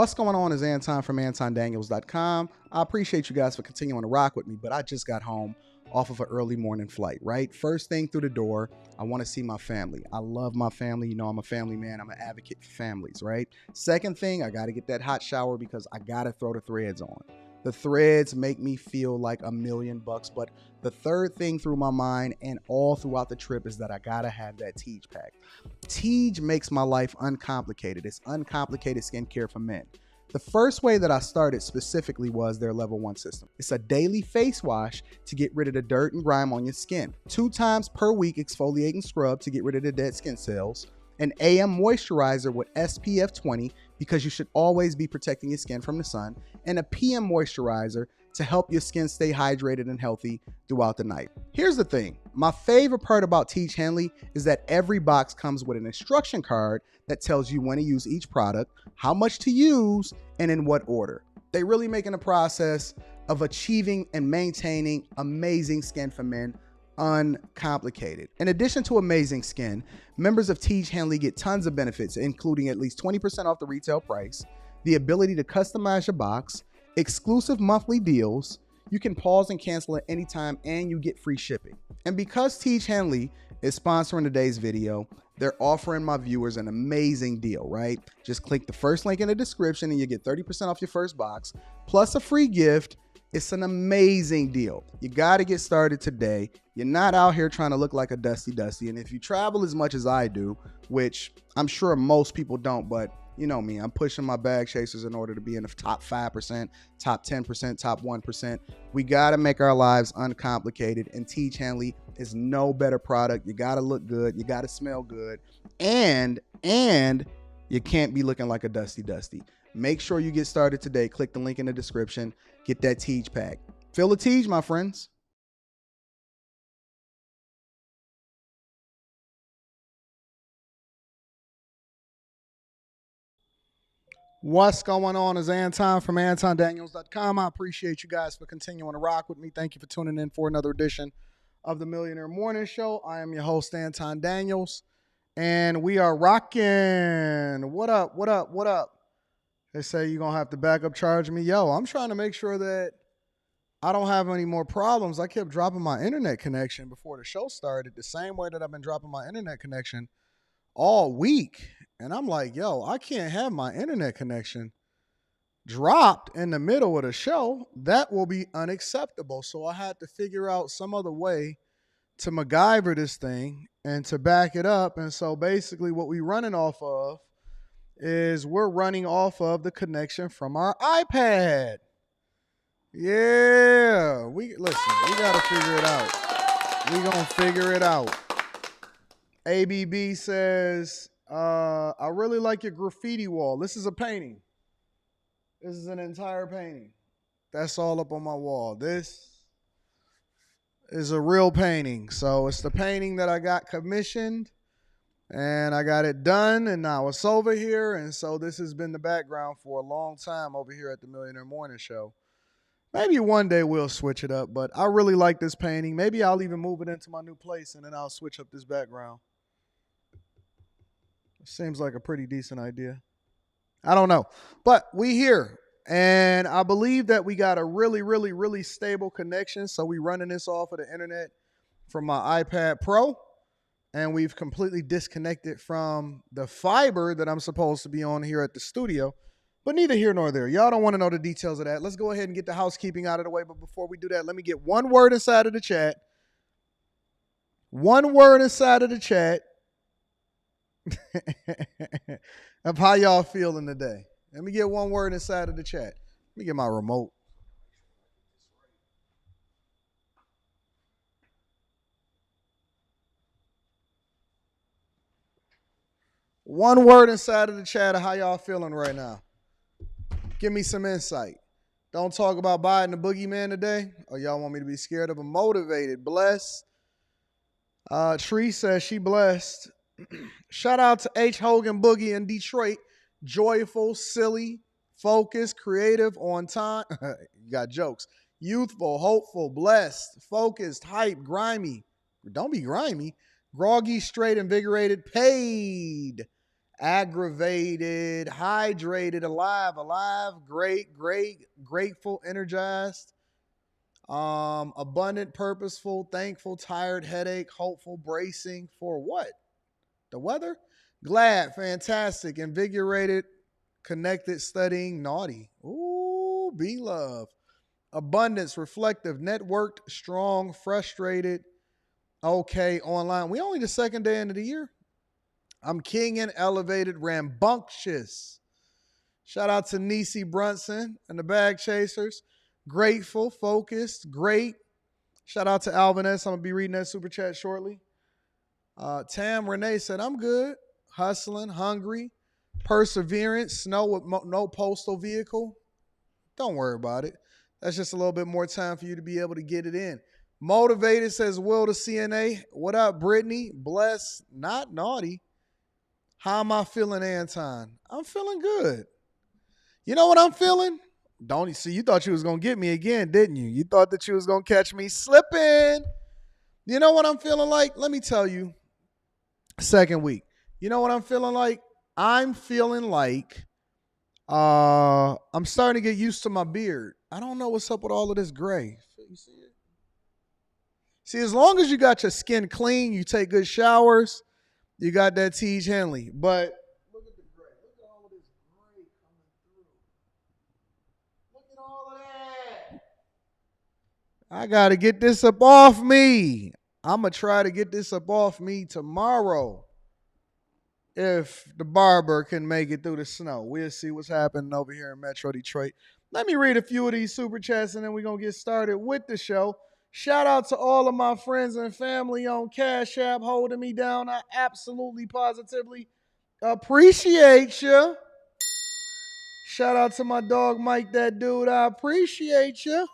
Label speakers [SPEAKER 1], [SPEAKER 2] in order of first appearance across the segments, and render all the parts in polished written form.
[SPEAKER 1] What's going on is Anton from AntonDaniels.com. I appreciate you guys for continuing to rock with me, but I just got home off of an early morning flight, right? First thing through the door, I want to see my family. I love my family. You know, I'm a family man. I'm an advocate for families, right? Second thing, I got to get that hot shower because I got to throw the threads on. The threads make me feel like $1,000,000, but the third thing through my mind and all throughout the trip is that I gotta have that Tej pack. Tej makes my life uncomplicated. It's uncomplicated skincare for men. The first way that I started specifically was their level 1 system. It's a daily face wash to get rid of the dirt and grime on your skin. 2 times per week exfoliating scrub to get rid of the dead skin cells. An AM moisturizer with SPF 20 because you should always be protecting your skin from the sun, and a PM moisturizer to help your skin stay hydrated and healthy throughout the night. Here's the thing. My favorite part about Tej Hanley is that every box comes with an instruction card that tells you when to use each product, how much to use, and in what order. They really making the process of achieving and maintaining amazing skin for men uncomplicated. In addition to amazing skin, members of Tej Hanley get tons of benefits, including at least 20% off the retail price, the ability to customize your box, exclusive monthly deals, you can pause and cancel at any time, and you get free shipping. And because Tej Hanley is sponsoring today's video, they're offering my viewers an amazing deal, right? Just click the first link in the description and you get 30% off your first box, plus a free gift. It's an amazing deal. You got to get started today. You're not out here trying to look like a Dusty. And if you travel as much as I do, which I'm sure most people don't, but you know me, I'm pushing my bag chasers in order to be in the top 5%, top 10%, top 1%. We got to make our lives uncomplicated, and Tej Hanley is no better product. You got to look good. You got to smell good. And you can't be looking like a Dusty. Make sure you get started today. Click the link in the description. Get that Tej pack. Feel the Tej, my friends. What's going on is Anton from AntonDaniels.com. I appreciate you guys for continuing to rock with me. Thank you for tuning in for another edition of the Millionaire Morning Show. I am your host, Anton Daniels, and we are rocking. What up? They say you're going to have to backup charge me. Yo, I'm trying to make sure that I don't have any more problems. I kept dropping my internet connection before the show started, the same way that I've been dropping my internet connection all week. And I'm like, yo, I can't have my internet connection dropped in the middle of the show. That will be unacceptable. So I had to figure out some other way to MacGyver this thing and to back it up. And so basically what we're running off of is we're running off of the connection from our iPad. Yeah, we got to figure it out. We're going to figure it out. ABB says, I really like your graffiti wall. This is a painting. This is an entire painting. That's all up on my wall. This is a real painting. So it's the painting that I got commissioned, and I got it done, and now it's over here. And so this has been the background for a long time over here at the Millionaire Morning Show. Maybe one day we'll switch it up, but I really like this painting. Maybe I'll even move it into my new place, and then I'll switch up this background. Seems like a pretty decent idea. I don't know, but we here, and I believe that we got a really stable connection. So we running this off of the internet from my iPad Pro, and we've completely disconnected from the fiber that I'm supposed to be on here at the studio, but neither here nor there. Y'all don't want to know the details of that. Let's go ahead and get the housekeeping out of the way. But before we do that, let me get one word inside of the chat. One word inside of the chat. Of how y'all feeling today. Let me get one word inside of the chat. Let me get my remote. One word inside of the chat of how y'all feeling right now. Give me some insight. Don't talk about Biden the boogeyman today. Or y'all want me to be scared of him? Motivated, blessed. Tree says she blessed. Shout out to H. Hogan Boogie in Detroit. Joyful, silly, focused, creative, on time. You got jokes. Youthful, hopeful, blessed, focused, hype, grimy. Don't be grimy. Groggy, straight, invigorated, paid. aggravated, hydrated, alive, great, grateful, energized, abundant, purposeful, thankful, tired, headache, hopeful, bracing for what? The weather? Glad, fantastic, invigorated, connected, studying, naughty. Ooh, be love. Abundance, reflective, networked, strong, frustrated, okay, online. We only the second day into the year. I'm king and elevated, rambunctious. Shout out to Nisi Brunson and the Bag Chasers. Grateful, focused, great. Shout out to Alvin S. I'm going to be reading that super chat shortly. Tam Renee said, I'm good. Hustling, hungry, perseverance, snow with no postal vehicle. Don't worry about it. That's just a little bit more time for you to be able to get it in. Motivated says, Will to CNA. What up, Brittany? Blessed, not naughty. How am I feeling, Anton? I'm feeling good. You know what I'm feeling? Don't you see? You thought you was going to get me again, didn't you? You thought that you was going to catch me slipping. You know what I'm feeling like? Let me tell you. Second week. You know what I'm feeling like? I'm feeling like I'm starting to get used to my beard. I don't know what's up with all of this gray. You see it? See, as long as you got your skin clean, you take good showers, you got that Tej Hanley. But look at the gray. Look at all of this gray coming through. Look at all of that. I got to get this up off me. I'm going to try to get this up off me tomorrow. If the barber can make it through the snow. We'll see what's happening over here in Metro Detroit. Let me read a few of these super chats and then we're going to get started with the show. Shout out to all of my friends and family on Cash App holding me down. I absolutely, positively appreciate you. Shout out to my dog Mike, that dude. I appreciate you.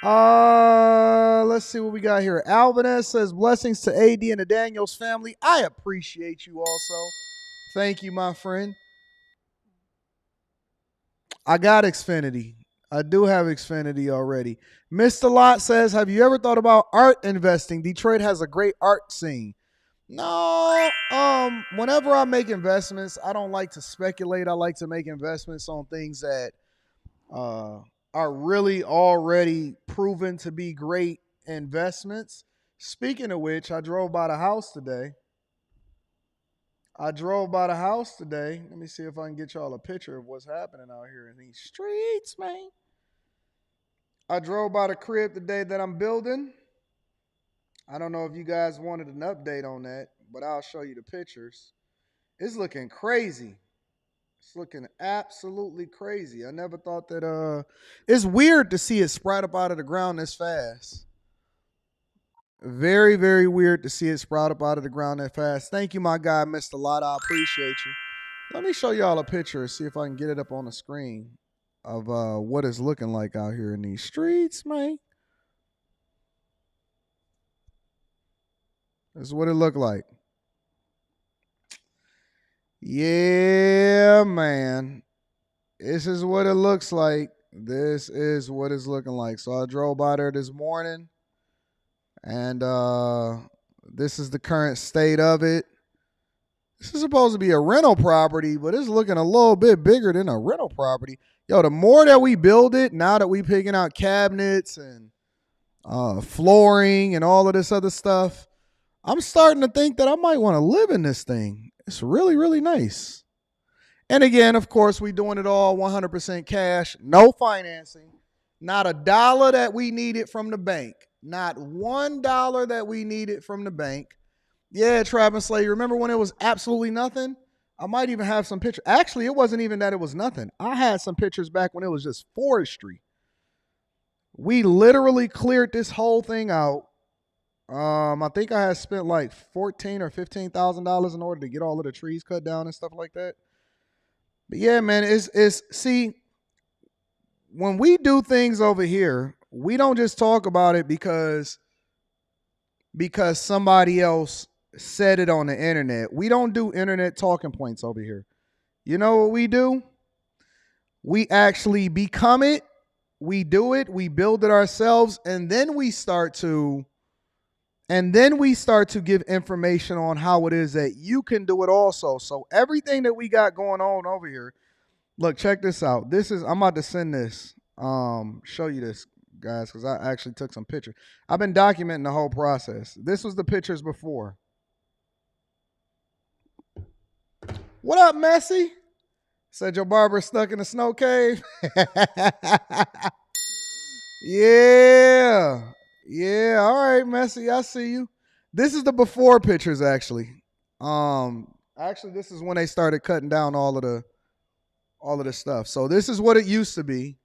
[SPEAKER 1] Let's see what we got here. Alvin S says, blessings to AD and the Daniels family. I appreciate you also. Thank you, my friend. I got Xfinity. I do have Xfinity already. Mr. Lot says, have you ever thought about art investing? Detroit has a great art scene. No, whenever I make investments, I don't like to speculate. I like to make investments on things that are really already proven to be great investments. Speaking of which, I drove by the house today. Let me see if I can get y'all a picture of what's happening out here in these streets, man. I drove by the crib today that I'm building. I don't know if you guys wanted an update on that, but I'll show you the pictures. It's looking crazy. It's looking absolutely crazy. I never thought that it's weird to see it sprout up out of the ground this fast. Very, very weird to see it sprout up out of the ground that fast. Thank you, my guy, Mr. Lot. I appreciate you. Let me show y'all a picture, see if I can get it up on the screen of what it's looking like out here in these streets, man. This is what it looked like. Yeah, man. This is what it looks like. This is what it's looking like. So I drove by there this morning, and this is the current state of it. This is supposed to be a rental property, but it's looking a little bit bigger than a rental property. Yo, the more that we build it, now that we picking out cabinets and flooring and all of this other stuff, I'm starting to think that I might want to live in this thing. It's really, really nice. And again, of course, we doing it all 100% cash, no financing, not a dollar that we needed from the bank, not $1 that we needed from the bank. Yeah, Travis Slay, remember when it was absolutely nothing? I might even have some pictures. Actually, it wasn't even that it was nothing. I had some pictures back when it was just forestry. We literally cleared this whole thing out. I think I had spent like $14,000 or $15,000 in order to get all of the trees cut down and stuff like that. But yeah, man, it's see, when we do things over here, we don't just talk about it because somebody else said it on the internet. We don't do internet talking points over here. You know what we do? We actually become it. We do it. We build it ourselves, and then we start to And then we start to give information on how it is that you can do it also. So everything that we got going on over here, look, check this out. I'm about to send this, show you this, guys, because I actually took some pictures. I've been documenting the whole process. This was the pictures before. What up, Messi? Said your barber stuck in a snow cave. Yeah. Yeah. All right, Messi. I see you. This is the before pictures, actually. Actually, this is when they started cutting down all of the stuff. So this is what it used to be.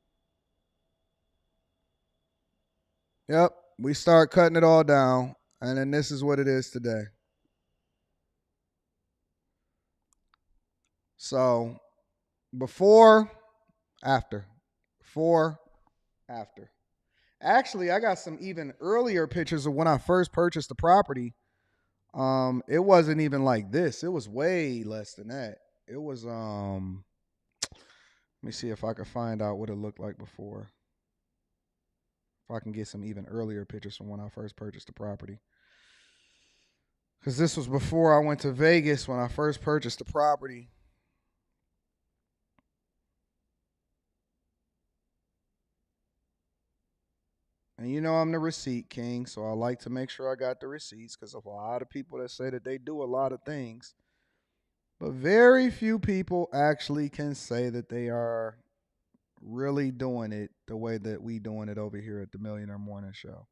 [SPEAKER 1] Yep. We start cutting it all down. And then this is what it is today. So before, after. Before, after. Actually, I got some even earlier pictures of when I first purchased the property. It wasn't even like this. It was way less than that. It was let me see if I can find out what it looked like before. If I can get some even earlier pictures from when I first purchased the property. Because this was before I went to Vegas when I first purchased the property. And you know I'm the receipt king, so I like to make sure I got the receipts because of a lot of people that say that they do a lot of things. But very few people actually can say that they are really doing it the way that we doing it over here at the Millionaire Morning Show.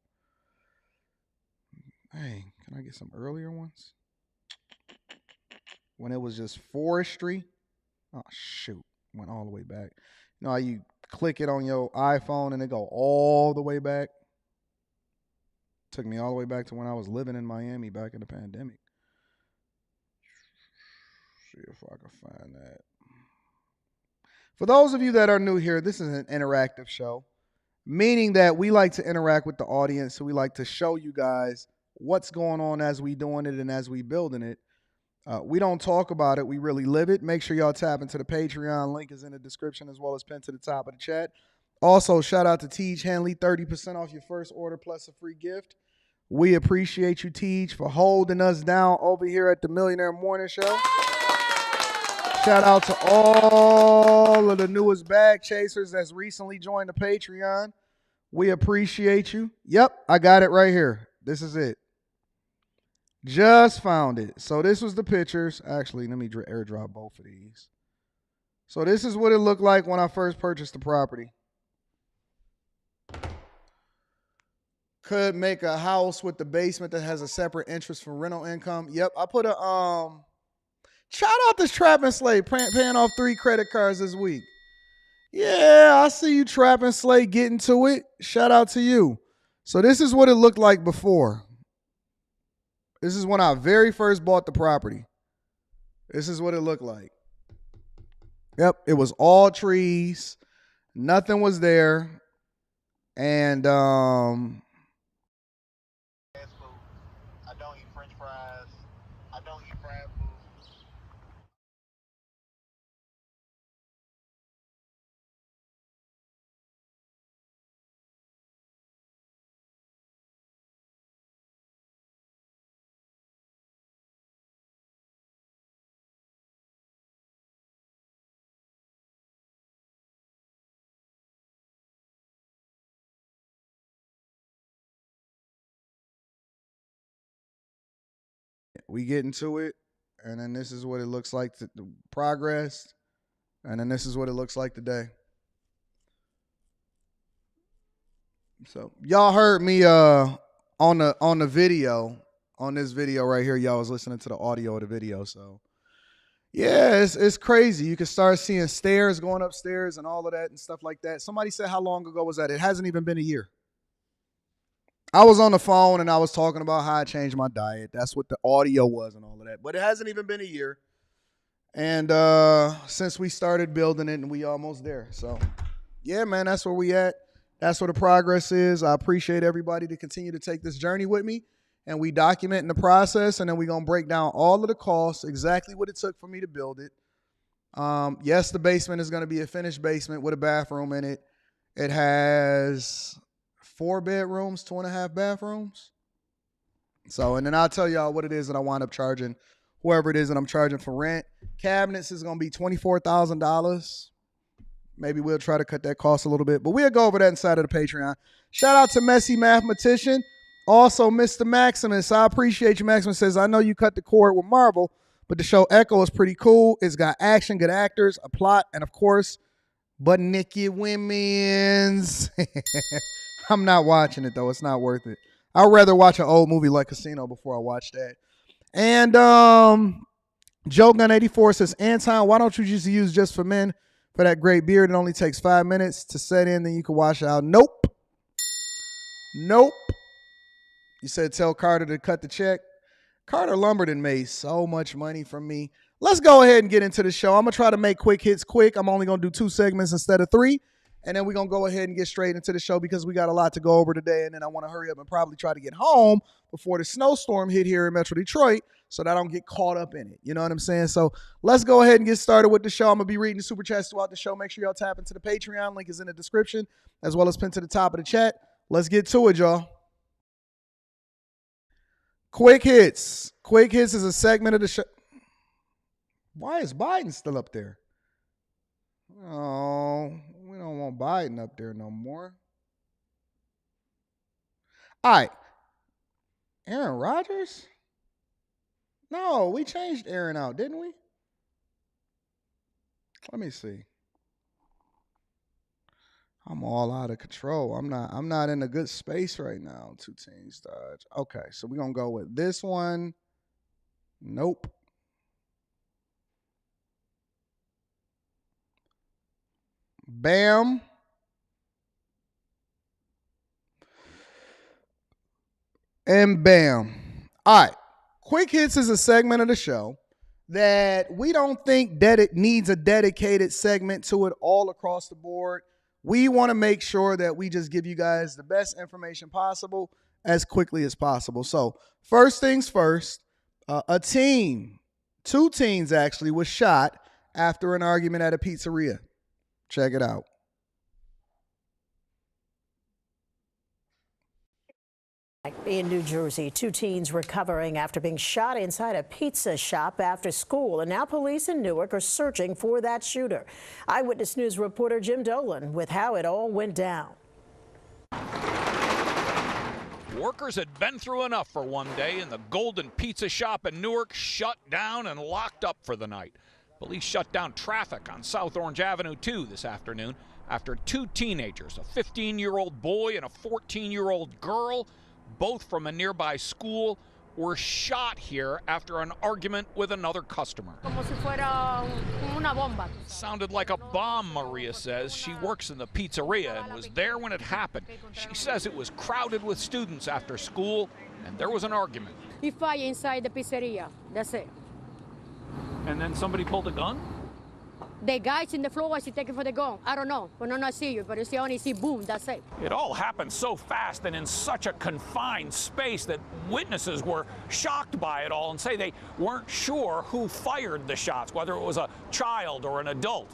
[SPEAKER 1] Hey, can I get some earlier ones? When it was just forestry. Oh, shoot. Went all the way back. You know how you click it on your iPhone and it go all the way back? Took me all the way back to when I was living in Miami back in the pandemic. See if I can find that. For those of you that are new here, this is an interactive show, meaning that we like to interact with the audience. So we like to show you guys what's going on as we doing it and as we building it. We don't talk about it. We really live it. Make sure y'all tap into the Patreon. Link is in the description as well as pinned to the top of the chat. Also, shout out to Tej Hanley, 30% off your first order plus a free gift. We appreciate you, Tej, for holding us down over here at the Millionaire Morning Show. Shout out to all of the newest bag chasers that's recently joined the Patreon. We appreciate you. Yep, I got it right here. This is it. Just found it. So this was the pictures. Actually, let me airdrop both of these. So this is what it looked like when I first purchased the property. Could make a house with the basement that has a separate interest for rental income. Yep, I put a shout out this Trap and Slay paying off 3 credit cards this week. Yeah, I see you, Trap and Slay, getting to it. Shout out to you. So this is what it looked like before. This is when I very first bought the property. This is what it looked like. Yep, it was all trees. Nothing was there. And
[SPEAKER 2] I don't eat French fries. I don't eat fried food.
[SPEAKER 1] we get into it. And then this is what it looks like to the progress. And then this is what it looks like today. So y'all heard me on the video, on this video right here. Y'all was listening to the audio of the video. So yeah, it's crazy. You can start seeing stairs going upstairs and all of that and stuff like that. Somebody said, how long ago was that? It hasn't even been a year. I was on the phone and I was talking about how I changed my diet. That's what the audio was and all of that. But it hasn't even been a year. And since we started building it, and we almost there. So yeah, man, that's where we at. That's where the progress is. I appreciate everybody to continue to take this journey with me. And we document in the process, and then we're going to break down all of the costs, exactly what it took for me to build it. Yes, the basement is going to be a finished basement with a bathroom in it. It has 4 bedrooms, 2.5 bathrooms. So, and then I'll tell y'all what it is that I wind up charging whoever it is that I'm charging for rent. Cabinets is going to be $24,000. Maybe we'll try to cut that cost a little bit, but we'll go over that inside of the Patreon. Shout out to Messy Mathematician. Also, Mr. Maximus. I appreciate you. Maximus says, I know you cut the cord with Marvel, but the show Echo is pretty cool. It's got action, good actors, a plot, and of course, but naked women's. I'm not watching it, though. It's not worth it. I'd rather watch an old movie like Casino before I watch that. And Joe Gun 84 says, Anton, why don't you just use Just for Men for that great beard? It only takes 5 minutes to set in, then you can wash out. Nope. You said tell Carter to cut the check. Carter Lumberton made so much money from me. Let's go ahead and get into the show. I'm going to try to make quick hits quick. I'm only going to do 2 segments instead of 3. And then we're going to go ahead and get straight into the show because we got a lot to go over today. And then I want to hurry up and probably try to get home before the snowstorm hit here in Metro Detroit so that I don't get caught up in it. You know what I'm saying? So let's go ahead and get started with the show. I'm going to be reading the super chats throughout the show. Make sure y'all tap into the Patreon. Link is in the description as well as pinned to the top of the chat. Let's get to it, y'all. Quick hits. Quick hits is a segment of the show. Why is Biden still up there? Oh, we don't want Biden up there no more. All right. Aaron Rodgers? No, we changed Aaron out, didn't we? Let me see. I'm all out of control. I'm not in a good space right now. 2 teams dodge. Okay, so we're going to go with this one. Nope. Bam. And bam. All right. Quick Hits is a segment of the show that we don't think that it needs a dedicated segment to it all across the board. We want to make sure that we just give you guys the best information possible as quickly as possible. So first things first, a team, 2 teens actually, was shot after an argument at a pizzeria. Check it out.
[SPEAKER 3] In New Jersey, 2 teens recovering after being shot inside a pizza shop after school. And now police in Newark are searching for that shooter. Eyewitness News reporter Jim Dolan with how it all went down.
[SPEAKER 4] Workers had been through enough for one day, and the Golden Pizza Shop in Newark shut down and locked up for the night. Police shut down traffic on South Orange Avenue 2 this afternoon after 2 teenagers, a 15-year-old boy and a 14-year-old girl, both from a nearby school, were shot here after an argument with another customer.
[SPEAKER 5] Como si fuera una bomba.
[SPEAKER 4] Sounded like a bomb, Maria says. She works in the pizzeria and was there when it happened. She says it was crowded with students after school, and there was an argument.
[SPEAKER 5] He fire inside the pizzeria. That's it.
[SPEAKER 4] And then somebody pulled a gun?
[SPEAKER 5] The guys in the floor was taking for the gun. I don't know. But not see you, but it's only see boom, that's it.
[SPEAKER 6] It all happened so fast and in such a confined space that witnesses were shocked by it all and say they weren't sure who fired the shots, whether it was a child or an adult.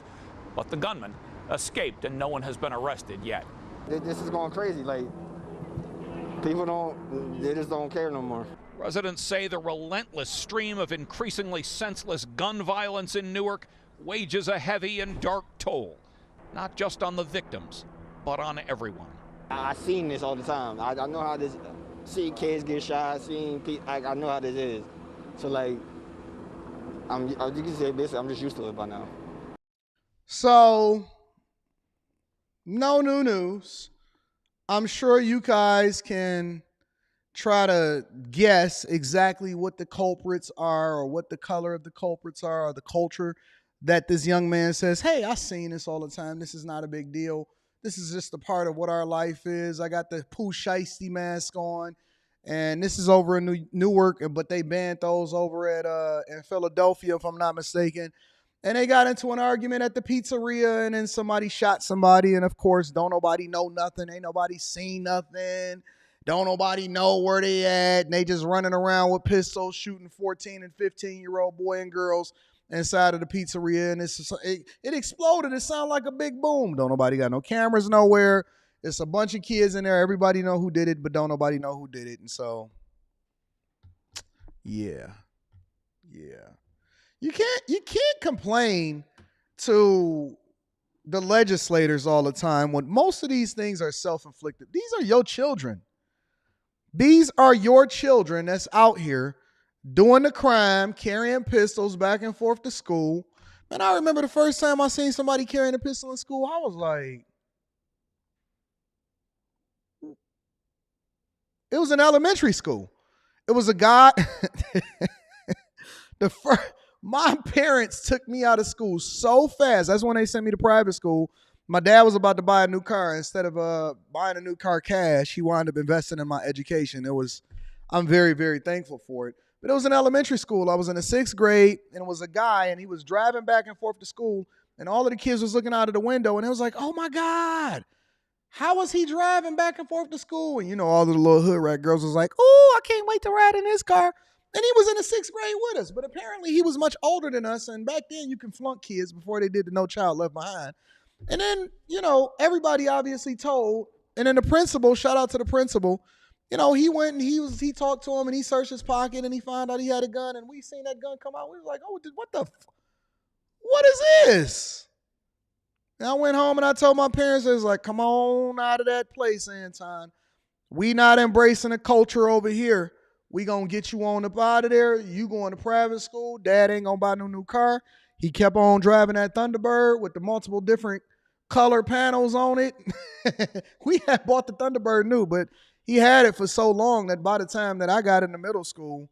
[SPEAKER 6] But the gunman escaped and no one has been arrested yet.
[SPEAKER 7] This is going crazy. Like, they just don't care no more.
[SPEAKER 4] Residents say the relentless stream of increasingly senseless gun violence in Newark wages a heavy and dark toll, not just on the victims, but on everyone.
[SPEAKER 7] I seen this all the time. I know how this, see kids get shot, I know how this is. So like, you can say basically I'm just used to it by now.
[SPEAKER 1] So, no new news. I'm sure you guys can try to guess exactly what the culprits are or what the color of the culprits are or the culture that this young man says, hey, I've seen this all the time. This is not a big deal. This is just a part of what our life is. I got the Pooh Shiesty mask on, and this is over in Newark, but they banned those over at in Philadelphia, if I'm not mistaken. And they got into an argument at the pizzeria, and then somebody shot somebody, and of course, don't nobody know nothing. Ain't nobody seen nothing. Don't nobody know where they at. And they just running around with pistols, shooting 14 and 15-year-old boy and girls inside of the pizzeria, and it exploded. It sounded like a big boom. Don't nobody got no cameras nowhere. It's a bunch of kids in there. Everybody know who did it, but don't nobody know who did it. And so Yeah. Yeah. You can't complain to the legislators all the time when most of these things are self-inflicted. These are your children. These are your children that's out here doing the crime, carrying pistols back and forth to school. And I remember the first time I seen somebody carrying a pistol in school, I was like, it was in elementary school. It was a guy. My parents took me out of school so fast. That's when they sent me to private school. My dad was about to buy a new car. Instead of buying a new car cash, he wound up investing in my education. I'm very, very thankful for it. But it was in elementary school. I was in the 6th grade, and it was a guy, and he was driving back and forth to school, and all of the kids was looking out of the window, and it was like, oh my God, how was he driving back and forth to school? And all of the little hood rat girls was like, oh, I can't wait to ride in this car. And he was in the 6th grade with us, but apparently he was much older than us. And back then you can flunk kids before they did the No Child Left Behind. And then, everybody obviously told. And then the principal, shout out to the principal, he went and he talked to him and he searched his pocket and he found out he had a gun. And we seen that gun come out. We was like, oh, what is this? And I went home and I told my parents, I was like, come on out of that place, Anton. We not embracing the culture over here. We gonna get you on up out of there. You going to private school. Dad ain't gonna buy no new car. He kept on driving that Thunderbird with the multiple different color panels on it. We had bought the Thunderbird new, but he had it for so long that by the time that I got into middle school,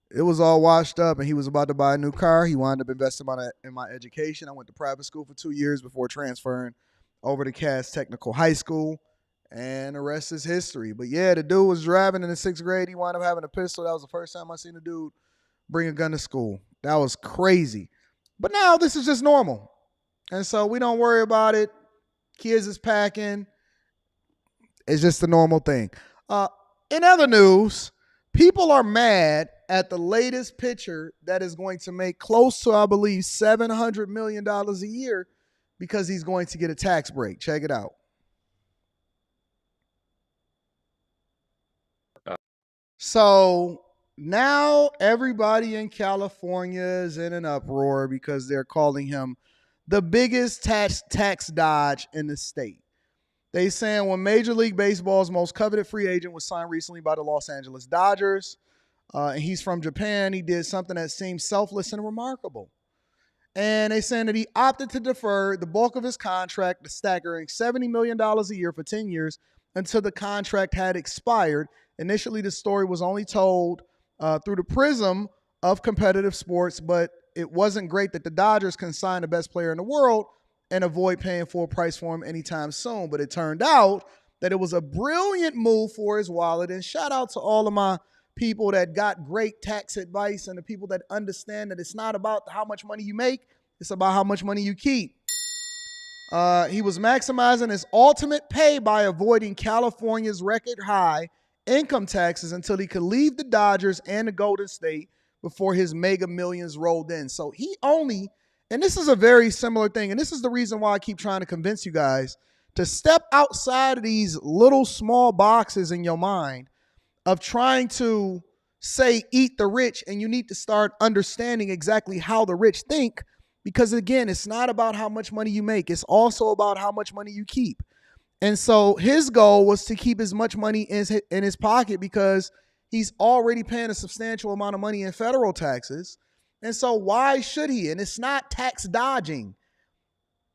[SPEAKER 1] it was all washed up and he was about to buy a new car. He wound up investing in my education. I went to private school for 2 years before transferring over to Cass Technical High School. And the rest is history. But yeah, the dude was driving in the 6th grade. He wound up having a pistol. That was the first time I seen a dude bring a gun to school. That was crazy. But now this is just normal. And so we don't worry about it. Kids is packing. It's just a normal thing. In other news, people are mad at the latest picture that is going to make close to, I believe, $700 million a year because he's going to get a tax break. Check it out. So now everybody in California is in an uproar because they're calling him the biggest tax dodge in the state. They saying when Major League Baseball's most coveted free agent was signed recently by the Los Angeles Dodgers, and he's from Japan, he did something that seems selfless and remarkable. And they saying that he opted to defer the bulk of his contract, the staggering $70 million a year for 10 years, until the contract had expired. Initially, the story was only told through the prism of competitive sports, but it wasn't great that the Dodgers can sign the best player in the world and avoid paying full price for him anytime soon. But it turned out that it was a brilliant move for his wallet. And shout out to all of my people that got great tax advice and the people that understand that it's not about how much money you make, it's about how much money you keep. He was maximizing his ultimate pay by avoiding California's record high income taxes until he could leave the Dodgers and the Golden State before his mega millions rolled in. So he only, and this is a very similar thing, and this is the reason why I keep trying to convince you guys to step outside of these little small boxes in your mind of trying to say eat the rich, and you need to start understanding exactly how the rich think, because again, it's not about how much money you make, it's also about how much money you keep. And so his goal was to keep as much money in his pocket because he's already paying a substantial amount of money in federal taxes. And so why should he? And it's not tax dodging,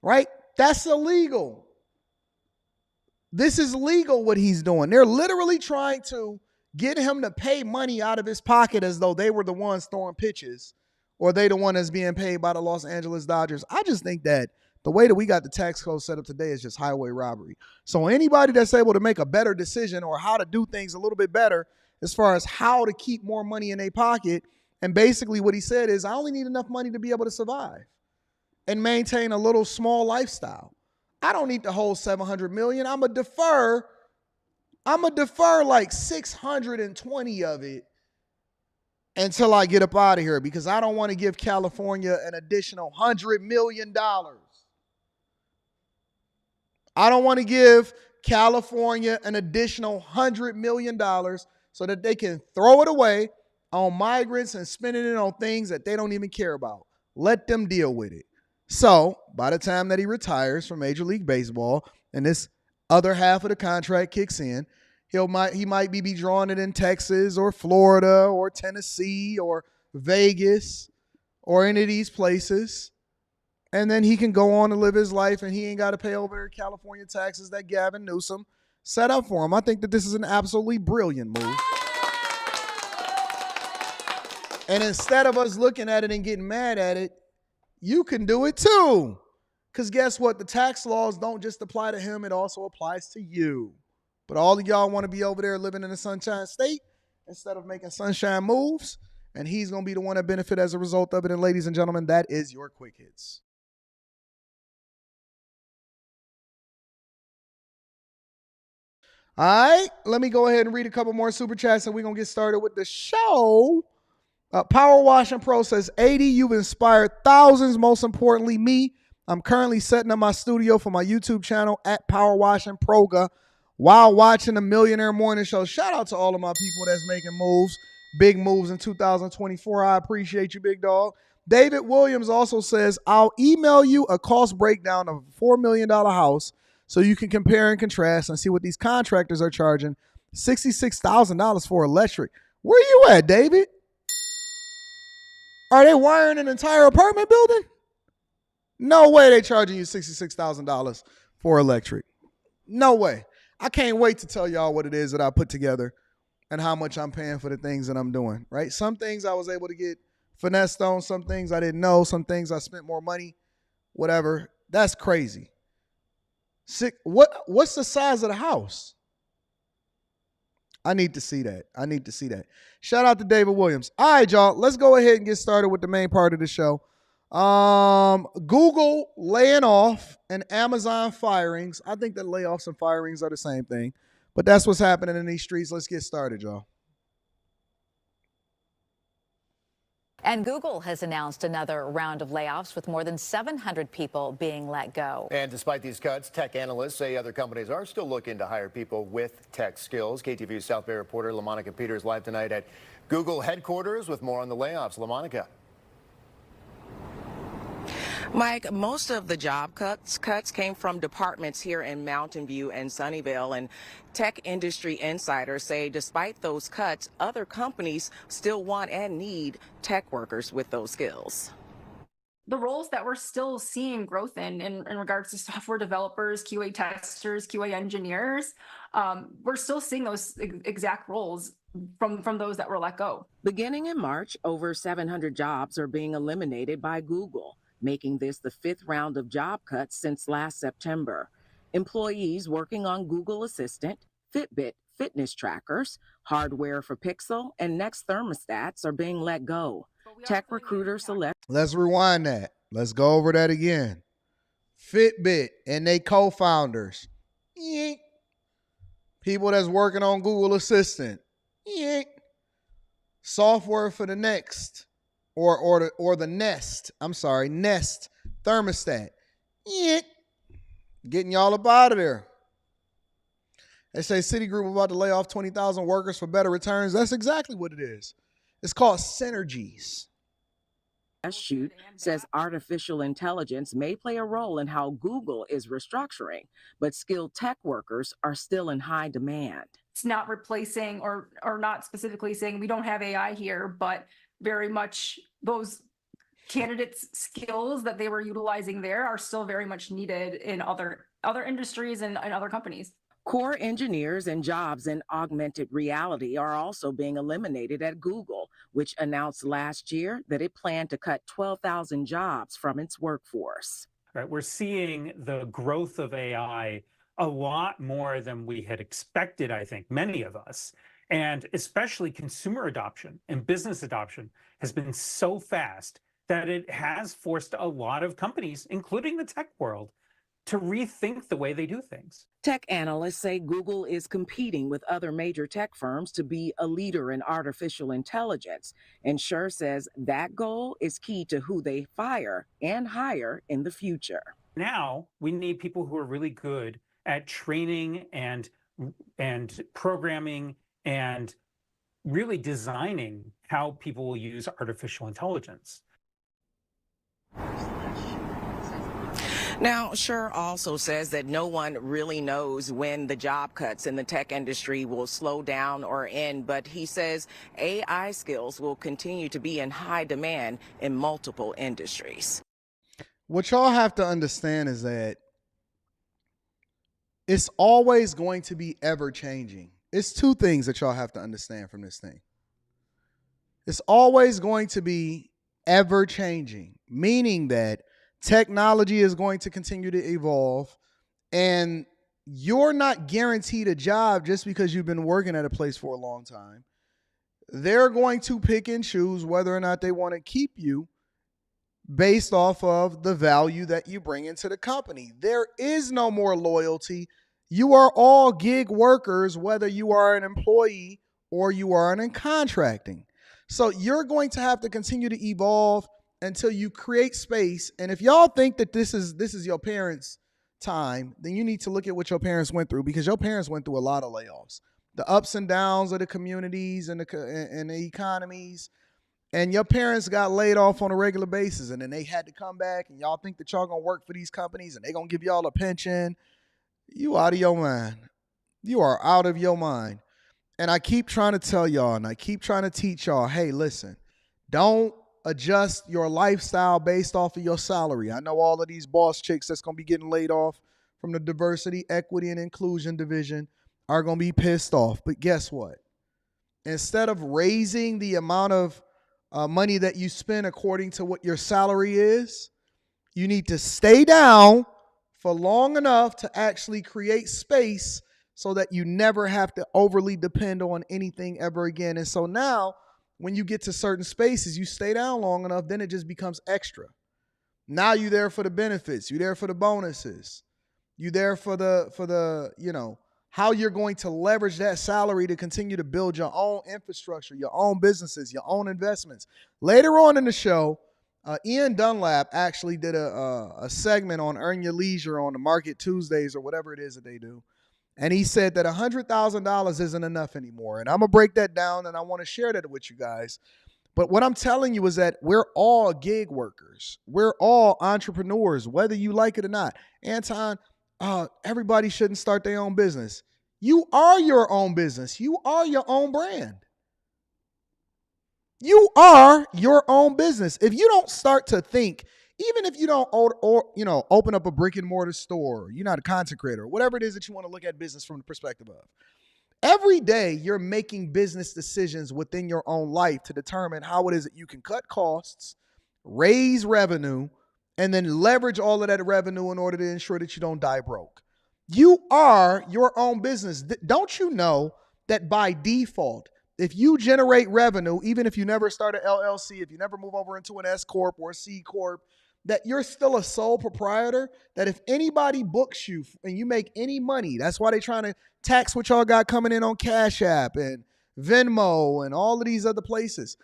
[SPEAKER 1] right? That's illegal. This is legal what he's doing. They're literally trying to get him to pay money out of his pocket as though they were the ones throwing pitches or they the one that's being paid by the Los Angeles Dodgers. I just think that the way that we got the tax code set up today is just highway robbery. So anybody that's able to make a better decision or how to do things a little bit better as far as how to keep more money in their pocket, and basically what he said is, I only need enough money to be able to survive and maintain a little small lifestyle. I don't need the whole $700 million. I'm going to defer like 620 of it until I get up out of here because I don't want to give California an additional $100 million. I don't want to give California an additional $100 million so that they can throw it away on migrants and spending it on things that they don't even care about. Let them deal with it. So by the time that he retires from Major League Baseball and this other half of the contract kicks in, he might be drawing it in Texas or Florida or Tennessee or Vegas or any of these places. And then he can go on and live his life, and he ain't got to pay over their California taxes that Gavin Newsom set up for him. I think that this is an absolutely brilliant move. And instead of us looking at it and getting mad at it, you can do it too. Because guess what? The tax laws don't just apply to him. It also applies to you. But all of y'all want to be over there living in the Sunshine State instead of making sunshine moves. And he's going to be the one that benefit as a result of it. And ladies and gentlemen, that is your Quick Hits. All right, let me go ahead and read a couple more super chats and we're going to get started with the show. Power Washing Pro says, 80, you've inspired thousands, most importantly me. I'm currently setting up my studio for my YouTube channel at Power Washing Proga while watching the Millionaire Morning Show. Shout out to all of my people that's making moves, big moves in 2024. I appreciate you, big dog. David Williams also says, I'll email you a cost breakdown of a $4 million house so you can compare and contrast and see what these contractors are charging. $66,000 for electric. Where you at, David? Are they wiring an entire apartment building? No way they charging you $66,000 for electric. No way. I can't wait to tell y'all what it is that I put together and how much I'm paying for the things that I'm doing, right? Some things I was able to get finessed on. Some things I didn't know. Some things I spent more money, whatever. That's crazy. What's the size of the house? I need to see that. Shout out to David Williams. All right, y'all. Let's go ahead and get started with the main part of the show. Google laying off and Amazon firings. I think that layoffs and firings are the same thing, but that's what's happening in these streets. Let's get started, y'all.
[SPEAKER 8] And Google has announced another round of layoffs with more than 700 people being let go.
[SPEAKER 9] And despite these cuts, tech analysts say other companies are still looking to hire people with tech skills. KTVU's South Bay reporter LaMonica Peters live tonight at Google headquarters with more on the layoffs. LaMonica.
[SPEAKER 10] Mike, most of the job cuts came from departments here in Mountain View and Sunnyvale, and tech industry insiders say despite those cuts, other companies still want and need tech workers with those skills.
[SPEAKER 11] The roles that we're still seeing growth in regards to software developers, QA testers, QA engineers, we're still seeing those exact roles from those that were let go.
[SPEAKER 10] Beginning in March, over 700 jobs are being eliminated by Google, making this the fifth round of job cuts since last September. Employees working on Google Assistant, Fitbit fitness trackers, hardware for Pixel, and Next thermostats are being let go. Tech recruiter select.
[SPEAKER 1] Let's rewind that. Let's go over that again. Fitbit and they co-founders. Yeet. People that's working on Google Assistant. Yeet. Software for the Next. Or the Nest. I'm sorry, Nest thermostat. Yeah. Getting y'all up out of there. They say Citigroup about to lay off 20,000 workers for better returns. That's exactly what it is. It's called synergies.
[SPEAKER 10] Shoot says artificial intelligence may play a role in how Google is restructuring, but skilled tech workers are still in high demand.
[SPEAKER 11] It's not replacing or not specifically saying we don't have AI here, but very much those candidates' skills that they were utilizing there are still very much needed in other industries and other companies.
[SPEAKER 10] Core engineers and jobs in augmented reality are also being eliminated at Google, which announced last year that it planned to cut 12,000 jobs from its workforce.
[SPEAKER 12] Right, we're seeing the growth of AI a lot more than we had expected, I think, many of us. And especially consumer adoption and business adoption has been so fast that it has forced a lot of companies, including the tech world, to rethink the way they do things.
[SPEAKER 10] Tech analysts say Google is competing with other major tech firms to be a leader in artificial intelligence. And Schur says that goal is key to who they fire and hire in the future.
[SPEAKER 12] Now we need people who are really good at training and programming and really designing how people will use artificial intelligence.
[SPEAKER 10] Now, Scher also says that no one really knows when the job cuts in the tech industry will slow down or end, but he says AI skills will continue to be in high demand in multiple industries.
[SPEAKER 1] What y'all have to understand is that it's always going to be ever changing. It's two things that y'all have to understand from this thing. It's always going to be ever changing, meaning that technology is going to continue to evolve, and you're not guaranteed a job just because you've been working at a place for a long time. They're going to pick and choose whether or not they want to keep you based off of the value that you bring into the company. There is no more loyalty. You are all gig workers, whether you are an employee or you are in contracting. So you're going to have to continue to evolve until you create space. And if y'all think that this is your parents' time, then you need to look at what your parents went through, because your parents went through a lot of layoffs, the ups and downs of the communities and the economies. And your parents got laid off on a regular basis, and then they had to come back, and y'all think that y'all gonna work for these companies and they gonna give y'all a pension. You out of your mind. You are out of your mind. And I keep trying to tell y'all, and I keep trying to teach y'all, hey, listen, don't adjust your lifestyle based off of your salary. I know all of these boss chicks that's going to be getting laid off from the diversity, equity, and inclusion division are going to be pissed off. But guess what? Instead of raising the amount of money that you spend according to what your salary is, you need to stay down for long enough to actually create space so that you never have to overly depend on anything ever again. And so now, when you get to certain spaces, you stay down long enough, then it just becomes extra. Now you're there for the benefits. You're there for the bonuses. You're there for the, you know, how you're going to leverage that salary to continue to build your own infrastructure, your own businesses, your own investments. Later on in the show, Ian Dunlap actually did a segment on Earn Your Leisure on the Market Tuesdays or whatever it is that they do. And he said that $100,000 isn't enough anymore. And I'm going to break that down, and I want to share that with you guys. But what I'm telling you is that we're all gig workers. We're all entrepreneurs, whether you like it or not. Anton, everybody shouldn't start their own business. You are your own business. You are your own brand. You are your own business. If you don't start to think, even if you don't open up a brick and mortar store, you're not a content creator, whatever it is that you want to look at business from the perspective of, every day you're making business decisions within your own life to determine how it is that you can cut costs, raise revenue, and then leverage all of that revenue in order to ensure that you don't die broke. You are your own business. Don't you know that by default, if you generate revenue, even if you never start an LLC, if you never move over into an S Corp or a C Corp, that you're still a sole proprietor, that if anybody books you and you make any money, that's why they're trying to tax what y'all got coming in on Cash App and Venmo and all of these other places,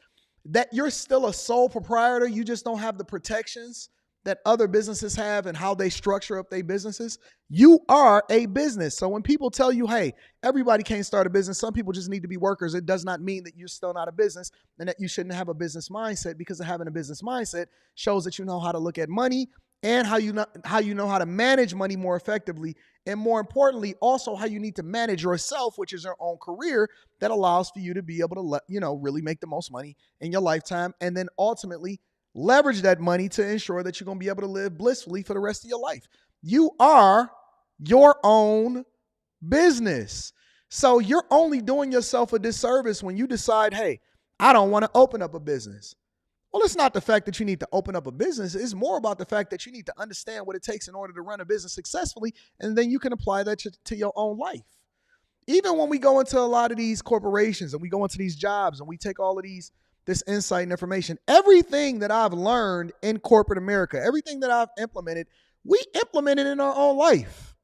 [SPEAKER 1] that you're still a sole proprietor. You just don't have the protections that other businesses have and how they structure up their businesses. You are a business. So when people tell you, hey, everybody can't start a business, some people just need to be workers, it does not mean that you're still not a business and that you shouldn't have a business mindset, because of having a business mindset shows that you know how to look at money and how you know how to manage money more effectively. And more importantly, also how you need to manage yourself, which is your own career that allows for you to be able to really make the most money in your lifetime, and then ultimately leverage that money to ensure that you're going to be able to live blissfully for the rest of your life. You are your own business. So you're only doing yourself a disservice when you decide, hey, I don't want to open up a business. Well, it's not the fact that you need to open up a business. It's more about the fact that you need to understand what it takes in order to run a business successfully, and then you can apply that to your own life. Even when we go into a lot of these corporations and we go into these jobs and we take all of this insight and information, everything that I've learned in corporate America, everything that I've implemented, we implemented in our own life.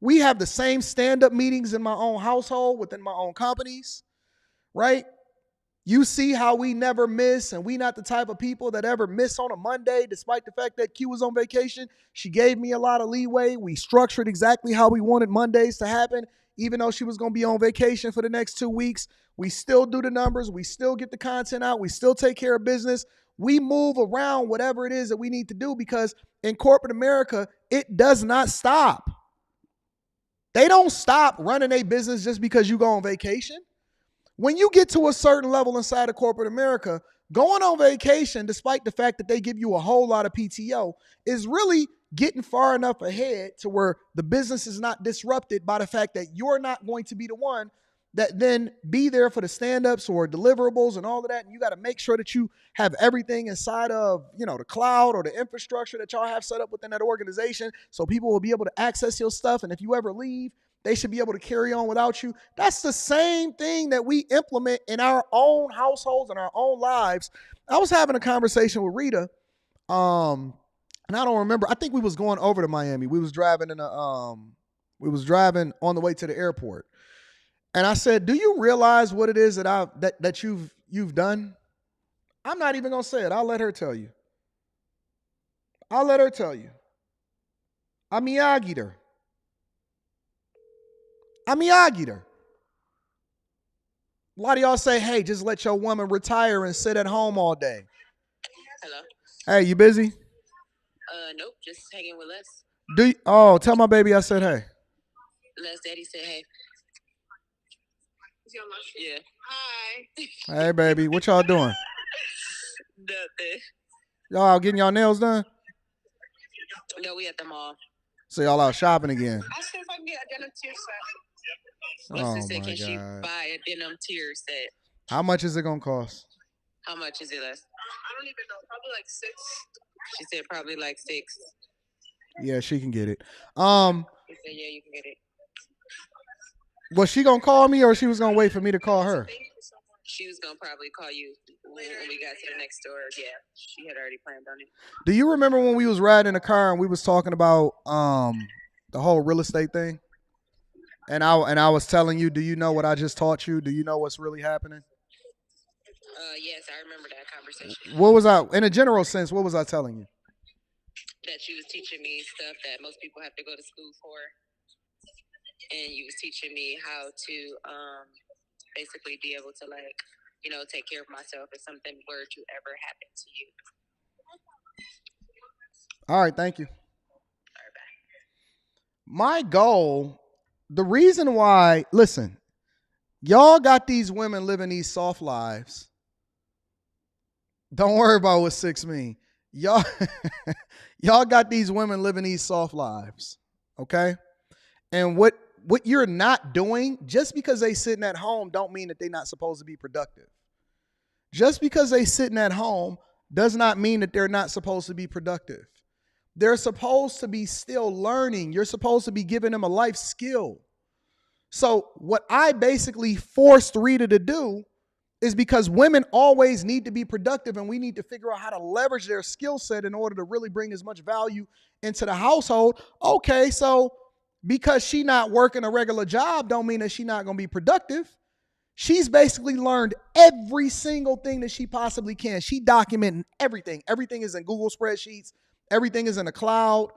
[SPEAKER 1] We have the same stand-up meetings in my own household, within my own companies, right? You see how we never miss, and we not the type of people that ever miss on a Monday, despite the fact that Q was on vacation. She gave me a lot of leeway. We structured exactly how we wanted Mondays to happen. even though she was going to be on vacation for the next 2 weeks. We still do the numbers. We still get the content out. We still take care of business. We move around whatever it is that we need to do, because in corporate America, it does not stop. They don't stop running a business just because you go on vacation. When you get to a certain level inside of corporate America, going on vacation, despite the fact that they give you a whole lot of PTO, is really getting far enough ahead to where the business is not disrupted by the fact that you're not going to be the one that then be there for the stand-ups or deliverables and all of that. And you got to make sure that you have everything inside of, the cloud or the infrastructure that y'all have set up within that organization, so people will be able to access your stuff. And if you ever leave, they should be able to carry on without you. That's the same thing that we implement in our own households and our own lives. I was having a conversation with Rita, and I don't remember. I think we was going over to Miami. We was driving on the way to the airport. And I said, "Do you realize what it is that you've done?" I'm not even gonna say it. I'll let her tell you. I'm Miyagi-her. A lot of y'all say, "Hey, just let your woman retire and sit at home all day."
[SPEAKER 13] Hello.
[SPEAKER 1] Hey, you busy?
[SPEAKER 13] Nope, just hanging with Les.
[SPEAKER 1] Tell my baby I said hey.
[SPEAKER 13] Les daddy said hey. Yeah. Hi.
[SPEAKER 1] Hey, baby, what y'all doing?
[SPEAKER 13] Nothing.
[SPEAKER 1] Y'all out getting y'all nails done?
[SPEAKER 13] No, we at the mall.
[SPEAKER 1] So y'all out shopping again?
[SPEAKER 13] I said if I can get a denim tier set.
[SPEAKER 1] Oh,
[SPEAKER 13] Sister said,
[SPEAKER 1] my
[SPEAKER 13] can she
[SPEAKER 1] God.
[SPEAKER 13] buy a denim tier set?
[SPEAKER 1] How much is it gonna cost?
[SPEAKER 13] How much is it, Les? I don't even know. Probably like 6. She said probably like 6.
[SPEAKER 1] Yeah, she can get it.
[SPEAKER 13] She said, yeah, you can get it.
[SPEAKER 1] Was she gonna call me, or she was gonna wait for me to call her?
[SPEAKER 13] She was gonna probably call you when we got to the next store. Yeah, she had already planned on it.
[SPEAKER 1] Do you remember when we was riding in the car and we was talking about the whole real estate thing? And I was telling you, do you know what I just taught you? Do you know what's really happening?
[SPEAKER 13] Yes, I remember that conversation.
[SPEAKER 1] What was in a general sense, what was I telling you?
[SPEAKER 13] That you was teaching me stuff that most people have to go to school for. And you was teaching me how to basically be able to take care of myself if something were to ever happen to you.
[SPEAKER 1] All right, thank you.
[SPEAKER 13] All right, bye.
[SPEAKER 1] My goal, the reason why, listen, y'all got these women living these soft lives. Don't worry about what 6 mean. Y'all got these women living these soft lives, okay? And what you're not doing, just because they sitting at home don't mean that they're not supposed to be productive. Just because they sitting at home does not mean that they're not supposed to be productive. They're supposed to be still learning. You're supposed to be giving them a life skill. So what I basically forced Rita to do is, because women always need to be productive and we need to figure out how to leverage their skill set in order to really bring as much value into the household. Okay, so because she not working a regular job don't mean that she not going to be productive. She's basically learned every single thing that she possibly can. She documenting everything. Everything is in Google spreadsheets. Everything is in the cloud.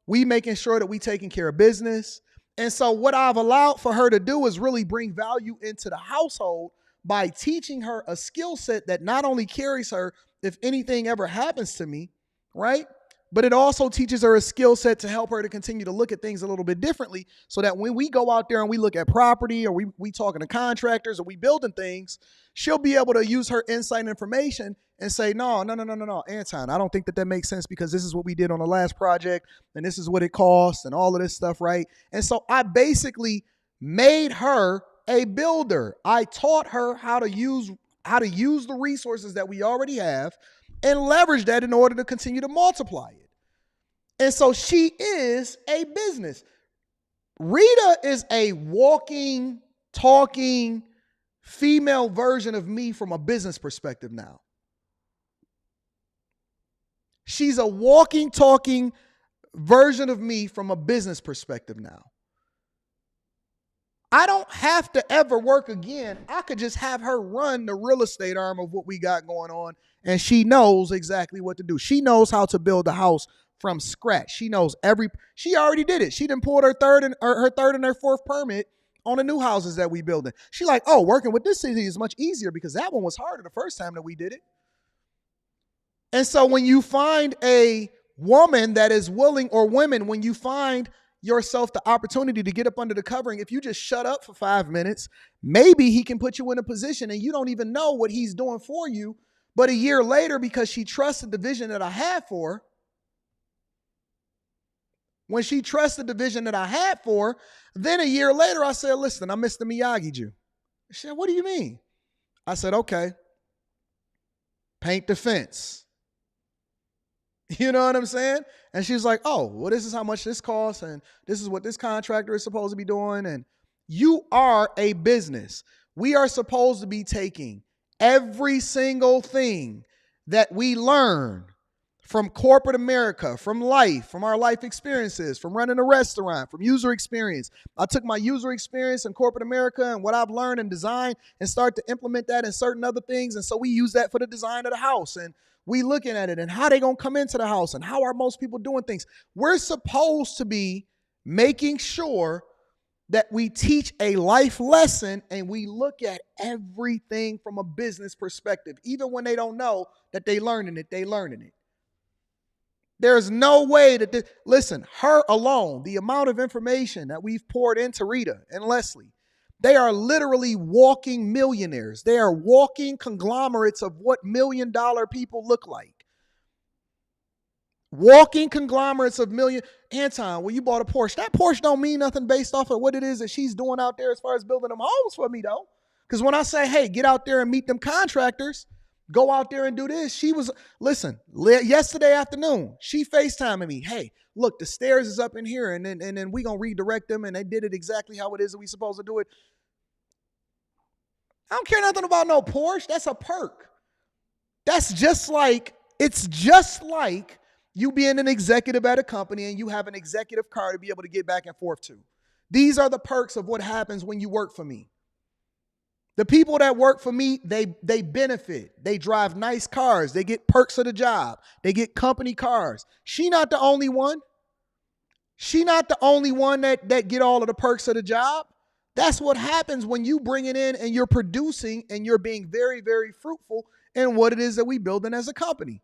[SPEAKER 1] We making sure that we taking care of business. And so what I've allowed for her to do is really bring value into the household by teaching her a skill set that not only carries her if anything ever happens to me, right? But it also teaches her a skill set to help her to continue to look at things a little bit differently, so that when we go out there and we look at property, or we talking to contractors, or we building things, she'll be able to use her insight and information and say, no, Anton, I don't think that makes sense, because this is what we did on the last project and this is what it costs and all of this stuff, right? And so I basically made her a builder. I taught her how to use the resources that we already have and leverage that in order to continue to multiply it. And so she is a business. Rita is a walking, talking female version of me from a business perspective now. She's a walking, talking version of me from a business perspective now. I don't have to ever work again. I could just have her run the real estate arm of what we got going on, and she knows exactly what to do. She knows how to build a house from scratch. She knows she already did it. She done pulled her third and her fourth permit on the new houses that we building. She like, oh, working with this city is much easier because that one was harder the first time that we did it. And so when you find a woman that is willing, or women, when you find yourself the opportunity to get up under the covering, if you just shut up for 5 minutes, maybe he can put you in a position and you don't even know what he's doing for you. But a year later, because she trusted the vision that I had for her, when she trusted the vision that I had for her, then a year later I said, listen, I Mr. Miyagi you. She said, what do you mean? I said, okay, paint the fence. You know what I'm saying? And she's like, oh, well, this is how much this costs, and this is what this contractor is supposed to be doing. And you are a business. We are supposed to be taking every single thing that we learn from corporate America, from life, from our life experiences, from running a restaurant, from user experience. I took my user experience in corporate America and what I've learned in design and start to implement that in certain other things. And so we use that for the design of the house. And we looking at it and how they going to come into the house and how are most people doing things. We're supposed to be making sure that we teach a life lesson and we look at everything from a business perspective. Even when they don't know that they learning it, they learning it. There's no way that listen, her alone, the amount of information that we've poured into Rita and Leslie, they are literally walking millionaires. They are walking conglomerates of what $1 million people look like. Walking conglomerates of million. Anton, well, you bought a Porsche. That Porsche don't mean nothing based off of what it is that she's doing out there as far as building them homes for me, though. Because when I say, hey, get out there and meet them contractors, go out there and do this. She was, listen, yesterday afternoon, she FaceTiming me. Hey, look, the stairs is up in here, and then we going to redirect them, and they did it exactly how it is that we supposed to do it. I don't care nothing about no Porsche. That's a perk. It's just like you being an executive at a company and you have an executive car to be able to get back and forth to. These are the perks of what happens when you work for me. The people that work for me, they benefit. They drive nice cars. They get perks of the job. They get company cars. She not the only one. She not the only one that get all of the perks of the job. That's what happens when you bring it in and you're producing and you're being very, very fruitful in what it is that we building as a company.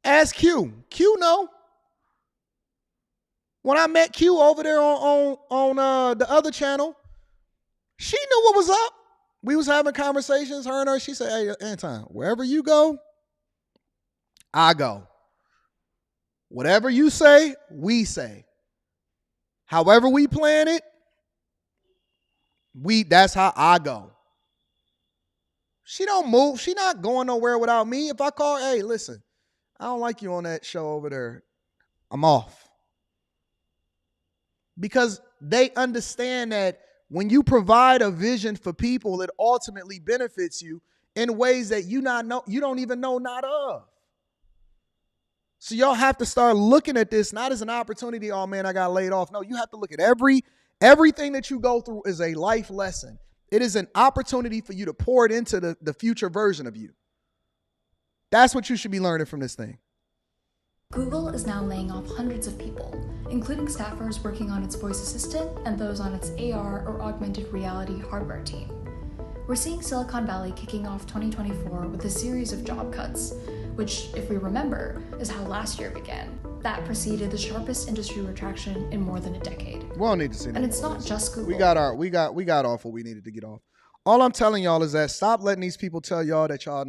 [SPEAKER 1] Ask Q. Q know. When I met Q over there on the other channel, she knew what was up. We was having conversations, her and her. She said, hey, Anton, wherever you go, I go. Whatever you say, we say. However we plan it, that's how I go. She don't move. She not going nowhere without me. If I call, hey, listen, I don't like you on that show over there, I'm off. Because they understand that when you provide a vision for people, it ultimately benefits you in ways that you don't even know not of. So y'all have to start looking at this not as an opportunity, oh man, I got laid off. No, you have to look at everything that you go through is a life lesson. It is an opportunity for you to pour it into the future version of you. That's what you should be learning from this thing.
[SPEAKER 14] Google is now laying off hundreds of people, including staffers working on its voice assistant and those on its AR or augmented reality hardware team. We're seeing Silicon Valley kicking off 2024 with a series of job cuts, which, if we remember, is how last year began. That preceded the sharpest industry retraction in more than a decade.
[SPEAKER 1] We don't need to see that.
[SPEAKER 14] And it's not just Google.
[SPEAKER 1] We got off what we needed to get off. All I'm telling y'all is that stop letting these people tell y'all that y'all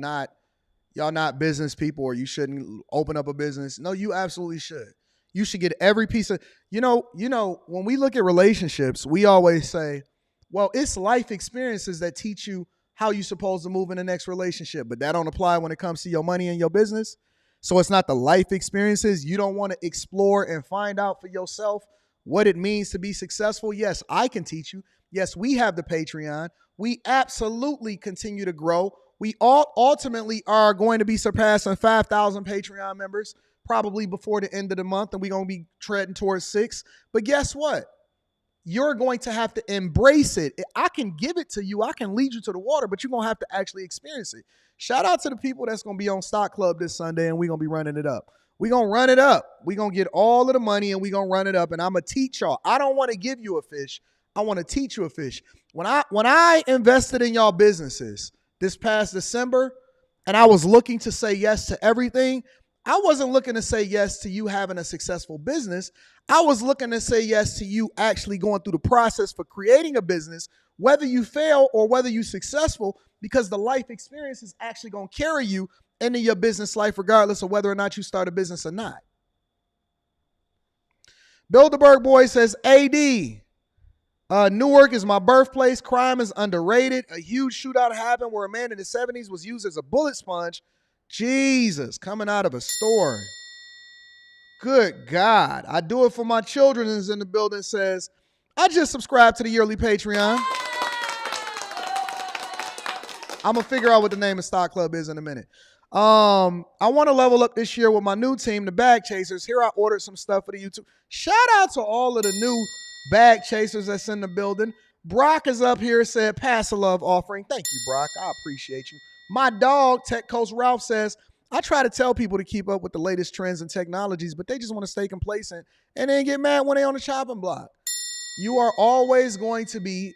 [SPEAKER 1] not business people or you shouldn't open up a business. No, you absolutely should. You should get every piece of, when we look at relationships, we always say, well, it's life experiences that teach you how you're supposed to move in the next relationship, but that don't apply when it comes to your money and your business. So it's not the life experiences. You don't want to explore and find out for yourself what it means to be successful. Yes, I can teach you. Yes, we have the Patreon. We absolutely continue to grow. We all ultimately are going to be surpassing 5,000 Patreon members probably before the end of the month, and we're going to be treading towards 6. But guess what? You're going to have to embrace it. I can give it to you. I can lead you to the water, but you're going to have to actually experience it. Shout out to the people that's going to be on Stock Club this Sunday, and we're going to be running it up. We're going to run it up. We're going to get all of the money, and we're going to run it up, and I'm going to teach y'all. I don't want to give you a fish. I want to teach you a fish. When I invested in y'all businesses this past December, and I was looking to say yes to everything, I wasn't looking to say yes to you having a successful business. I was looking to say yes to you actually going through the process for creating a business, whether you fail or whether you're successful, because the life experience is actually going to carry you into your business life, regardless of whether or not you start a business or not. Bilderberg Boy says, AD, Newark is my birthplace. Crime is underrated. A huge shootout happened where a man in his 70s was used as a bullet sponge. Jesus, coming out of a store. Good God. I do it for my children is in the building, says, I just subscribed to the yearly Patreon. I'm going to figure out what the name of Stock Club is in a minute. I want to level up this year with my new team, the Bag Chasers. Here I ordered some stuff for the YouTube. Shout out to all of the new Bag Chasers that's in the building. Brock is up here, said, pass a love offering. Thank you, Brock. I appreciate you. My dog, Tech Coach Ralph, says, I try to tell people to keep up with the latest trends and technologies, but they just want to stay complacent and then get mad when they're on the chopping block. You are always going to be,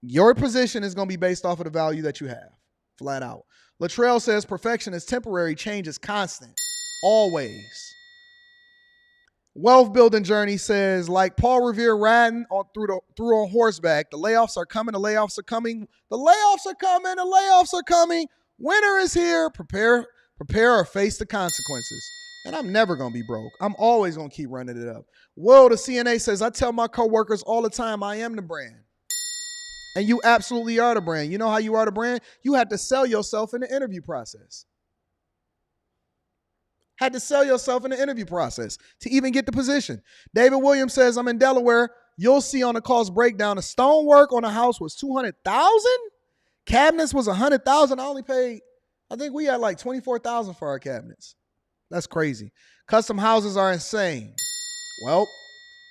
[SPEAKER 1] your position is going to be based off of the value that you have, flat out. Latrell says, perfection is temporary, change is constant, always. Wealth Building Journey says, like Paul Revere riding through on horseback, the layoffs are coming, the layoffs are coming, the layoffs are coming, the layoffs are coming. Winter is here. Prepare or face the consequences. And I'm never going to be broke. I'm always going to keep running it up. Will, the CNA says, I tell my coworkers all the time, I am the brand. And you absolutely are the brand. You know how you are the brand? You had to sell yourself in the interview process. Had to sell yourself in the interview process to even get the position. David Williams says, I'm in Delaware. You'll see on the cost breakdown, the stonework on the house was $200,000. Cabinets was $100,000. I only paid, I think we had like $24,000 for our cabinets. That's crazy. Custom houses are insane. Well,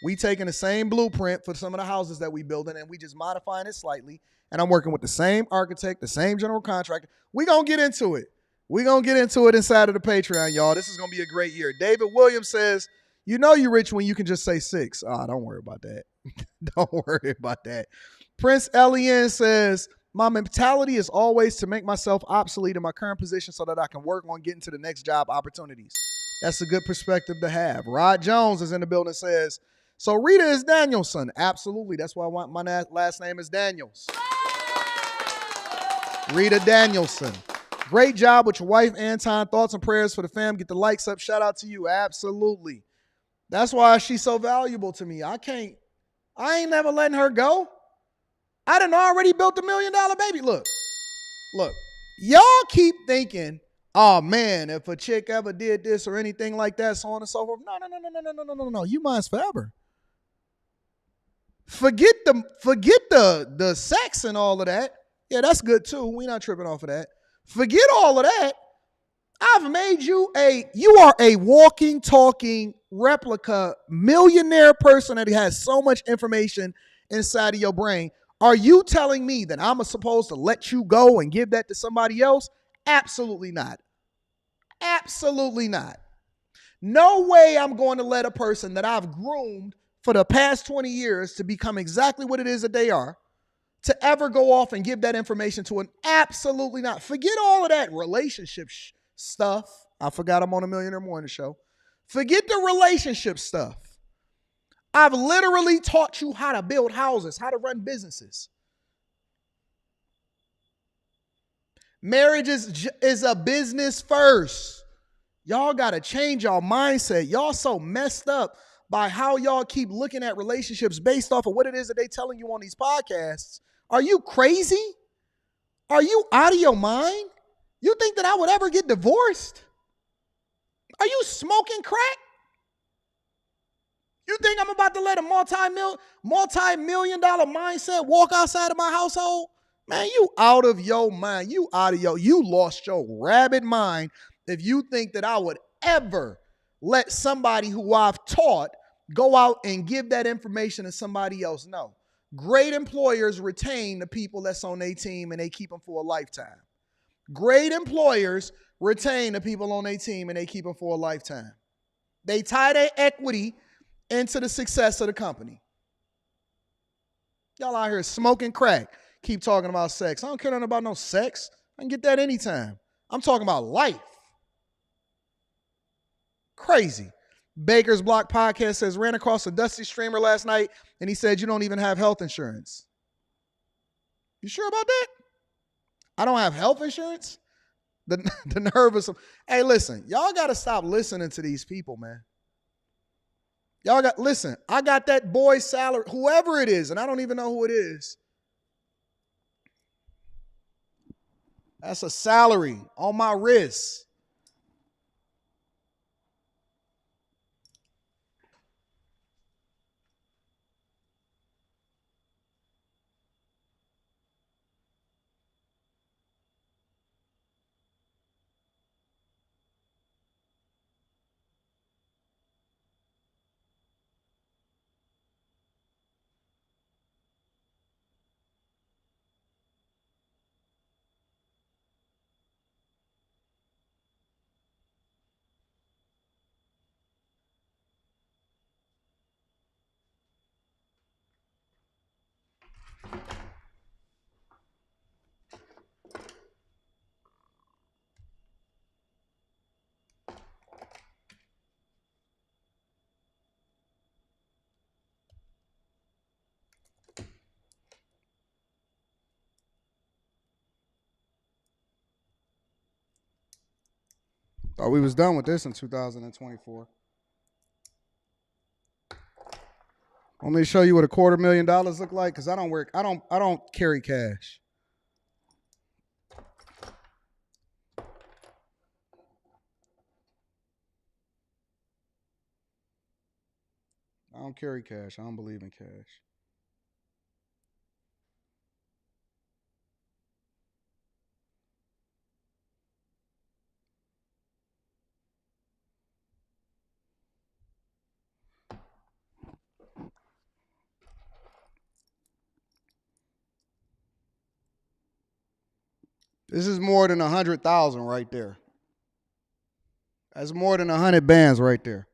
[SPEAKER 1] we taking the same blueprint for some of the houses that we building and we just modifying it slightly. And I'm working with the same architect, the same general contractor. We're going to get into it. We're going to get into it inside of the Patreon, y'all. This is going to be a great year. David Williams says, you know you're rich when you can just say 6. Don't worry about that. Don't worry about that. Prince Elien says, my mentality is always to make myself obsolete in my current position so that I can work on getting to the next job opportunities. That's a good perspective to have. Rod Jones is in the building, says, so Rita is Danielson. Absolutely. That's why my last name is Daniels. Rita Danielson. Great job with your wife, Anton. Thoughts and prayers for the fam. Get the likes up. Shout out to you. Absolutely. That's why she's so valuable to me. I ain't never letting her go. I done already built $1 million baby. Look. Y'all keep thinking, oh man, if a chick ever did this or anything like that, so on and so forth. No. You mine's forever. Forget the sex and all of that. Yeah, that's good too. We're not tripping off of that. Forget all of that. I've made you are a walking, talking replica millionaire person that has so much information inside of your brain. Are you telling me that I'm supposed to let you go and give that to somebody else? Absolutely not. Absolutely not. No way I'm going to let a person that I've groomed for the past 20 years to become exactly what it is that they are, to ever go off and give that information to an absolutely not. Forget all of that relationship stuff. I forgot I'm on a Millionaire Morning Show. Forget the relationship stuff. I've literally taught you how to build houses, how to run businesses. Marriage is a business first. Y'all got to change y'all mindset. Y'all so messed up by how y'all keep looking at relationships based off of what it is that they telling you on these podcasts. Are you crazy? Are you out of your mind? You think that I would ever get divorced? Are you smoking crack? You think I'm about to let a multi-million dollar mindset walk outside of my household? Man, you out of your mind. You lost your rabid mind if you think that I would ever let somebody who I've taught go out and give that information to somebody else. No. Great employers retain the people that's on their team and they keep them for a lifetime. Great employers retain the people on their team and they keep them for a lifetime. They tie their equity into the success of the company. Y'all out here smoking crack. Keep talking about sex. I don't care nothing about no sex. I can get that anytime. I'm talking about life. Crazy. Baker's Block Podcast says, ran across a dusty streamer last night, and he said, you don't even have health insurance. You sure about that? I don't have health insurance? The nerve of some. Hey, listen, y'all got to stop listening to these people, man. Listen, I got that boy's salary, whoever it is, and I don't even know who it is. That's a salary on my wrist. Thought we was done with this in 2024. Want me to show you what $250,000 look like? Because I don't carry cash. I don't carry cash. I don't believe in cash. This is more than 100,000 right there. That's more than 100 bands right there.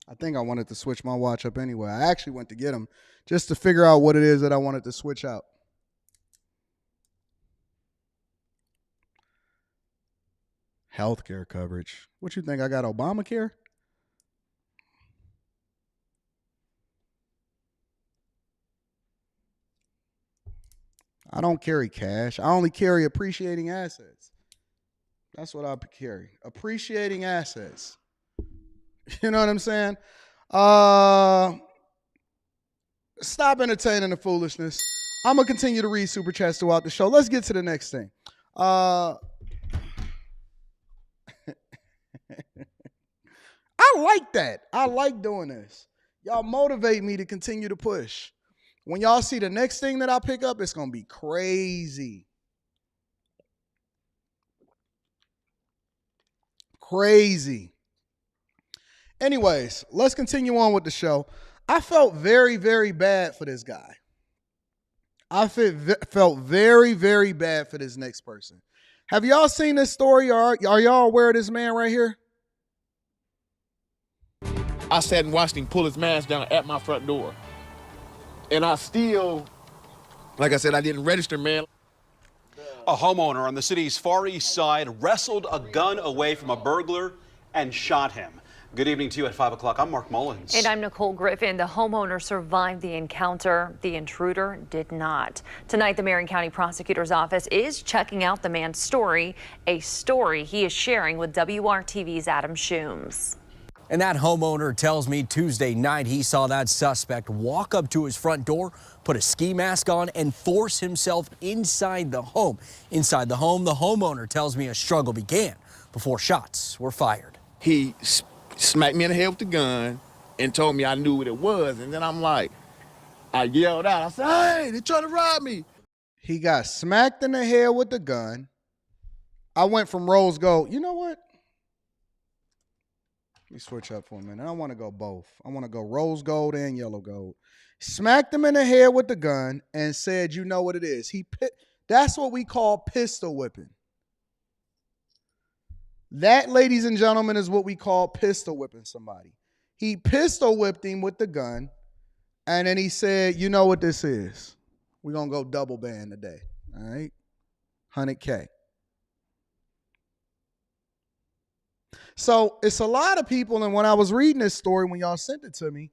[SPEAKER 1] I think I wanted to switch my watch up anyway. I actually went to get them just to figure out what it is that I wanted to switch out. Healthcare coverage. What you think? I got Obamacare? I don't carry cash. I only carry appreciating assets. That's what I carry. Appreciating assets. You know what I'm saying? Stop entertaining the foolishness. I'm going to continue to read Super Chats throughout the show. Let's get to the next thing. I like that. I like doing this. Y'all motivate me to continue to push. When y'all see the next thing that I pick up, it's going to be crazy. Crazy. Anyways, let's continue on with the show. I felt very, very bad for this guy. I felt very, very bad for this next person. Have y'all seen this story? Are y'all aware of this man right here?
[SPEAKER 15] I sat and watched him pull his mask down at my front door. And I still, like I said, I didn't register, man.
[SPEAKER 16] A homeowner on the city's Far East Side wrestled a gun away from a burglar and shot him. Good evening to you at 5 o'clock. I'm Mark Mullins.
[SPEAKER 17] And I'm Nicole Griffin. The homeowner survived the encounter. The intruder did not. Tonight, the Marion County Prosecutor's Office is checking out the man's story, a story he is sharing with WRTV's Adam Shooms.
[SPEAKER 18] And that homeowner tells me Tuesday night he saw that suspect walk up to his front door, put a ski mask on, and force himself inside the home. Inside the home, the homeowner tells me a struggle began before shots were fired.
[SPEAKER 15] He smacked me in the head with the gun and told me I knew what it was. And then I'm like, I yelled out. I said, hey, they're trying to rob me.
[SPEAKER 1] He got smacked in the head with the gun. I went from rose gold. You know what? Let me switch up for a minute. I want to go both. I want to go rose gold and yellow gold. Smacked him in the head with the gun and said, you know what it is. That's what we call pistol whipping. That, ladies and gentlemen, is what we call pistol whipping somebody. He pistol whipped him with the gun, and then he said, you know what this is. We're going to go double band today. All right? 100K. So it's a lot of people, and when I was reading this story, when y'all sent it to me,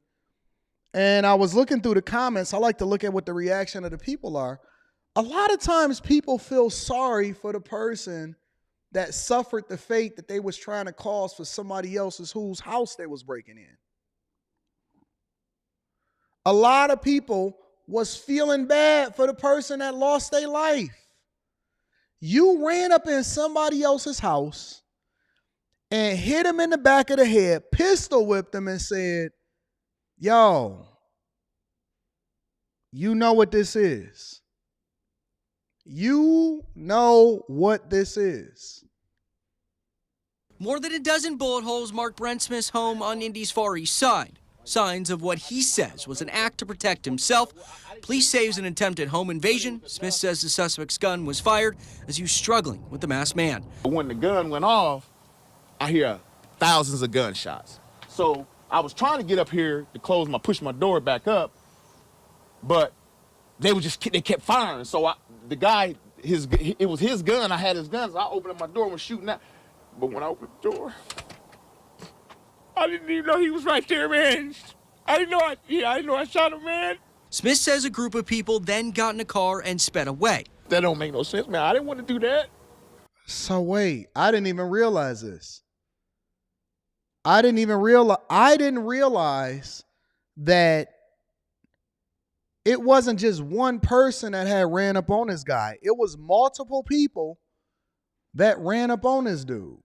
[SPEAKER 1] and I was looking through the comments, I like to look at what the reaction of the people are. A lot of times people feel sorry for the person that suffered the fate that they was trying to cause for somebody else's whose house they was breaking in. A lot of people was feeling bad for the person that lost their life. You ran up in somebody else's house and hit him in the back of the head, pistol whipped him and said, yo, you know what this is. You know what this is.
[SPEAKER 18] More than a dozen bullet holes mark Brent Smith's home on Indy's Far East Side. Signs of what he says was an act to protect himself. Police say it was an attempted home invasion. Smith says the suspect's gun was fired as he was struggling with the masked man.
[SPEAKER 15] When the gun went off, I hear thousands of gunshots. So I was trying to get up here to push my door back up, but they kept firing. So the guy, it was his gun. I had his gun, so I opened up my door and was shooting out. But when I opened the door, I didn't even know he was right there, man. I didn't know I shot him, man.
[SPEAKER 18] Smith says a group of people then got in a car and sped away.
[SPEAKER 15] That don't make no sense, man. I didn't want to do that.
[SPEAKER 1] So wait, I didn't even realize this. I didn't realize that it wasn't just one person that had ran up on this guy. It was multiple people that ran up on this dude.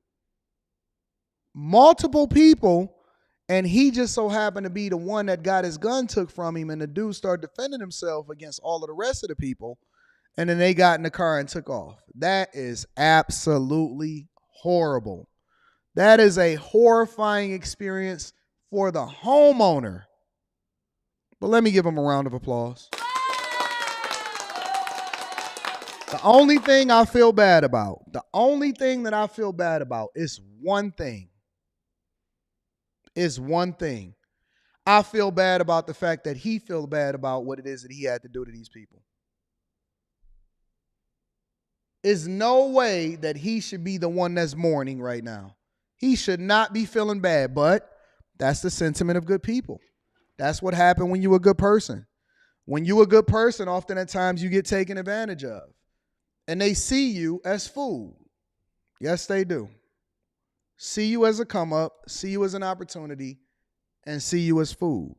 [SPEAKER 1] Multiple people, and he just so happened to be the one that got his gun took from him, and the dude started defending himself against all of the rest of the people, and then they got in the car and took off. That is absolutely horrible. That is a horrifying experience for the homeowner. But let me give him a round of applause. The only thing I feel bad about, is one thing. I feel bad about the fact that he feels bad about what it is that he had to do to these people. There's no way that he should be the one that's mourning right now. He should not be feeling bad, but that's the sentiment of good people. That's what happened when you're a good person. When you're a good person, often at times you get taken advantage of. And they see you as food. Yes, they do. See you as a come up, see you as an opportunity, and see you as food.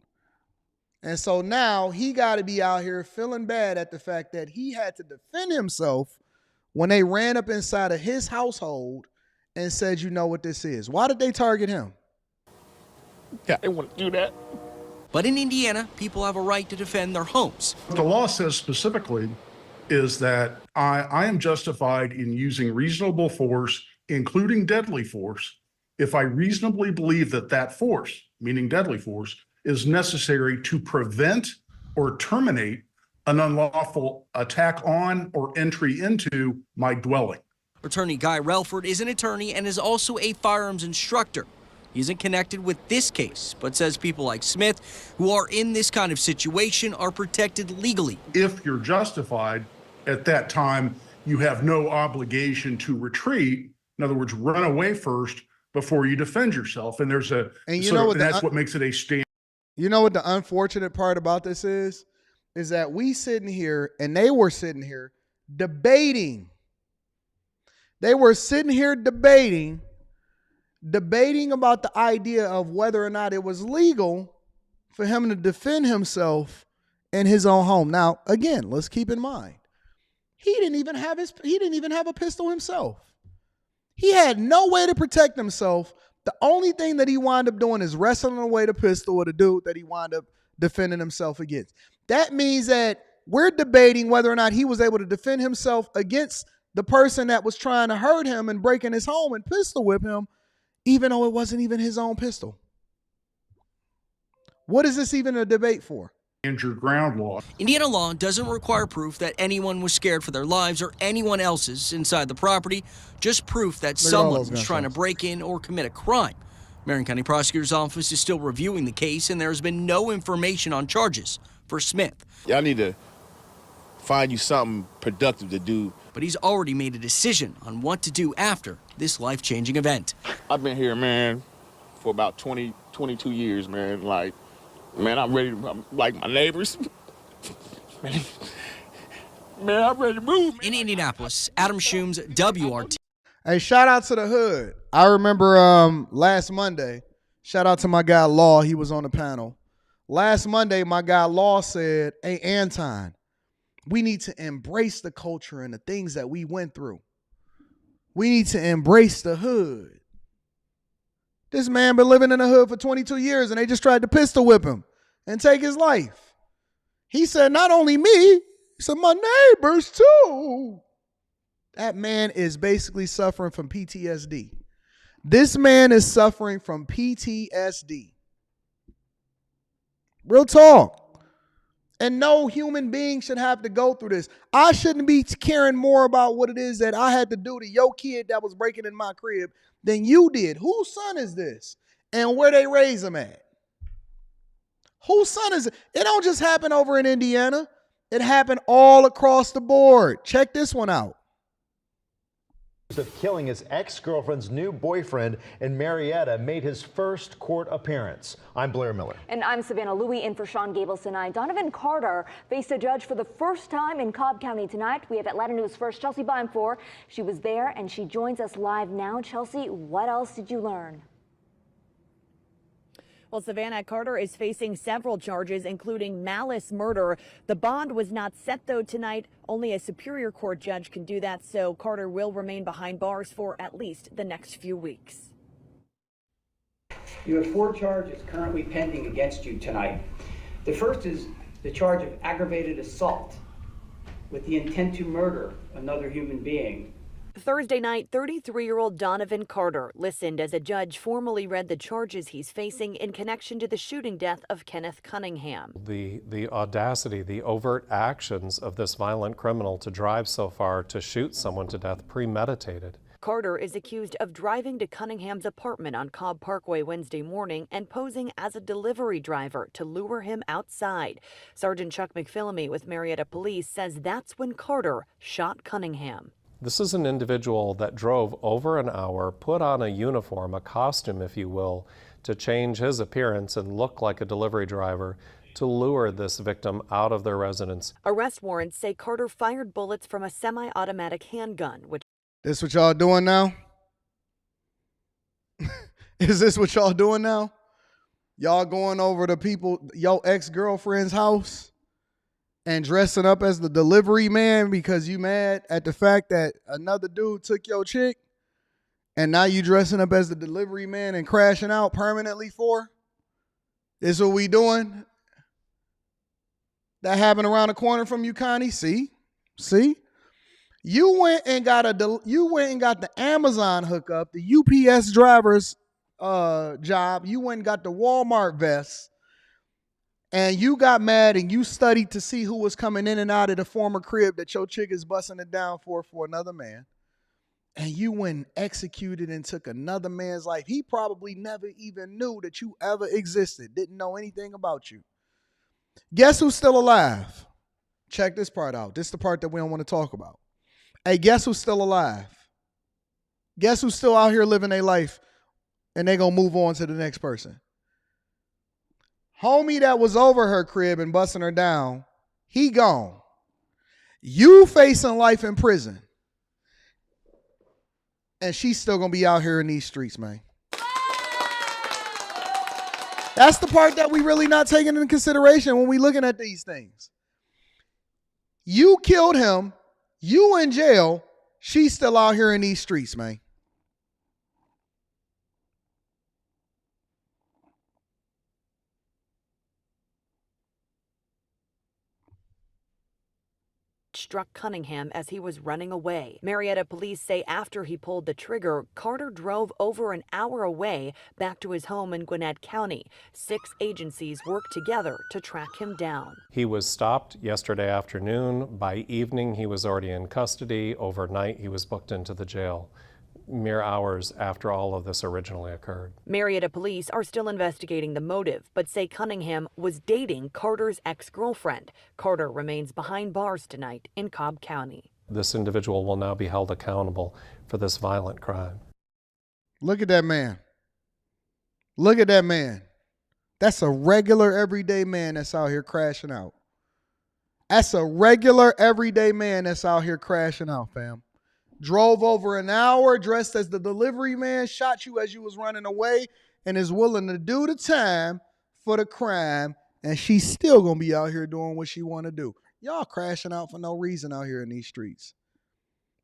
[SPEAKER 1] And so now he got to be out here feeling bad at the fact that he had to defend himself when they ran up inside of his household and said, you know what this is. Why did they target him?
[SPEAKER 15] I didn't want to do that.
[SPEAKER 18] But in Indiana, people have a right to defend their homes.
[SPEAKER 19] What the law says specifically is that I am justified in using reasonable force, including deadly force, if I reasonably believe that that force, meaning deadly force, is necessary to prevent or terminate an unlawful attack on or entry into my dwelling.
[SPEAKER 18] Attorney Guy Relford is an attorney and is also a firearms instructor. He isn't connected with this case, but says people like Smith who are in this kind of situation are protected legally.
[SPEAKER 19] If you're justified at that time, you have no obligation to retreat. In other words, run away first before you defend yourself. And there's a,
[SPEAKER 1] and
[SPEAKER 19] that's what makes it a stand.
[SPEAKER 1] You know what the unfortunate part about this is that we sitting here and they were sitting here debating. They were sitting here debating debating about the idea of whether or not it was legal for him to defend himself in his own home. Now, again, let's keep in mind, he didn't even have a pistol himself. He had no way to protect himself. The only thing that he wound up doing is wrestling away the pistol with a dude that he wound up defending himself against. That means that we're debating whether or not he was able to defend himself against the person that was trying to hurt him and break in his home and pistol whip him, even though it wasn't even his own pistol. What is this even a debate for?
[SPEAKER 19] Injured ground law.
[SPEAKER 18] Indiana law doesn't require proof that anyone was scared for their lives or anyone else's inside the property, just proof that someone was trying to break in or commit a crime. Marion County Prosecutor's Office is still reviewing the case, and there has been no information on charges for Smith.
[SPEAKER 15] Y'all need to find you something productive to do.
[SPEAKER 18] But he's already made a decision on what to do after this life-changing event.
[SPEAKER 15] I've been here, man, for about 22 years, man. Like, man, I'm ready to, like my neighbors. Man, I'm ready to move.
[SPEAKER 18] In Indianapolis, Adam Schoombs, WRT.
[SPEAKER 1] Hey, shout out to the hood. I remember last Monday, shout out to my guy Law. He was on the panel. Last Monday, my guy Law said, hey, Anton, we need to embrace the culture and the things that we went through. We need to embrace the hood. This man been living in the hood for 22 years and they just tried to pistol whip him and take his life. He said, not only me, he said, my neighbors too. That man is basically suffering from PTSD. This man is suffering from PTSD. Real talk. And no human being should have to go through this. I shouldn't be caring more about what it is that I had to do to your kid that was breaking in my crib than you did. Whose son is this? And where they raise him at? Whose son is it? It don't just happen over in Indiana. It happened all across the board. Check this one out.
[SPEAKER 20] Of killing his ex-girlfriend's new boyfriend in Marietta made his first court appearance. I'm Blair Miller.
[SPEAKER 21] And I'm Savannah Louie in for Sean Gables tonight. Donovan Carter faced a judge for the first time in Cobb County tonight. We have Atlanta News First Chelsea Bynum for. She was there and she joins us live now. Chelsea, what else did you learn?
[SPEAKER 22] Well, Savannah, Carter is facing several charges, including malice murder. The bond was not set, though, tonight. Only a Superior Court judge can do that, so Carter will remain behind bars for at least the next few weeks.
[SPEAKER 23] You have 4 charges currently pending against you tonight. The first is the charge of aggravated assault with the intent to murder another human being.
[SPEAKER 22] Thursday night, 33-year-old Donovan Carter listened as a judge formally read the charges he's facing in connection to the shooting death of Kenneth Cunningham.
[SPEAKER 24] The audacity, the overt actions of this violent criminal to drive so far to shoot someone to death premeditated.
[SPEAKER 22] Carter is accused of driving to Cunningham's apartment on Cobb Parkway Wednesday morning and posing as a delivery driver to lure him outside. Sergeant Chuck McPhillamy with Marietta Police says that's when Carter shot Cunningham.
[SPEAKER 24] This is an individual that drove over an hour, put on a uniform, a costume, if you will, to change his appearance and look like a delivery driver to lure this victim out of their residence.
[SPEAKER 22] Arrest warrants say Carter fired bullets from a semi-automatic handgun, which...
[SPEAKER 1] This what y'all doing now? Is this what y'all doing now? Y'all going over to your ex-girlfriend's house and dressing up as the delivery man because you mad at the fact that another dude took your chick, and now you dressing up as the delivery man and crashing out permanently for? This what we doing? That happened around the corner from you, Connie. See? You went and got the Amazon hookup, the UPS driver's job. You went and got the Walmart vest. And you got mad and you studied to see who was coming in and out of the former crib that your chick is busting it down for another man. And you went and executed and took another man's life. He probably never even knew that you ever existed, didn't know anything about you. Guess who's still alive? Check this part out. This is the part that we don't want to talk about. Hey, guess who's still alive? Guess who's still out here living their life and they're going to move on to the next person? Homie that was over her crib and busting her down, he gone. You facing life in prison. And she's still going to be out here in these streets, man. That's the part that we really not taking into consideration when we looking at these things. You killed him. You in jail. She's still out here in these streets, man.
[SPEAKER 22] Struck Cunningham as he was running away. Marietta police say after he pulled the trigger, Carter drove over an hour away back to his home in Gwinnett County. 6 agencies worked together to track him down.
[SPEAKER 24] He was stopped yesterday afternoon. By evening, he was already in custody. Overnight, he was booked into the jail, mere hours after all of this originally occurred.
[SPEAKER 22] Marietta police are still investigating the motive, but say Cunningham was dating Carter's ex-girlfriend. Carter remains behind bars tonight in Cobb County.
[SPEAKER 24] This individual will now be held accountable for this violent crime.
[SPEAKER 1] Look at that man. Look at that man. That's a regular, everyday man that's out here crashing out. That's a regular, everyday man that's out here crashing out, fam. Drove over an hour, dressed as the delivery man, shot you as you was running away, and is willing to do the time for the crime, and she's still going to be out here doing what she want to do. Y'all crashing out for no reason out here in these streets.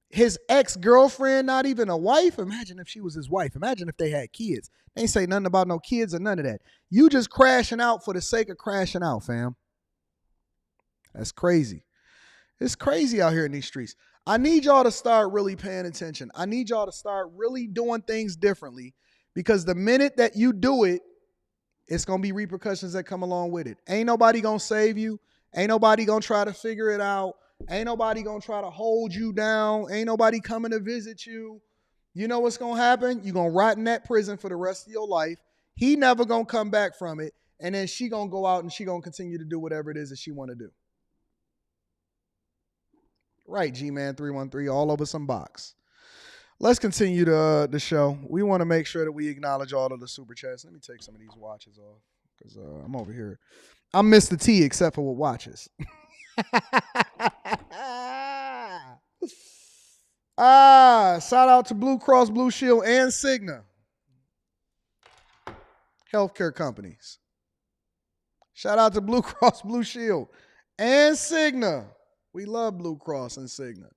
[SPEAKER 1] His ex-girlfriend, not even a wife. Imagine if she was his wife. Imagine if they had kids. They ain't say nothing about no kids or none of that. You just crashing out for the sake of crashing out, fam. That's crazy. It's crazy out here in these streets. I need y'all to start really paying attention. I need y'all to start really doing things differently, because the minute that you do it, it's going to be repercussions that come along with it. Ain't nobody going to save you. Ain't nobody going to try to figure it out. Ain't nobody going to try to hold you down. Ain't nobody coming to visit you. You know what's going to happen? You're going to rot in that prison for the rest of your life. He never going to come back from it. And then she going to go out and she going to continue to do whatever it is that she want to do. Right, G-Man 313, all over some box. Let's continue the show. We want to make sure that we acknowledge all of the super chats. Let me take some of these watches off, because I'm over here. I'm Mr. T except for with watches. Shout out to Blue Cross Blue Shield and Cigna. Healthcare companies. Shout out to Blue Cross Blue Shield and Cigna. We love Blue Cross and Cigna.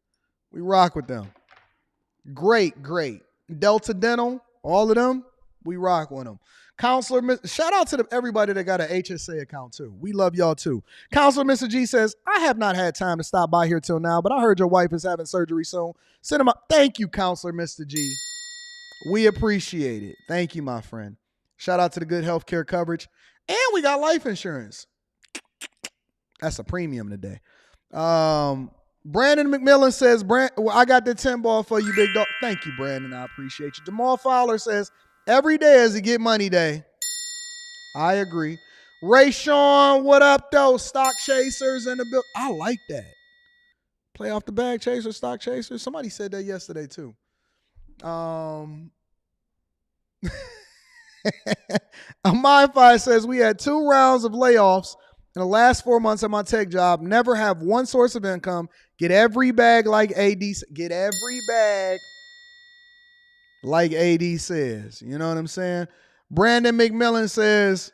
[SPEAKER 1] We rock with them. Great. Delta Dental, all of them, we rock with them. Counselor, shout out to everybody that got an HSA account too. We love y'all too. Counselor Mr. G says, I have not had time to stop by here till now, but I heard your wife is having surgery soon. Send him up. Thank you, Counselor Mr. G. We appreciate it. Thank you, my friend. Shout out to the good healthcare coverage. And we got life insurance. That's a premium today. Brandon McMillan says, I got the 10 ball for you, big dog. Thank you, Brandon. I appreciate you. Jamal Fowler says, every day is a get money day. I agree. Ray Sean, what up, though? Stock chasers in the building. I like that. Play off the bag chaser, stock chaser. Somebody said that yesterday, too. Amify says, we had 2 rounds of layoffs in the last 4 months of my tech job. Never have one source of income. Get every bag like AD. Get every bag like AD says. You know what I'm saying? Brandon McMillan says,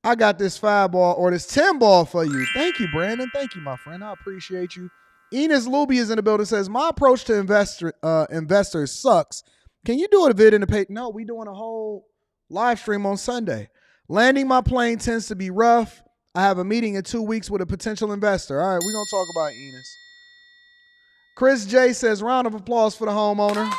[SPEAKER 1] I got this 5 ball or this 10 ball for you. Thank you, Brandon. Thank you, my friend. I appreciate you. Enos Luby is in the building, says, my approach to investors sucks. Can you do a vid in the page? No, we doing a whole live stream on Sunday. Landing my plane tends to be rough. I have a meeting in 2 weeks with a potential investor. All right, we're going to talk about Enos. Chris J says, round of applause for the homeowner.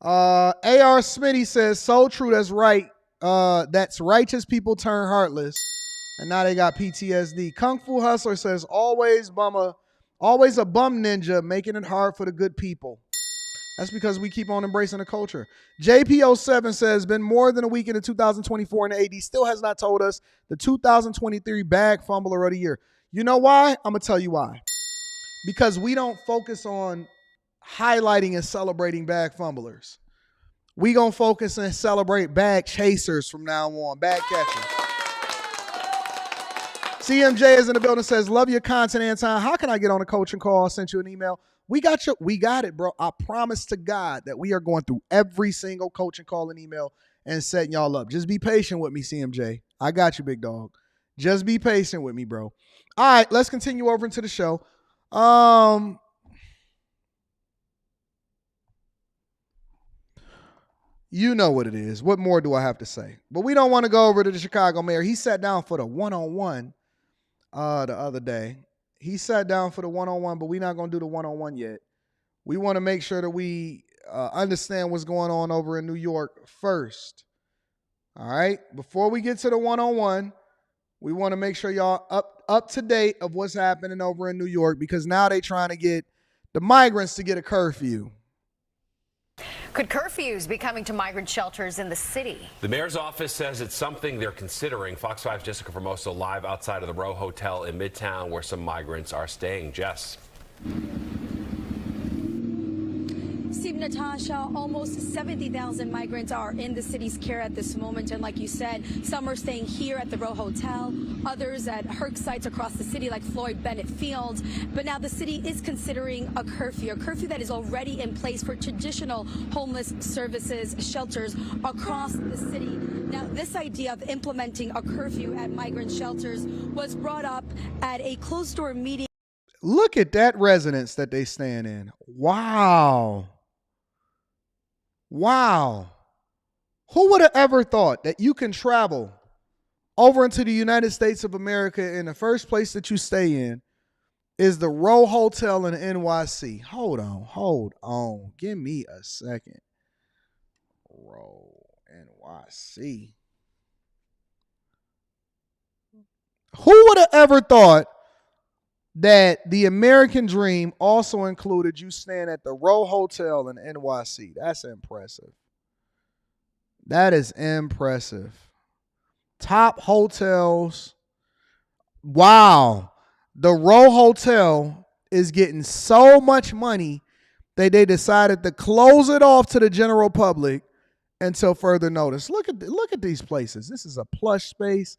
[SPEAKER 1] A.R. Smitty says, so true, that's right. That's righteous people turn heartless, and now they got PTSD. Kung Fu Hustler says, always a bum ninja, making it hard for the good people. That's because we keep on embracing the culture. JP07 says, been more than a week into 2024 and AD still has not told us the 2023 bag fumbler of the year. You know why? I'm going to tell you why. Because we don't focus on highlighting and celebrating bag fumblers. We going to focus and celebrate bag chasers from now on, bag catchers. CMJ is in the building, says, love your content, Anton. How can I get on a coaching call? I sent you an email. We got it, bro. I promise to God that we are going through every single coaching call and email and setting y'all up. Just be patient with me, CMJ. I got you, big dog. Just be patient with me, bro. All right, let's continue over into the show. You know what it is. What more do I have to say? But we don't want to go over to the Chicago mayor. He sat down for the one-on-one the other day. He sat down for the one-on-one, but we're not going to do the one-on-one yet. We want to make sure that we understand what's going on over in New York first. All right? Before we get to the one-on-one, we want to make sure y'all up to date of what's happening over in New York, because now they trying to get the migrants to get a curfew.
[SPEAKER 2] Could curfews be coming to migrant shelters in the city?
[SPEAKER 3] The mayor's office says it's something they're considering. Fox 5's Jessica Formoso live outside of the Row Hotel in Midtown, where some migrants are staying. Jess.
[SPEAKER 5] Steve, Natasha, almost 70,000 migrants are in the city's care at this moment. And like you said, some are staying here at the Row Hotel, others at Hertz sites across the city like Floyd Bennett Field. But now the city is considering a curfew that is already in place for traditional homeless services shelters across the city. Now, this idea of implementing a curfew at migrant shelters was brought up at a closed-door meeting.
[SPEAKER 1] Look at that residence that they stand in. Wow. Wow. Who would have ever thought that you can travel over into the United States of America and the first place that you stay in is the Row Hotel in NYC? Hold on. Give me a second. Row NYC. Who would have ever thought that the American dream also included you staying at the Row Hotel in NYC? That's impressive. That is impressive. Top hotels. Wow. The Row Hotel is getting so much money that they decided to close it off to the general public until further notice. Look at these places. This is a plush space,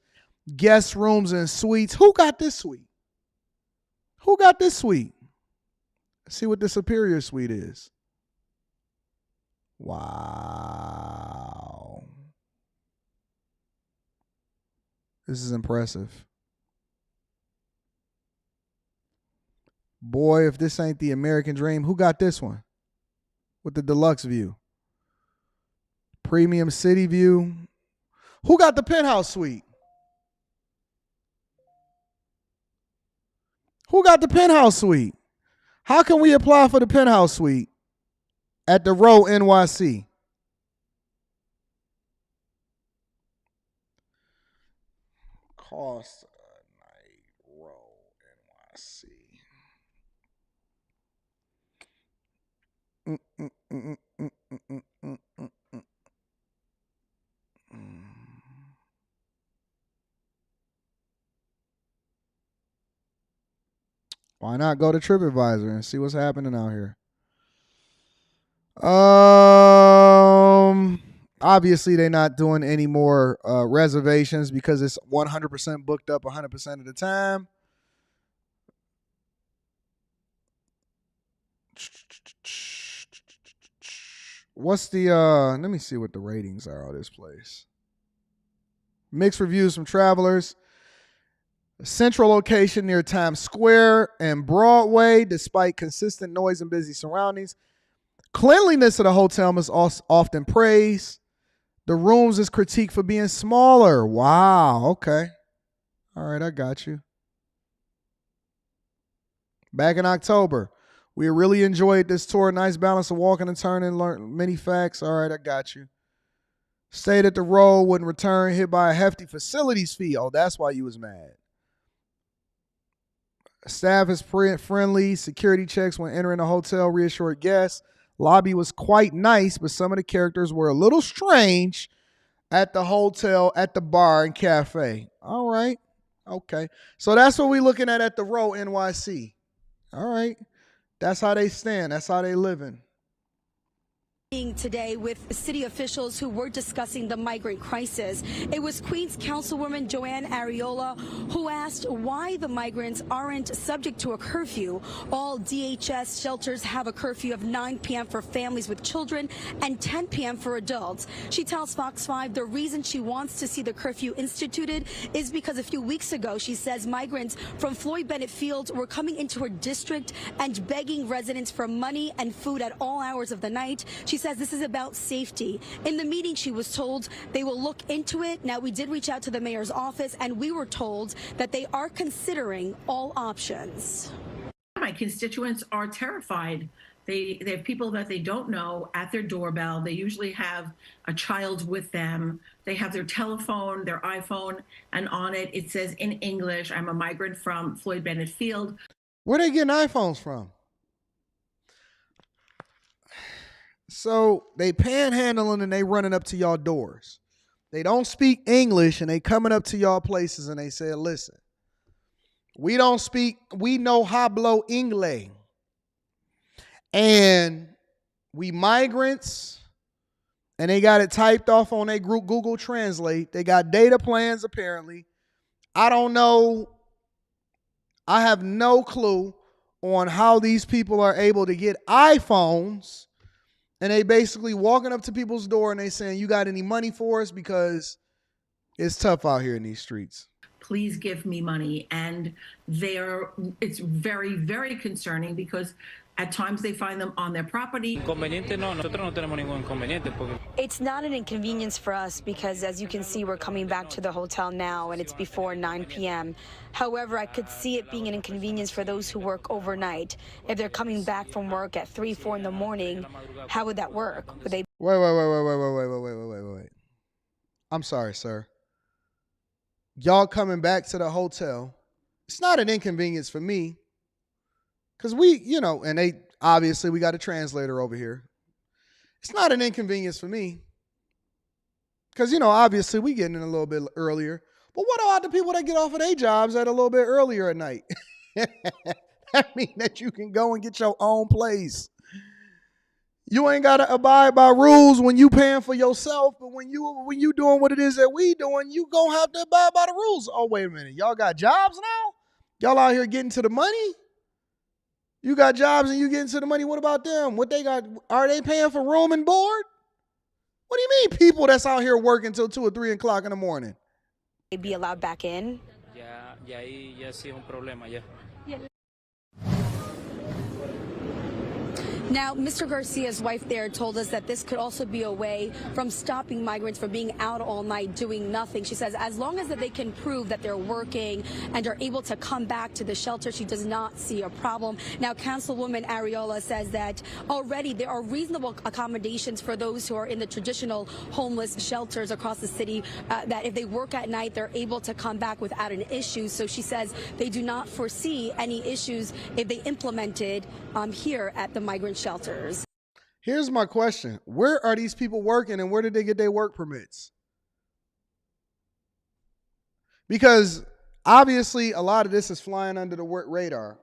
[SPEAKER 1] guest rooms and suites. Who got this suite? Who got this suite? Let's see what the superior suite is. Wow. This is impressive. Boy, if this ain't the American dream, who got this one? With the deluxe view. Premium city view. Who got the penthouse suite? Who got the penthouse suite? How can we apply for the penthouse suite at the Row NYC? Cost a night, Row NYC. Why not go to TripAdvisor and see what's happening out here? Obviously they're not doing any more reservations because it's 100% booked up 100% of the time. What's the let me see what the ratings are on this place. Mixed reviews from travelers. A central location near Times Square and Broadway, despite consistent noise and busy surroundings. Cleanliness of the hotel is often praised. The rooms is critiqued for being smaller. Wow, okay. All right, I got you. Back in October, we really enjoyed this tour. Nice balance of walking and turning, learn many facts. All right, I got you. Stayed at the Row, wouldn't return, hit by a hefty facilities fee. Oh, that's why you was mad. Staff is friendly. Security checks when entering the hotel reassured guests. Lobby was quite nice, but some of the characters were a little strange at the hotel, at the bar and cafe. All right. Okay. So that's what we're looking at the Row NYC. All right. That's how they stand. That's how they living.
[SPEAKER 5] Today with city officials who were discussing the migrant crisis. It was Queens Councilwoman Joanne Ariola who asked why the migrants aren't subject to a curfew. All DHS shelters have a curfew of 9 p.m. for families with children and 10 p.m. for adults. She tells Fox 5 the reason she wants to see the curfew instituted is because a few weeks ago, she says, migrants from Floyd Bennett Field were coming into her district and begging residents for money and food at all hours of the night. She says this is about safety. In the meeting, she was told they will look into it. Now, we did reach out to the mayor's office, and we were told that they are considering all options.
[SPEAKER 4] My constituents are terrified. They have people that they don't know at their doorbell. They usually have a child with them. They have their telephone, their iPhone, and on it, it says in English, I'm a migrant from Floyd Bennett Field.
[SPEAKER 1] Where they getting iPhones from? So they panhandling and they running up to y'all doors. They don't speak English and they coming up to y'all places and they say, listen, we don't speak, we know hablo inglés. And we migrants, and they got it typed off on their group Google Translate. They got data plans apparently. I don't know. I have no clue on how these people are able to get iPhones. And they basically walking up to people's door and they saying, you got any money for us? Because it's tough out here in these streets.
[SPEAKER 4] Please give me money. And it's very, very concerning because at times they find them on their property.
[SPEAKER 5] It's not an inconvenience for us because, as you can see, we're coming back to the hotel now and it's before 9 p.m. However, I could see it being an inconvenience for those who work overnight. If they're coming back from work at 3, 4 in the morning, how would that work? Would they? Wait.
[SPEAKER 1] I'm sorry, sir. Y'all coming back to the hotel. It's not an inconvenience for me. Because and they obviously we got a translator over here. It's not an inconvenience for me. Because, obviously we getting in a little bit earlier. But what about the people that get off of their jobs at a little bit earlier at night? That means that you can go and get your own place. You ain't got to abide by rules when you paying for yourself. But when you doing what it is that we doing, you going to have to abide by the rules. Oh, wait a minute. Y'all got jobs now? Y'all out here getting to the money? You got jobs and you getting to the money. What about them? What they got? Are they paying for room and board? What do you mean people that's out here working till 2 or 3 o'clock in the morning?
[SPEAKER 5] They be allowed back in?
[SPEAKER 6] Ya sí es un problema, ya.
[SPEAKER 5] Now, Mr. Garcia's wife there told us that this could also be a way from stopping migrants from being out all night doing nothing. She says as long as that they can prove that they're working and are able to come back to the shelter, she does not see a problem. Now, Councilwoman Ariola says that already there are reasonable accommodations for those who are in the traditional homeless shelters across the city, that if they work at night, they're able to come back without an issue. So she says they do not foresee any issues if they implemented here at the migrant shelters.
[SPEAKER 1] Here's my question. Where are these people working and where did they get their work permits? Because obviously a lot of this is flying under the radar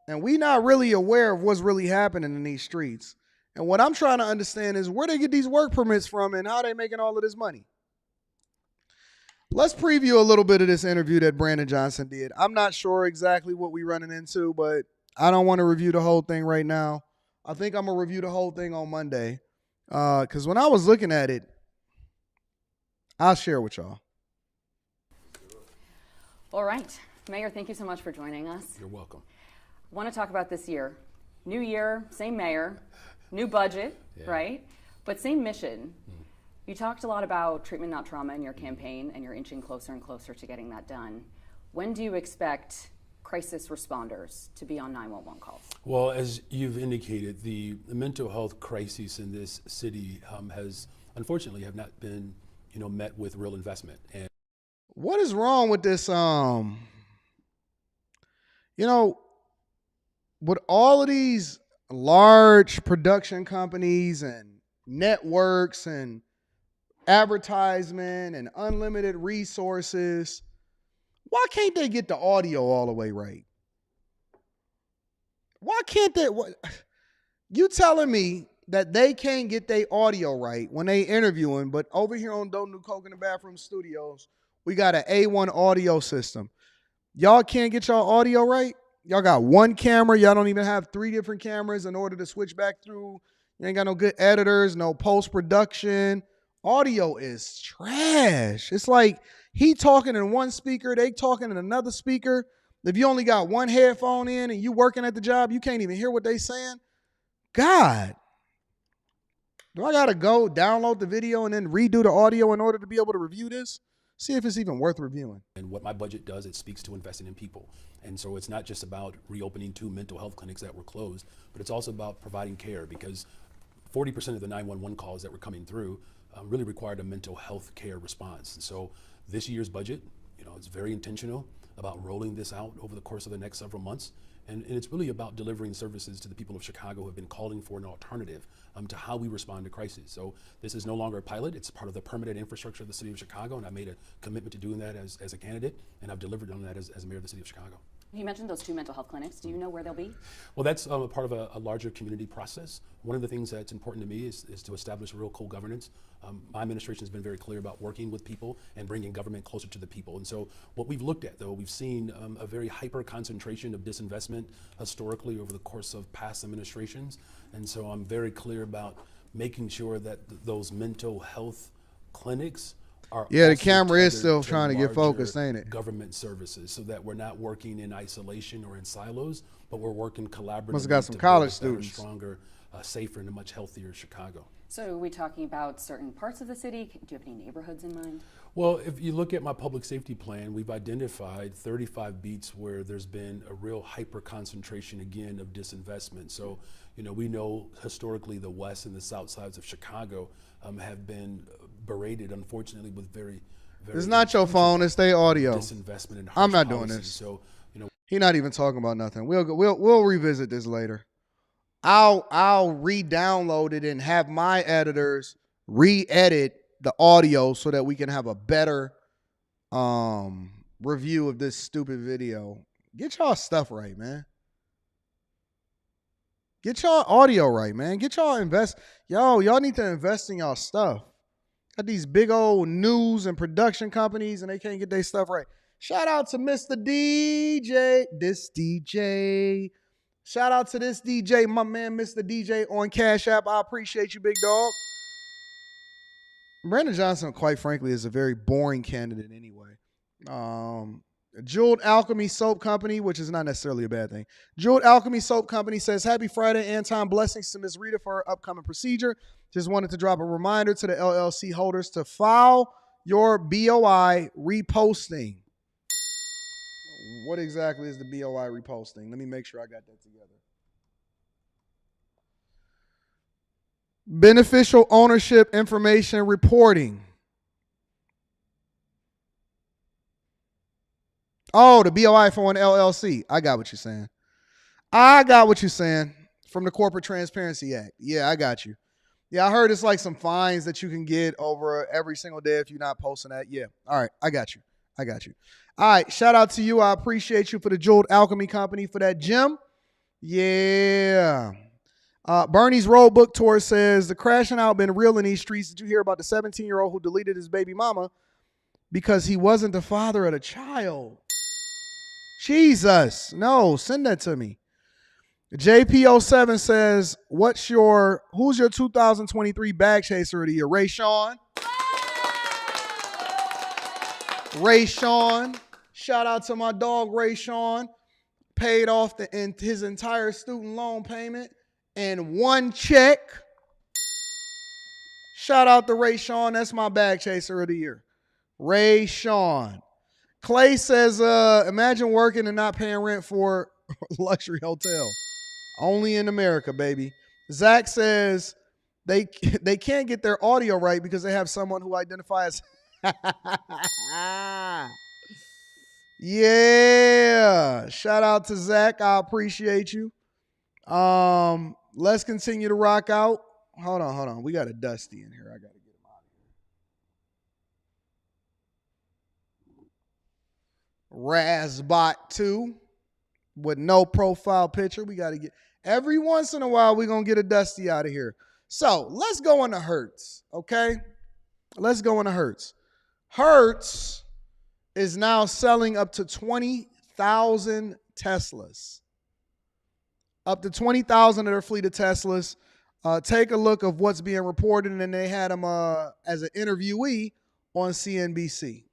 [SPEAKER 1] and we're not really aware of what's really happening in these streets. And what I'm trying to understand is where they get these work permits from and how they making all of this money. Let's preview a little bit of this interview that Brandon Johnson did. I'm not sure exactly what we're running into, but I don't want to review the whole thing right now. I think I'm going to review the whole thing on Monday. Because when I was looking at it, I'll share with y'all.
[SPEAKER 7] All right. Mayor, thank you so much for joining us.
[SPEAKER 3] You're welcome.
[SPEAKER 7] I want to talk about this year. New year, same mayor, new budget, right? But same mission. You talked a lot about treatment, not trauma in your campaign, and you're inching closer and closer to getting that done. When do you expect crisis responders to be on 911 calls?
[SPEAKER 8] Well, as you've indicated, the mental health crisis in this city has unfortunately have not been, met with real investment. And
[SPEAKER 1] what is wrong with this? With all of these large production companies and networks and advertisement and unlimited resources, why can't they get the audio all the way right? Why can't they? You telling me that they can't get their audio right when they interviewing, but over here on Don't Do Coke in the Bathroom Studios, we got an A1 audio system. Y'all can't get y'all audio right? Y'all got one camera. Y'all don't even have 3 different cameras in order to switch back through. You ain't got no good editors, no post-production. Audio is trash. It's like he talking in one speaker, they talking in another speaker. If you only got one headphone in and you working at the job, you can't even hear what they saying. God, do I got to go download the video and then redo the audio in order to be able to review this? See if it's even worth reviewing.
[SPEAKER 8] And what my budget does, it speaks to investing in people. And so it's not just about reopening 2 mental health clinics that were closed, but it's also about providing care, because 40% of the 911 calls that were coming through really required a mental health care response. And so this year's budget, it's very intentional about rolling this out over the course of the next several months. And it's really about delivering services to the people of Chicago who have been calling for an alternative to how we respond to crises. So this is no longer a pilot. It's part of the permanent infrastructure of the city of Chicago, and I made a commitment to doing that as a candidate, and I've delivered on that as mayor of the city of Chicago.
[SPEAKER 7] You mentioned those 2 mental health clinics. Do you know where they'll be?
[SPEAKER 8] Well, that's a part of a larger community process. One of the things that's important to me is to establish real co-governance. My administration has been very clear about working with people and bringing government closer to the people. And so what we've looked at, though, we've seen a very hyper concentration of disinvestment historically over the course of past administrations. And so I'm very clear about making sure that those mental health clinics are
[SPEAKER 1] the camera is still trying to get focused, ain't it?
[SPEAKER 8] Government services, so that we're not working in isolation or in silos, but we're working collaboratively.
[SPEAKER 1] Must have got some
[SPEAKER 8] to
[SPEAKER 1] college
[SPEAKER 8] build a better,
[SPEAKER 1] students.
[SPEAKER 8] stronger, safer, and a much healthier Chicago.
[SPEAKER 7] So are we talking about certain parts of the city? Do you have any neighborhoods in mind?
[SPEAKER 8] Well, if you look at my public safety plan, we've identified 35 beats where there's been a real hyper concentration again of disinvestment. So, we know historically the west and the south sides of Chicago have been berated, unfortunately, with very
[SPEAKER 1] It's not your phone, it's their audio.
[SPEAKER 8] Disinvestment and
[SPEAKER 1] I'm not
[SPEAKER 8] policies.
[SPEAKER 1] doing this.
[SPEAKER 8] So,
[SPEAKER 1] He's not even talking about nothing. We'll revisit this later. I'll re-download it and have my editors re-edit the audio so that we can have a better review of this stupid video. Get y'all stuff right, man. Get y'all audio right, man. Get y'all y'all need to invest in y'all stuff. Got these big old news and production companies and they can't get their stuff right. Shout out to Mr. DJ. This DJ. Shout out to this DJ, my man, Mr. DJ on Cash App. I appreciate you, big dog. Brandon Johnson, quite frankly, is a very boring candidate anyway. Jeweled Alchemy Soap Company, which is not necessarily a bad thing. Jeweled Alchemy Soap Company says, happy Friday, Anton. Blessings to Ms. Rita for her upcoming procedure. Just wanted to drop a reminder to the LLC holders to file your BOI reposting. What exactly is the BOI reposting? Let me make sure I got that together. Beneficial ownership information reporting. Oh, the BOI for an LLC. I got what you're saying. From the Corporate Transparency Act. Yeah, I got you. Yeah, I heard it's like some fines that you can get over every single day if you're not posting that. Yeah. All right. I got you. All right. Shout out to you. I appreciate you for the Jeweled Alchemy Company for that gem. Yeah. Bernie's Road Book Tour says, the crashing out been real in these streets. Did you hear about the 17-year-old who deleted his baby mama because he wasn't the father of the child? Jesus. No, send that to me. JP07 says, who's your 2023 bag chaser of the year? Ray Sean. Shout out to my dog, Ray Sean. Paid off his entire student loan payment in one check. Shout out to Ray Sean. That's my bag chaser of the year. Ray Sean. Clay says, imagine working and not paying rent for a luxury hotel. Only in America, baby. Zach says they can't get their audio right because they have someone who identifies. Yeah. Shout out to Zach. I appreciate you. Let's continue to rock out. Hold on. We got a Dusty in here. I got to get him out of here. Razbot 2 with no profile picture. We got to get every once in a while we're going to get a Dusty out of here. So let's go into Hertz, okay? Let's go into Hertz. Hertz is now selling up to 20,000 Teslas. Up to 20,000 of their fleet of Teslas. Take a look of what's being reported, and then they had him as an interviewee on CNBC.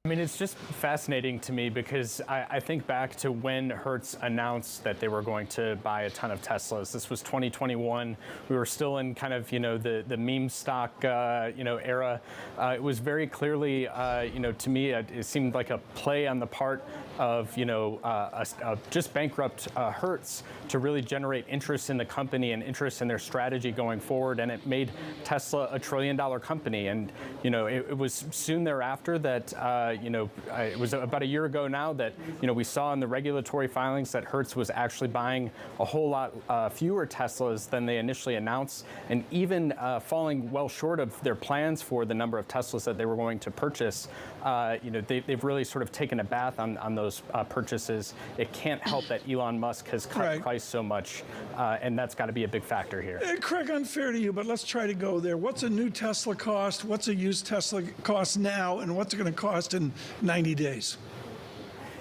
[SPEAKER 9] I mean, it's just fascinating to me because I think back to when Hertz announced that they were going to buy a ton of Teslas. This was 2021. We were still in kind of, the meme stock, era. It was very clearly, to me, it seemed like a play on the part of, a just bankrupt Hertz to really generate interest in the company and interest in their strategy going forward. And it made Tesla a $1 trillion company. And, it was soon thereafter that, it was about a year ago now that, we saw in the regulatory filings that Hertz was actually buying a whole lot fewer Teslas than they initially announced, and even falling well short of their plans for the number of Teslas that they were going to purchase. They've really sort of taken a bath on those purchases. It can't help that Elon Musk has cut price so much, and that's got to be a big factor here.
[SPEAKER 10] Craig, unfair to you, but let's try to go there. What's a new Tesla cost? What's a used Tesla cost now? And what's it going to cost in 90 days?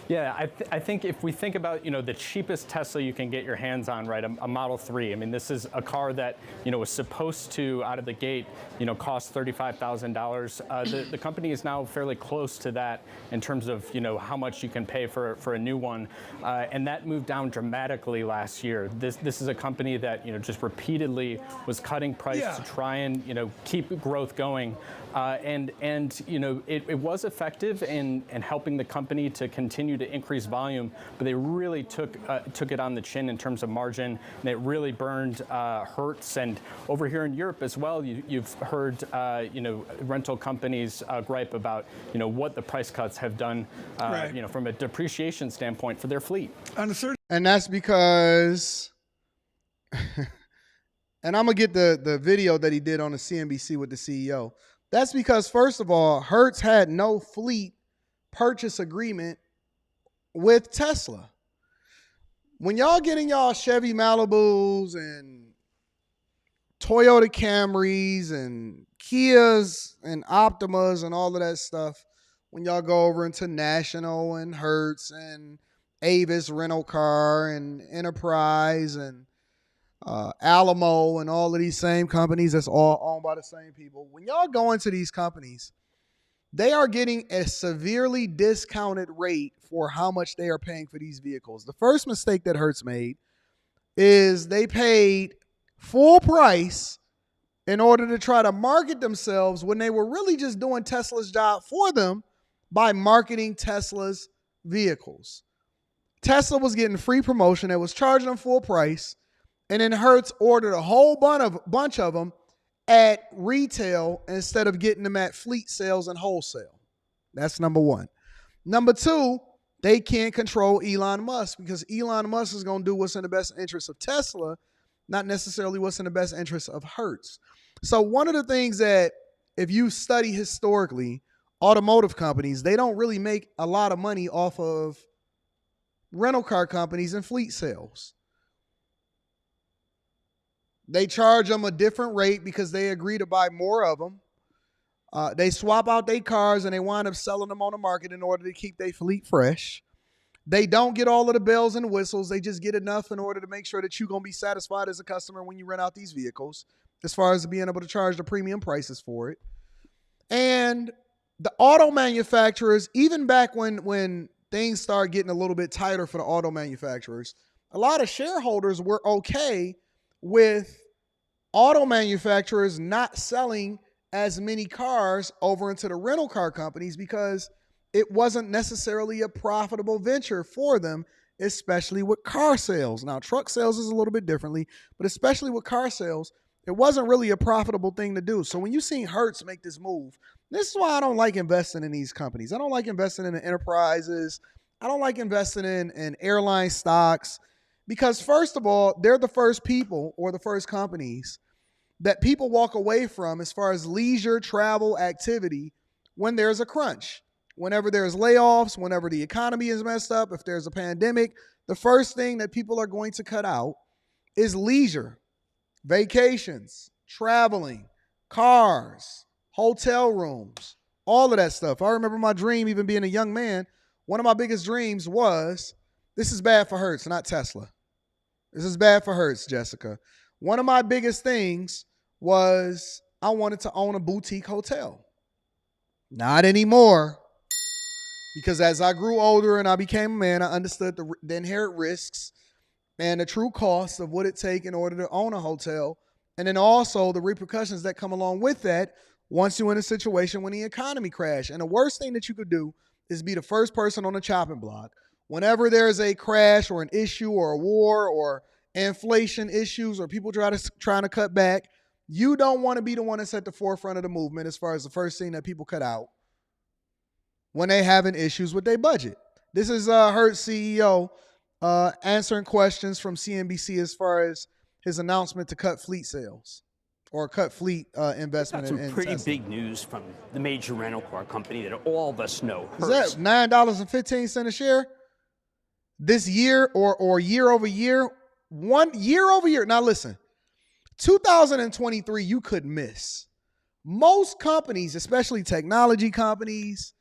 [SPEAKER 9] Yeah, I think if we think about, the cheapest Tesla you can get your hands on, right, a Model 3. I mean, this is a car that, was supposed to, out of the gate, cost $35,000. The company is now fairly close to that in terms of, how much you can pay for a new one. And that moved down dramatically last year. This is a company that, just repeatedly was cutting price to try and, keep growth going. It was effective in helping the company to continue to increase volume, but they really took it on the chin in terms of margin, and it really burned Hertz. And over here in Europe as well, you've heard rental companies gripe about what the price cuts have done, from a depreciation standpoint for their fleet.
[SPEAKER 1] And that's because, and I'm gonna get the video that he did on the CNBC with the CEO. That's because, first of all, Hertz had no fleet purchase agreement with Tesla. When y'all getting y'all Chevy Malibus and Toyota Camrys and Kias and Optimas and all of that stuff, when y'all go over into National and Hertz and Avis Rental Car and Enterprise and Alamo and all of these same companies that's all owned by the same people. When y'all go into these companies, they are getting a severely discounted rate for how much they are paying for these vehicles. The first mistake that Hertz made is they paid full price in order to try to market themselves when they were really just doing Tesla's job for them by marketing Tesla's vehicles. Tesla was getting free promotion. It was charging them full price. And then Hertz ordered a whole bunch of them at retail instead of getting them at fleet sales and wholesale. That's number one. Number two, they can't control Elon Musk because Elon Musk is going to do what's in the best interest of Tesla, not necessarily what's in the best interest of Hertz. So one of the things that, if you study historically, automotive companies, they don't really make a lot of money off of rental car companies and fleet sales. They charge them a different rate because they agree to buy more of them. They swap out their cars and they wind up selling them on the market in order to keep their fleet fresh. They don't get all of the bells and whistles. They just get enough in order to make sure that you're going to be satisfied as a customer when you rent out these vehicles, as far as being able to charge the premium prices for it. And the auto manufacturers, even back when things started getting a little bit tighter for the auto manufacturers, a lot of shareholders were okay with auto manufacturers not selling as many cars over into the rental car companies because it wasn't necessarily a profitable venture for them, especially with car sales. Now, truck sales is a little bit differently, but especially with car sales, it wasn't really a profitable thing to do. So when you see Hertz make this move, this is why I don't like investing in these companies. I don't like investing in the enterprises. I don't like investing in airline stocks. Because first of all, they're the first people or the first companies that people walk away from as far as leisure travel activity when there's a crunch. Whenever there's layoffs, whenever the economy is messed up, if there's a pandemic, the first thing that people are going to cut out is leisure. vacations, traveling, cars, hotel rooms, all of that stuff. I remember my dream, even being a young man, one of my biggest dreams was, this is bad for Hertz, not Tesla. This is bad for Hertz, Jessica. One of my biggest things was I wanted to own a boutique hotel. Not anymore. Because as I grew older and I became a man, I understood the inherent risks and the true costs of what it takes in order to own a hotel. And then also the repercussions that come along with that once you're in a situation when the economy crashes. And the worst thing that you could do is be the first person on the chopping block. Whenever there's a crash or an issue or a war or inflation issues or people trying to cut back, you don't want to be the one that's at the forefront of the movement as far as the first thing that people cut out when they having issues with their budget. This is Hertz CEO answering questions from CNBC as far as his announcement to cut fleet sales or cut fleet investment in
[SPEAKER 11] Got some pretty
[SPEAKER 1] Tesla.
[SPEAKER 11] big news from the major rental car company that all of us know.
[SPEAKER 1] Is that $9.15 a share this year or year over year? 1 year over year. Now listen, 2023 you could miss. Most companies, especially technology companies,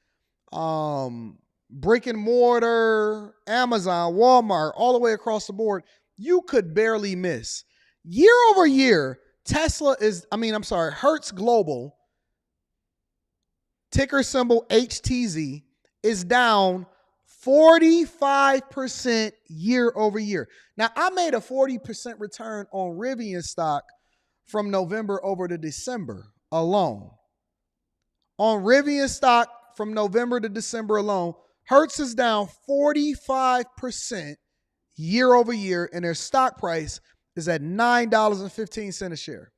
[SPEAKER 1] brick and mortar, Amazon, Walmart, all the way across the board, you could barely miss. Year over year, Hertz Global, ticker symbol HTZ, is down 45% year over year. Now, I made a 40% return on Rivian stock from November over to December alone. On Rivian stock from November to December alone, Hertz is down 45% year over year, and their stock price is at $9.15 a share.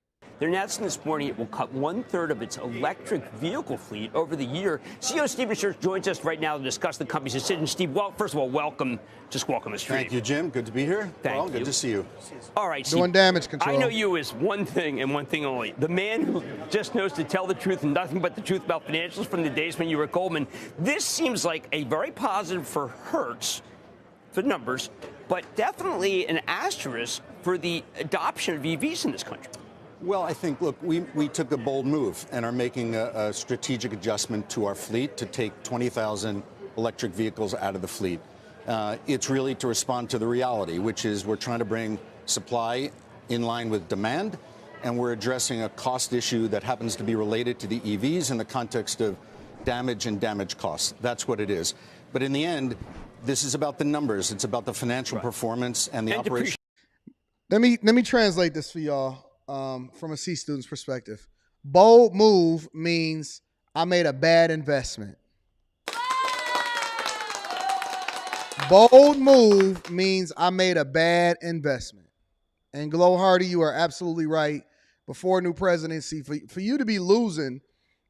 [SPEAKER 11] They're announcing this morning it will cut 1/3 of its electric vehicle fleet over the year. CEO Steve Church joins us right now to discuss the company's decision. Steve, well, first of all, welcome. Just welcome to the street.
[SPEAKER 12] Thank you, Jim. Good to be here.
[SPEAKER 11] Thank you.
[SPEAKER 12] Good to see you.
[SPEAKER 11] All right, Steve.
[SPEAKER 1] Doing damage control.
[SPEAKER 11] I know you as one thing and one thing only. The man who just knows to tell the truth and nothing but the truth about financials from the days when you were at Goldman. This seems like a very positive for Hertz, for numbers, but definitely an asterisk for the adoption of EVs in this country.
[SPEAKER 12] Well, I think, look, we took a bold move and are making a strategic adjustment to our fleet to take 20,000 electric vehicles out of the fleet. It's really to respond to the reality, which is we're trying to bring supply in line with demand, and we're addressing a cost issue that happens to be related to the EVs in the context of damage and damage costs. That's what it is. But in the end, this is about the numbers. It's about the financial performance and the operation.
[SPEAKER 1] Let me translate this for y'all. From a C student's perspective. Bold move means I made a bad investment. Bold move means I made a bad investment. And Glow Hardy, you are absolutely right. Before a new presidency, for you to be losing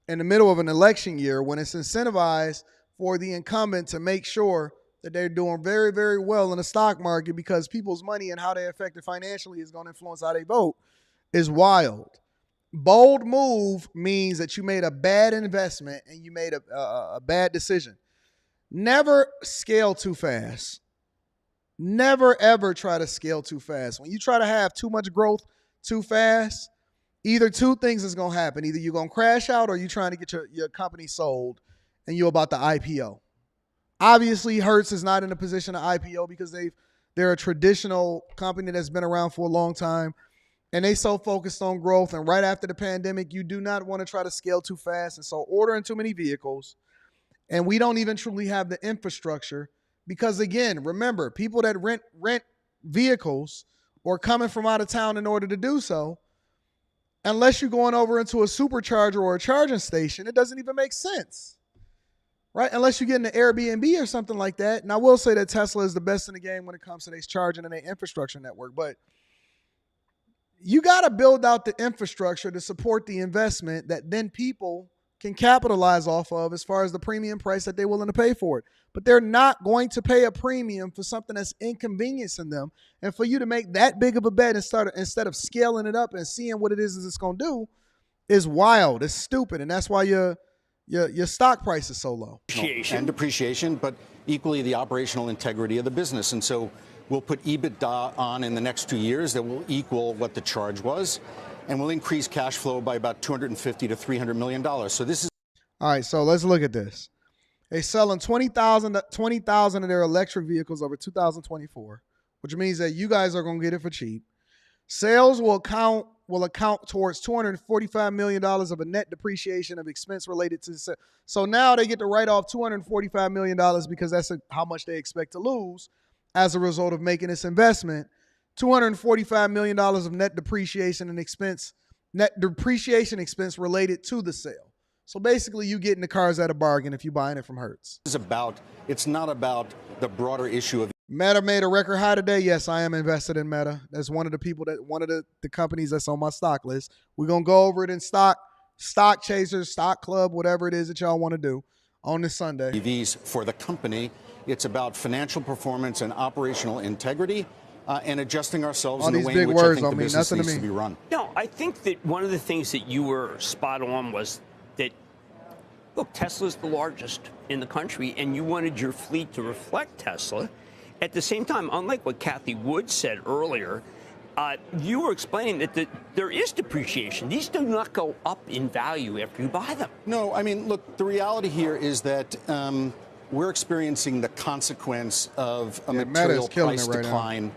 [SPEAKER 1] in the middle of an election year when it's incentivized for the incumbent to make sure that they're doing very, very well in the stock market because people's money and how they affect it financially is going to influence how they vote, is wild. Bold move means that you made a bad investment and you made a bad decision. Never scale too fast. Never, ever try to scale too fast. When you try to have too much growth too fast, either two things is going to happen. Either you're going to crash out or you're trying to get your company sold and you're about to IPO. Obviously, Hertz is not in a position to IPO because they're a traditional company that's been around for a long time. And they so focused on growth. And right after the pandemic, you do not want to try to scale too fast. And so ordering too many vehicles. And we don't even truly have the infrastructure. Because again, remember, people that rent vehicles or coming from out of town in order to do so, unless you're going over into a supercharger or a charging station, it doesn't even make sense. Right? Unless you get into Airbnb or something like that. And I will say that Tesla is the best in the game when it comes to their charging and their infrastructure network. But you got to build out the infrastructure to support the investment that then people can capitalize off of as far as the premium price that they're willing to pay for it. But they're not going to pay a premium for something that's inconveniencing them. And for you to make that big of a bet instead of scaling it up and seeing what it is it's going to do is wild. It's stupid. And that's why your stock price is so low.
[SPEAKER 12] And depreciation, but equally the operational integrity of the business. And so We'll put EBITDA on in the next 2 years that will equal what the charge was, and will increase cash flow by about $250 to $300 million. So this is.
[SPEAKER 1] All right, so let's look at this. They're selling 20,000 of their electric vehicles over 2024, which means that you guys are going to get it for cheap. Sales will account towards $245 million of a net depreciation of expense related to sales. So now they get to write off $245 million because that's how much they expect to lose as a result of making this investment. $245 million of net depreciation expense related to the sale. So basically, you getting the cars at a bargain if you're buying it from Hertz.
[SPEAKER 12] It's not about the broader issue of.
[SPEAKER 1] Meta made a record high today. Yes, I am invested in Meta. That's one of the companies that's on my stock list. We're going to go over it in stock chasers, stock club, whatever it is that y'all want to do on this Sunday.
[SPEAKER 12] EVs for the company. It's about financial performance and operational integrity and adjusting ourselves in the way in which I think the business needs to be run.
[SPEAKER 11] No, I think that one of the things that you were spot on was that, look, Tesla's the largest in the country, and you wanted your fleet to reflect Tesla. At the same time, unlike what Kathy Wood said earlier, you were explaining that there is depreciation. These do not go up in value after you buy them.
[SPEAKER 12] No, I mean, look, the reality here is that we're experiencing the consequence of a material price decline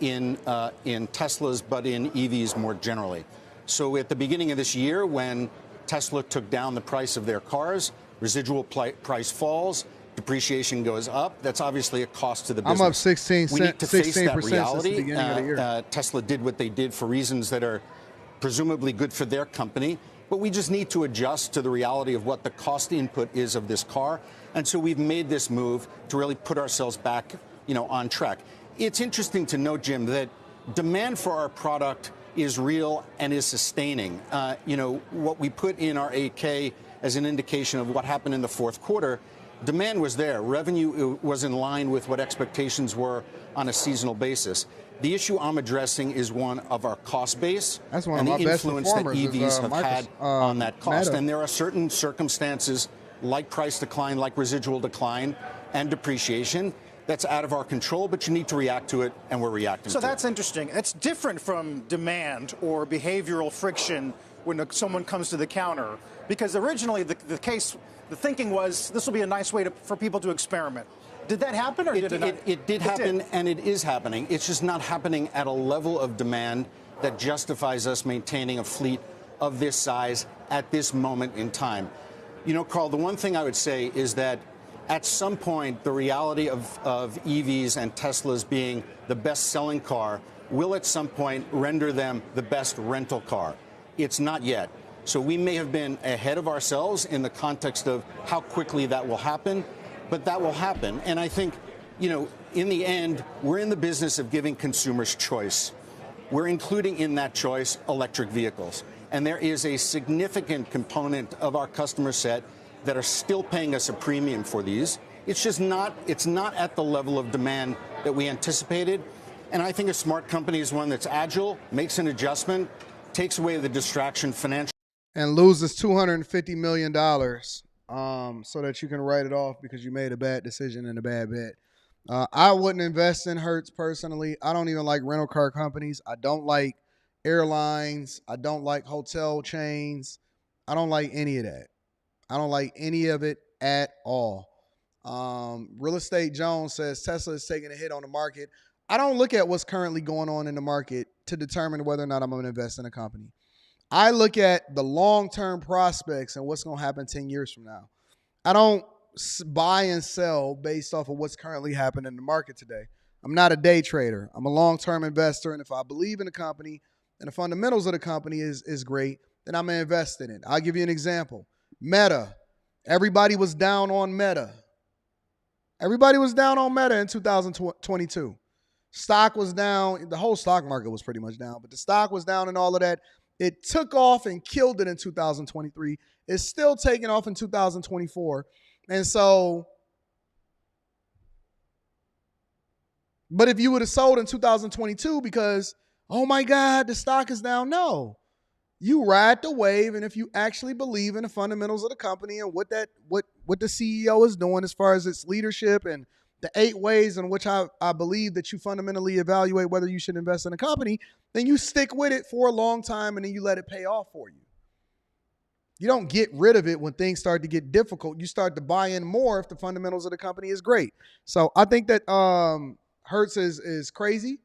[SPEAKER 12] in Teslas, but in EVs more generally. So at the beginning of this year, when Tesla took down the price of their cars, residual price falls, depreciation goes up. That's obviously a cost to the business.
[SPEAKER 1] I'm up 16%.
[SPEAKER 12] We need to face that reality.
[SPEAKER 1] Since the beginning of the year.
[SPEAKER 12] Tesla did what they did for reasons that are presumably good for their company, but we just need to adjust to the reality of what the cost input is of this car. And so we've made this move to really put ourselves back, on track. It's interesting to note, Jim, that demand for our product is real and is sustaining. What we put in our 8K as an indication of what happened in the fourth quarter, demand was there. Revenue was in line with what expectations were on a seasonal basis. The issue I'm addressing is one of our cost base
[SPEAKER 1] and
[SPEAKER 12] the influence that EVs have had on that cost. And there are certain circumstances like price decline, like residual decline and depreciation that's out of our control, but you need to react to it, and we're reacting to it.
[SPEAKER 13] So that's interesting. It's different from demand or behavioral friction when someone comes to the counter, because originally the thinking was this will be a nice way for people to experiment. Did that happen, or did it not?
[SPEAKER 12] It did happen, and it is happening. It's just not happening at a level of demand that justifies us maintaining a fleet of this size at this moment in time. Carl, the one thing I would say is that at some point, the reality of EVs and Teslas being the best-selling car will at some point render them the best rental car. It's not yet. So we may have been ahead of ourselves in the context of how quickly that will happen, but that will happen. And I think, in the end, we're in the business of giving consumers choice. We're including in that choice electric vehicles. And there is a significant component of our customer set that are still paying us a premium for these. It's not at the level of demand that we anticipated. And I think a smart company is one that's agile, makes an adjustment, takes away the distraction financially.
[SPEAKER 1] And loses $250 million so that you can write it off because you made a bad decision and a bad bet. I wouldn't invest in Hertz personally. I don't even like rental car companies. I don't like airlines. I don't like hotel chains. I don't like any of that. I don't like any of it at all. Real Estate Jones says Tesla is taking a hit on the market. I don't look at what's currently going on in the market to determine whether or not I'm going to invest in a company. I look at the long-term prospects and what's going to happen 10 years from now. I don't buy and sell based off of what's currently happening in the market today. I'm not a day trader. I'm a long-term investor, and if I believe in the company and the fundamentals of the company is great, then I'm going to invest in it. I'll give you an example. Meta. Everybody was down on Meta. Everybody was down on Meta in 2022. Stock was down. The whole stock market was pretty much down, but the stock was down and all of that. It took off and killed it in 2023. It's still taking off in 2024. And so, but if you would have sold in 2022 because, oh my God, the stock is down, no. You ride the wave, and if you actually believe in the fundamentals of the company and what the CEO is doing as far as its leadership and the 8 ways in which I believe that you fundamentally evaluate whether you should invest in a company, then you stick with it for a long time and then you let it pay off for you. You don't get rid of it when things start to get difficult. You start to buy in more if the fundamentals of the company is great. So I think that Hertz is crazy.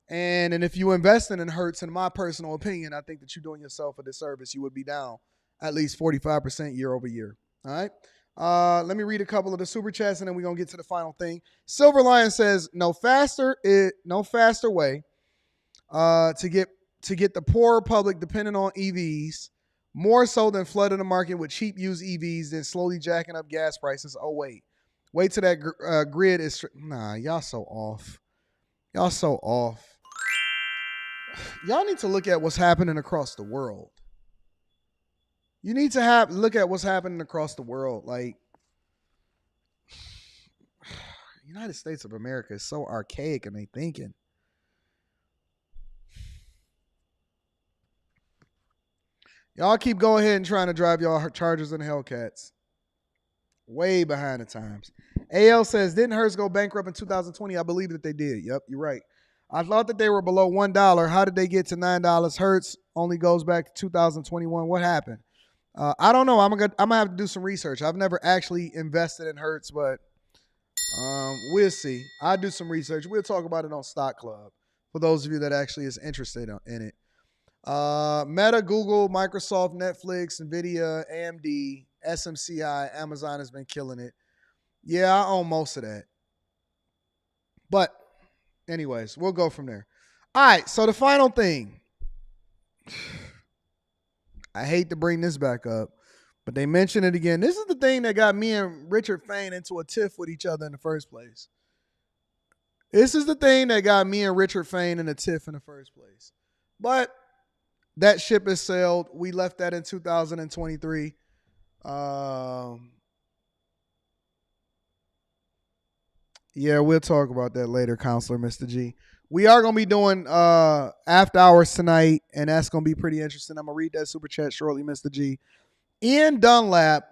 [SPEAKER 1] And if you invest in Hertz, in my personal opinion, I think that you're doing yourself a disservice. You would be down at least 45% year over year. All right. Let me read a couple of the super chats and then we're going to get to the final thing. Self-reliance says no faster way to get the poorer public dependent on EVs, more so than flooding the market with cheap used EVs, then slowly jacking up gas prices. Oh, wait till that grid is... Nah, y'all so off. Y'all so off. Y'all need to look at what's happening across the world. You need to look at what's happening across the world. Like, United States of America is so archaic in their thinking. Y'all keep going ahead and trying to drive y'all Chargers and Hellcats. Way behind the times. AL says, didn't Hertz go bankrupt in 2020? I believe that they did. Yep, you're right. I thought that they were below $1. How did they get to $9? Hertz only goes back to 2021. What happened? I don't know. I'm gonna have to do some research. I've never actually invested in Hertz, but we'll see. I'll do some research. We'll talk about it on Stock Club for those of you that actually is interested in it. Meta, Google, Microsoft, Netflix, Nvidia, AMD, SMCI, Amazon has been killing it. Yeah, I own most of that. But anyways, we'll go from there. All right, so the final thing. I hate to bring this back up, but they mention it again. This is the thing that got me and Richard Fain into a tiff with each other in the first place. This is the thing that got me and Richard Fain in a tiff in the first place. But that ship has sailed. We left that in 2023. Yeah, we'll talk about that later, Counselor Mr. G. We are going to be doing after hours tonight, and that's going to be pretty interesting. I'm going to read that super chat shortly, Mr. G. Ian Dunlap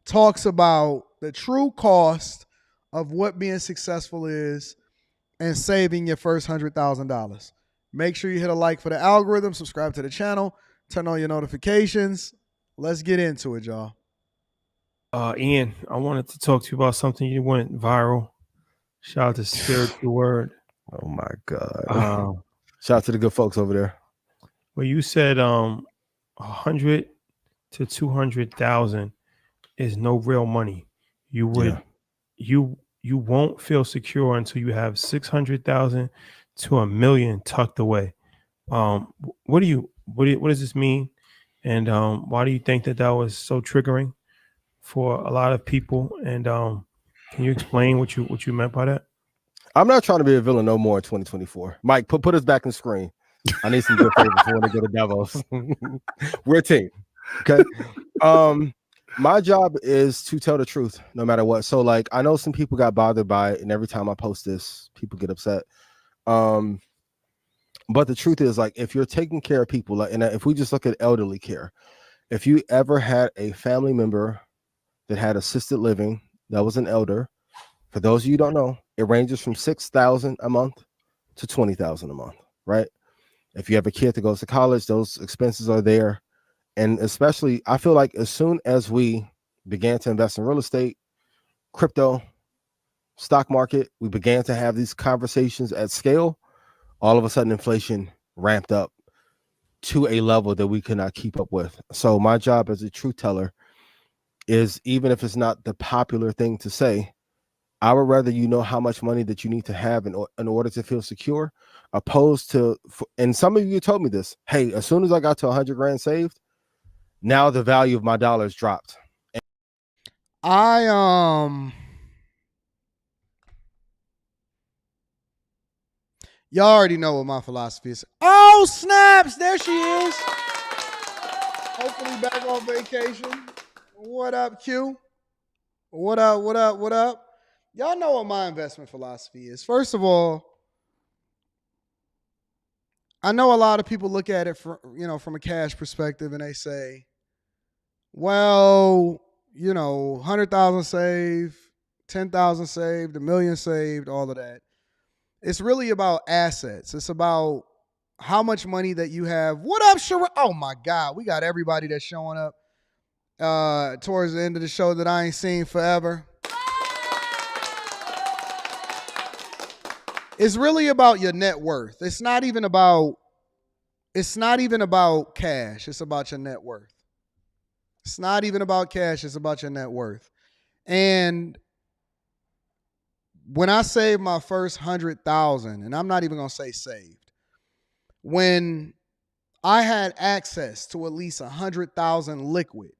[SPEAKER 1] talks about the true cost of what being successful is and saving your first $100,000. Make sure you hit a like for the algorithm, subscribe to the channel, turn on your notifications. Let's get into it, y'all.
[SPEAKER 14] Ian, I wanted to talk to you about something. You went viral. Shout out to Spiritual Word.
[SPEAKER 16] Oh my God. Shout out to the good folks over there.
[SPEAKER 14] Well, you said 100 to 200,000 is no real money. You would you won't feel secure until you have 600,000 to $1 million tucked away. What does this mean? And why do you think that was so triggering for a lot of people? And can you explain what you meant by that?
[SPEAKER 16] I'm not trying to be a villain no more in 2024. Mike, put us back in screen. I need some good favors when they go to Davos. We're a team. Okay. My job is to tell the truth no matter what. So like I know some people got bothered by it, and every time I post this, people get upset. But the truth is, like, if you're taking care of people, like, and if we just look at elderly care, if you ever had a family member that had assisted living that was an elder, for those of you who don't know, it ranges from $6,000 a month to $20,000 a month, right? If you have a kid that goes to college, those expenses are there. And especially, I feel like as soon as we began to invest in real estate, crypto, stock market, we began to have these conversations at scale, all of a sudden inflation ramped up to a level that we could not keep up with. So my job as a truth teller is, even if it's not the popular thing to say, I would rather you know how much money that you need to have in order to feel secure, opposed to, and some of you told me this, hey, as soon as I got to 100 grand saved, now the value of my dollars dropped.
[SPEAKER 1] Y'all already know what my philosophy is. Oh, snaps. There she is. Hopefully back on vacation. What up, Q? What up, what up, what up? Y'all know what my investment philosophy is. First of all, I know a lot of people look at it from a cash perspective and they say, well, 100,000 save, 10,000 saved, a million saved, all of that. It's really about assets. It's about how much money that you have. What up, Shara? Oh my God, we got everybody that's showing up towards the end of the show that I ain't seen forever. It's really about your net worth. It's not even about cash. It's about your net worth. It's not even about cash. It's about your net worth. And when I saved my first 100,000, and I'm not even going to say saved, when I had access to at least 100,000 liquid,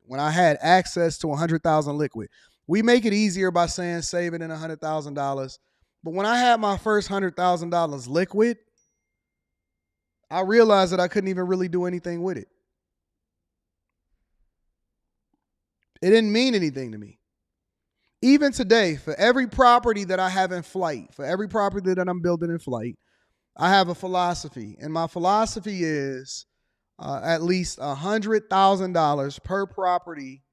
[SPEAKER 1] we make it easier by saying saving in $100,000. But when I had my first $100,000 liquid, I realized that I couldn't even really do anything with it. It didn't mean anything to me. Even today, for every property that I have in flight, for every property that I'm building in flight, I have a philosophy. And my philosophy is at least $100,000 per property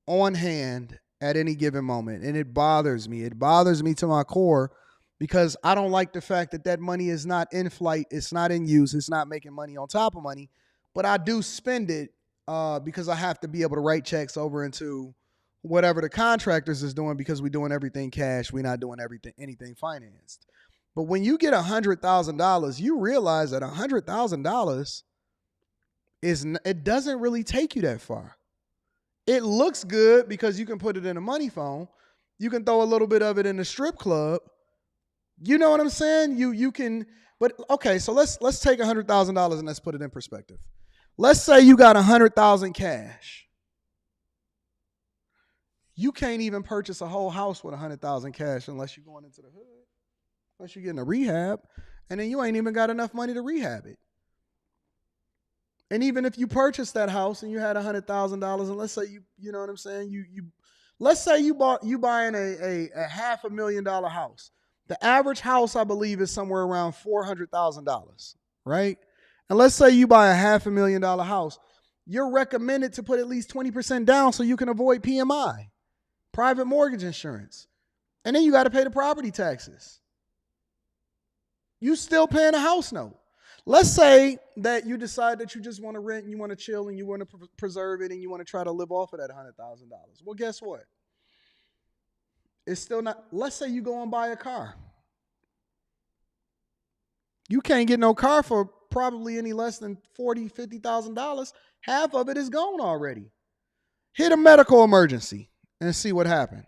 [SPEAKER 1] on hand at any given moment. And it bothers me. It bothers me to my core because I don't like the fact that that money is not in flight. It's not in use. It's not making money on top of money. But I do spend it because I have to be able to write checks over into whatever the contractors is doing because we're doing everything cash. We're not doing anything financed. But when you get $100,000, you realize that $100,000 it doesn't really take you that far. It looks good because you can put it in a money phone. You can throw a little bit of it in the strip club. You know what I'm saying? You can, but okay, so let's take $100,000 and let's put it in perspective. Let's say you got $100,000 cash. You can't even purchase a whole house with $100,000 cash unless you're going into the hood, unless you're getting a rehab, and then you ain't even got enough money to rehab it. And even if you purchased that house and you had $100,000, and let's say you know what I'm saying, let's say you buying a $500,000 house. The average house, I believe, is somewhere around $400,000, right? And let's say you buy a $500,000 house. You're recommended to put at least 20% down so you can avoid PMI, private mortgage insurance. And then you got to pay the property taxes. You still paying a house note. Let's say that you decide that you just want to rent and you want to chill and you want to preserve it and you want to try to live off of that $100,000. Well, guess what? It's still not. Let's say you go and buy a car. You can't get no car for probably any less than $40,000, $50,000. Half of it is gone already. Hit a medical emergency and see what happened.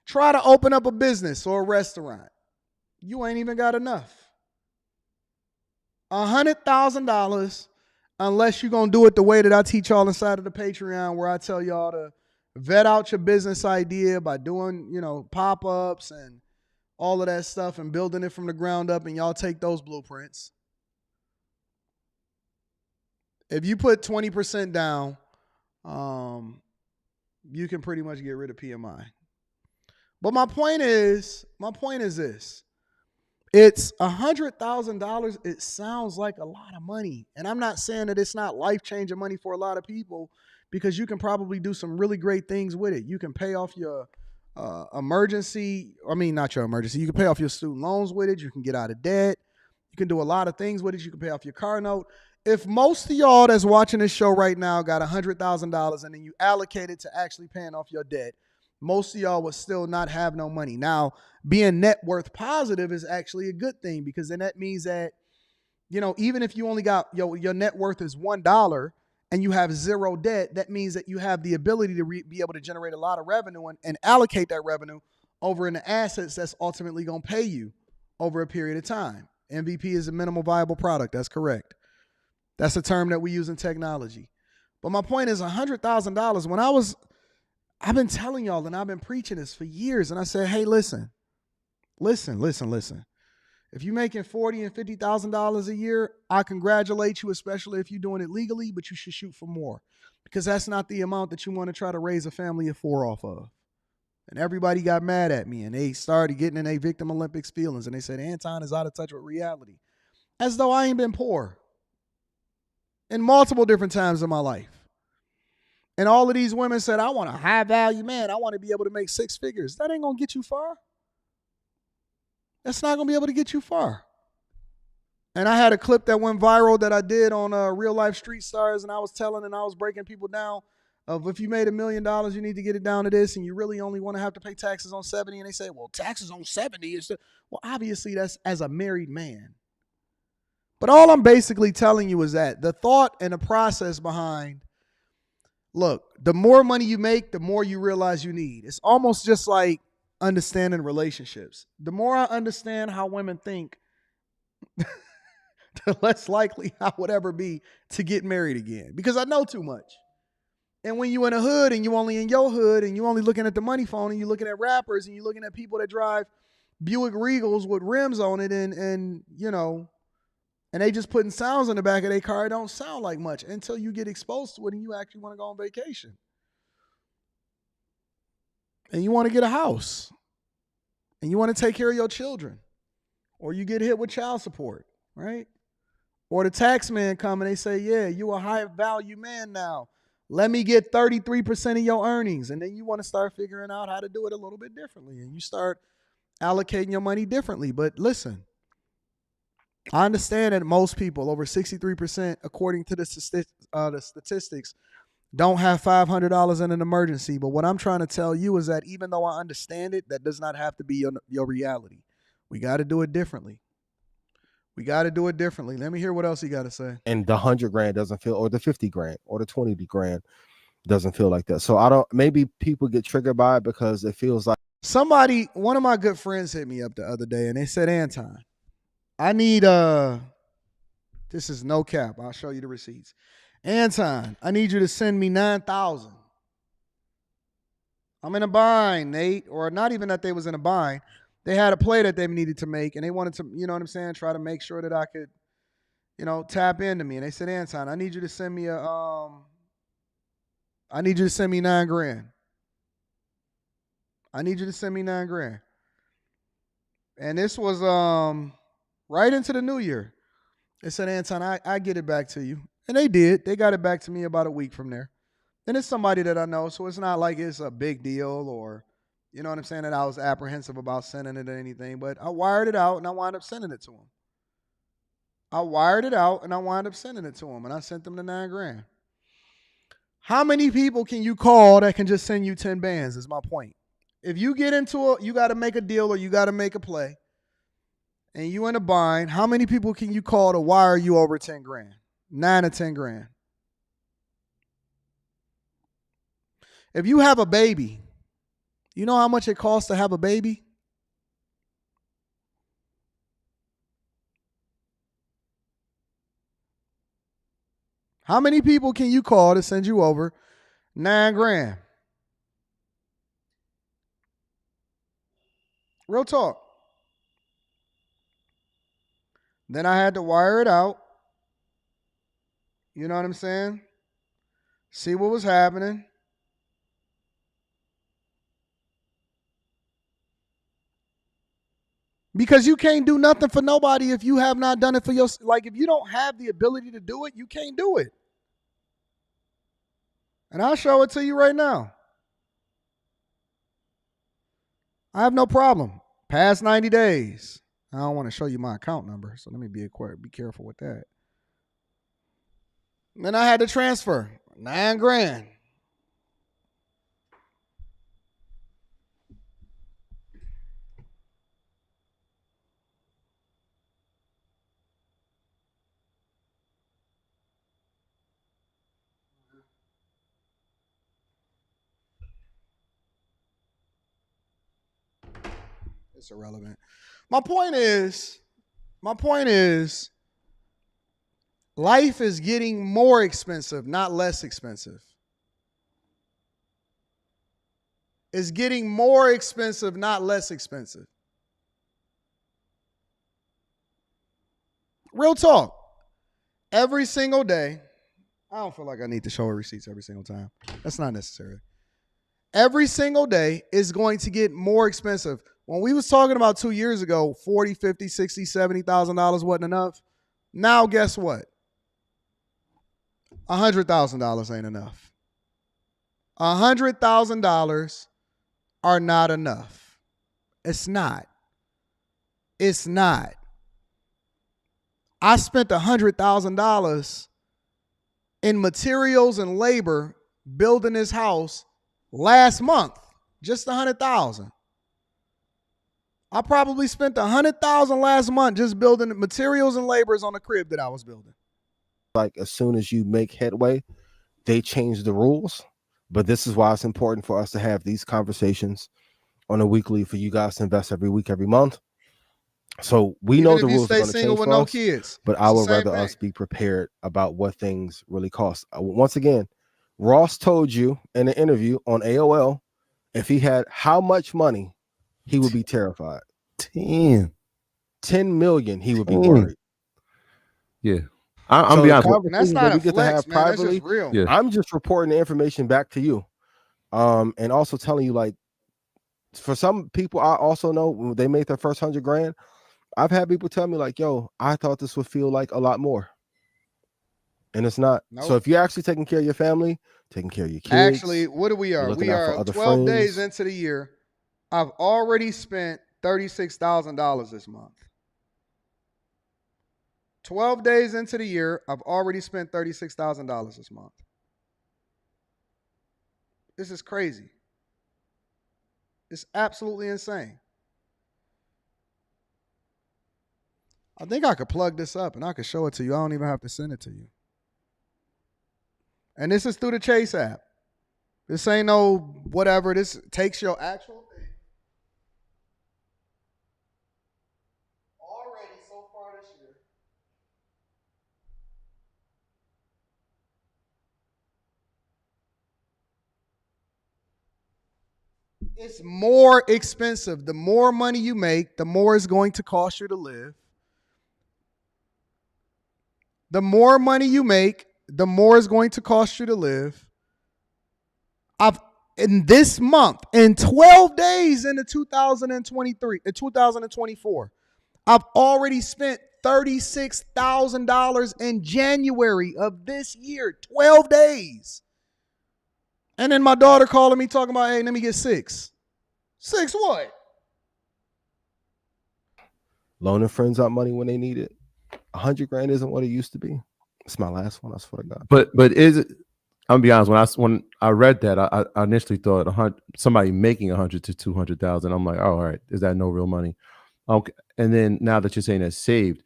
[SPEAKER 1] Try to open up a business or a restaurant. You ain't even got enough. $100,000, unless you're going to do it the way that I teach y'all inside of the Patreon, where I tell y'all to vet out your business idea by doing, pop-ups and all of that stuff and building it from the ground up, and y'all take those blueprints. If you put 20% down, you can pretty much get rid of PMI. But my point is this. It's $100,000. It sounds like a lot of money. And I'm not saying that it's not life-changing money for a lot of people, because you can probably do some really great things with it. You can pay off your not your emergency. You can pay off your student loans with it. You can get out of debt. You can do a lot of things with it. You can pay off your car note. If most of y'all that's watching this show right now got $100,000 and then you allocate it to actually paying off your debt, most of y'all would still not have no money. Now, being net worth positive is actually a good thing, because then that means that, even if you only got your net worth is $1 and you have zero debt, that means that you have the ability to be able to generate a lot of revenue and allocate that revenue over into assets that's ultimately going to pay you over a period of time. MVP is a minimal viable product. That's correct. That's a term that we use in technology. But my point is $100,000. I've been telling y'all, and I've been preaching this for years, and I said, hey, listen. If you're making $40,000 and $50,000 a year, I congratulate you, especially if you're doing it legally, but you should shoot for more, because that's not the amount that you want to try to raise a family of 4 off of. And everybody got mad at me, and they started getting in a victim Olympics feelings, and they said, Anton is out of touch with reality, as though I ain't been poor in multiple different times in my life. And all of these women said, I want a high value man. I want to be able to make 6 figures. That ain't going to get you far. That's not going to be able to get you far. And I had a clip that went viral that I did on Real Life Street Stars, and I was telling and I was breaking people down of if you made $1 million, you need to get it down to this, and you really only want to have to pay taxes on 70. And they say, well, taxes on 70 is well, obviously that's as a married man. But all I'm basically telling you is that the thought and the process behind, look, the more money you make, the more you realize you need. It's almost just like understanding relationships. The more I understand how women think, the less likely I would ever be to get married again, because I know too much. And when you in a hood and you only in your hood and you only looking at the money phone and you looking at rappers and you looking at people that drive Buick Regals with rims on it and you know, and they just putting sounds in the back of their car, it don't sound like much until you get exposed to it and you actually want to go on vacation. And you want to get a house. And you want to take care of your children. Or you get hit with child support, right? Or the tax man come and they say, yeah, you a high value man now. Let me get 33% of your earnings. And then you want to start figuring out how to do it a little bit differently. And you start allocating your money differently. But listen, I understand that most people, over 63%, according to the statistics, don't have $500 in an emergency. But what I'm trying to tell you is that even though I understand it, that does not have to be your reality. We got to do it differently. We got to do it differently. Let me hear what else you got to say.
[SPEAKER 16] And the 100 grand doesn't feel, or the 50 grand, or the 20 grand doesn't feel like that. So I don't. Maybe people get triggered by it because it feels like
[SPEAKER 1] one of my good friends hit me up the other day, and they said, Anton, I need this is no cap. I'll show you the receipts. Anton, I need you to send me $9,000. I'm in a bind, Nate, or not even that they was in a bind. They had a play that they needed to make, and they wanted to, you know what I'm saying, try to make sure that I could, you know, tap into me. And they said, Anton, I need you to send me $9 grand. I need you to send me $9 grand. And this was right into the new year. They said, Anton, I get it back to you. And they did. They got it back to me about a week from there. And it's somebody that I know, so it's not like it's a big deal or, you know what I'm saying, that I was apprehensive about sending it or anything. But I wired it out, and I wound up sending it to him. And I sent them the $9 grand. How many people can you call that can just send you 10 bands is my point. If you get into you got to make a deal or you got to make a play, and you in a bind, how many people can you call to wire you over 10 grand? 9 or 10 grand. If you have a baby, you know how much it costs to have a baby? How many people can you call to send you over 9 grand? Real talk. Then I had to wire it out. You know what I'm saying? See what was happening. Because you can't do nothing for nobody if you have not done it for yourself. Like, if you don't have the ability to do it, you can't do it. And I'll show it to you right now. I have no problem. Past 90 days. I don't want to show you my account number, so let me be careful with that. And then I had to transfer 9 grand. It's irrelevant. My point is, life is getting more expensive, not less expensive. It's getting more expensive, not less expensive. Real talk. Every single day, I don't feel like I need to show her receipts every single time. That's not necessary. Every single day is going to get more expensive. When we was talking about 2 years ago, $40,000, $50,000, $60,000, $70,000 wasn't enough. Now, guess what? $100,000 ain't enough. $100,000 are not enough. It's not. It's not. I spent $100,000 in materials and labor building this house last month. Just $100,000. I probably spent $100,000 last month just building materials and labors on the crib that I was building.
[SPEAKER 16] Like as soon as you make headway, they change the rules. But this is why it's important for us to have these conversations on a weekly for you guys to invest every week, every month. So we know the rules are going to change for us,
[SPEAKER 1] kids,
[SPEAKER 16] but I would rather us be prepared about what things really cost. Once again, Ross told you in an interview on AOL, if he had how much money, he would be terrified.
[SPEAKER 15] 10
[SPEAKER 16] million, he would be worried.
[SPEAKER 15] Yeah. I'm be honest.
[SPEAKER 1] That's not
[SPEAKER 16] we get to have privately.
[SPEAKER 1] That's just real.
[SPEAKER 15] Yeah.
[SPEAKER 16] I'm just reporting the information back to you. And also telling you, like, for some people I also know when they make their first $100,000, I've had people tell me like, yo, I thought this would feel like a lot more. And it's not.
[SPEAKER 1] Nope.
[SPEAKER 16] So if you're actually taking care of your family, taking care of your kids.
[SPEAKER 1] Actually, what are we?
[SPEAKER 16] looking
[SPEAKER 1] We
[SPEAKER 16] out for
[SPEAKER 1] are
[SPEAKER 16] other
[SPEAKER 1] 12 days
[SPEAKER 16] friends.
[SPEAKER 1] into the year. I've already spent $36,000 this month. 12 days into the year, I've already spent $36,000 this month. This is crazy. It's absolutely insane. I think I could plug this up and I could show it to you. I don't even have to send it to you. And this is through the Chase app. This ain't no whatever. This takes your actual thing. Already so far this year. It's more expensive. The more money you make, the more it's going to cost you to live. The more money you make, the more it's going to cost you to live. In this month, in 12 days into 2024, I've already spent $36,000 in January of this year. 12 days. And then my daughter calling me talking about, hey, let me get 6. 6 what?
[SPEAKER 16] Loaning friends out money when they need it. $100,000 isn't what it used to be. It's my last one. I swear to God.
[SPEAKER 15] But is it? I'm gonna be honest. When I read that, I initially thought somebody making 100 to 200,000. I'm like, oh, all right, is that no real money? Okay. And then now that you're saying that's saved,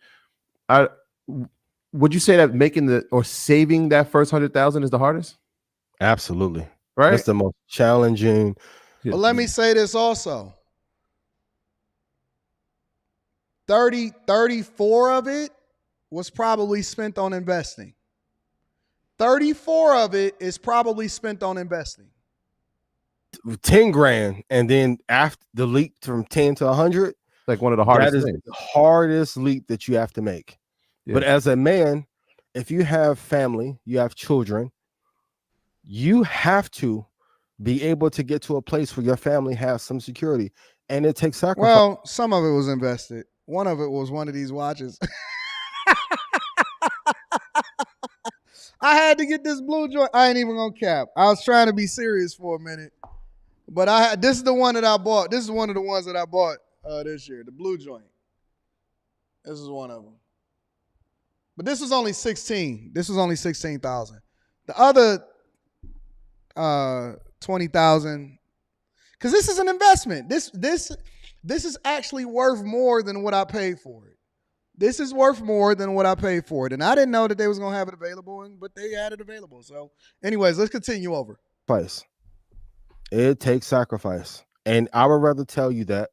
[SPEAKER 15] would you say that saving that first 100,000 is the hardest?
[SPEAKER 16] Absolutely.
[SPEAKER 15] Right.
[SPEAKER 16] It's the most challenging.
[SPEAKER 1] But let me say this also. 34 of it was probably spent on investing. 34 of it is probably spent on investing.
[SPEAKER 16] 10 grand, and then after the leap from 10 to 100,
[SPEAKER 15] like one of the hardest
[SPEAKER 16] things. The hardest leap that you have to make. Yeah. But as a man, if you have family, you have children, you have to be able to get to a place where your family has some security, and it takes sacrifice.
[SPEAKER 1] Well, some of it was invested. One of it was one of these watches. I had to get this blue joint. I ain't even gonna cap. I was trying to be serious for a minute, but this is the one that I bought. This is one of the ones that I bought this year. The blue joint. This is one of them. But this was only 16. This was only 16,000. The other 20,000. Because this is an investment. This is actually worth more than what I paid for it. This is worth more than what I paid for it. And I didn't know that they was going to have it available, but they had it available. So anyways, let's continue over.
[SPEAKER 16] Price. It takes sacrifice. And I would rather tell you that.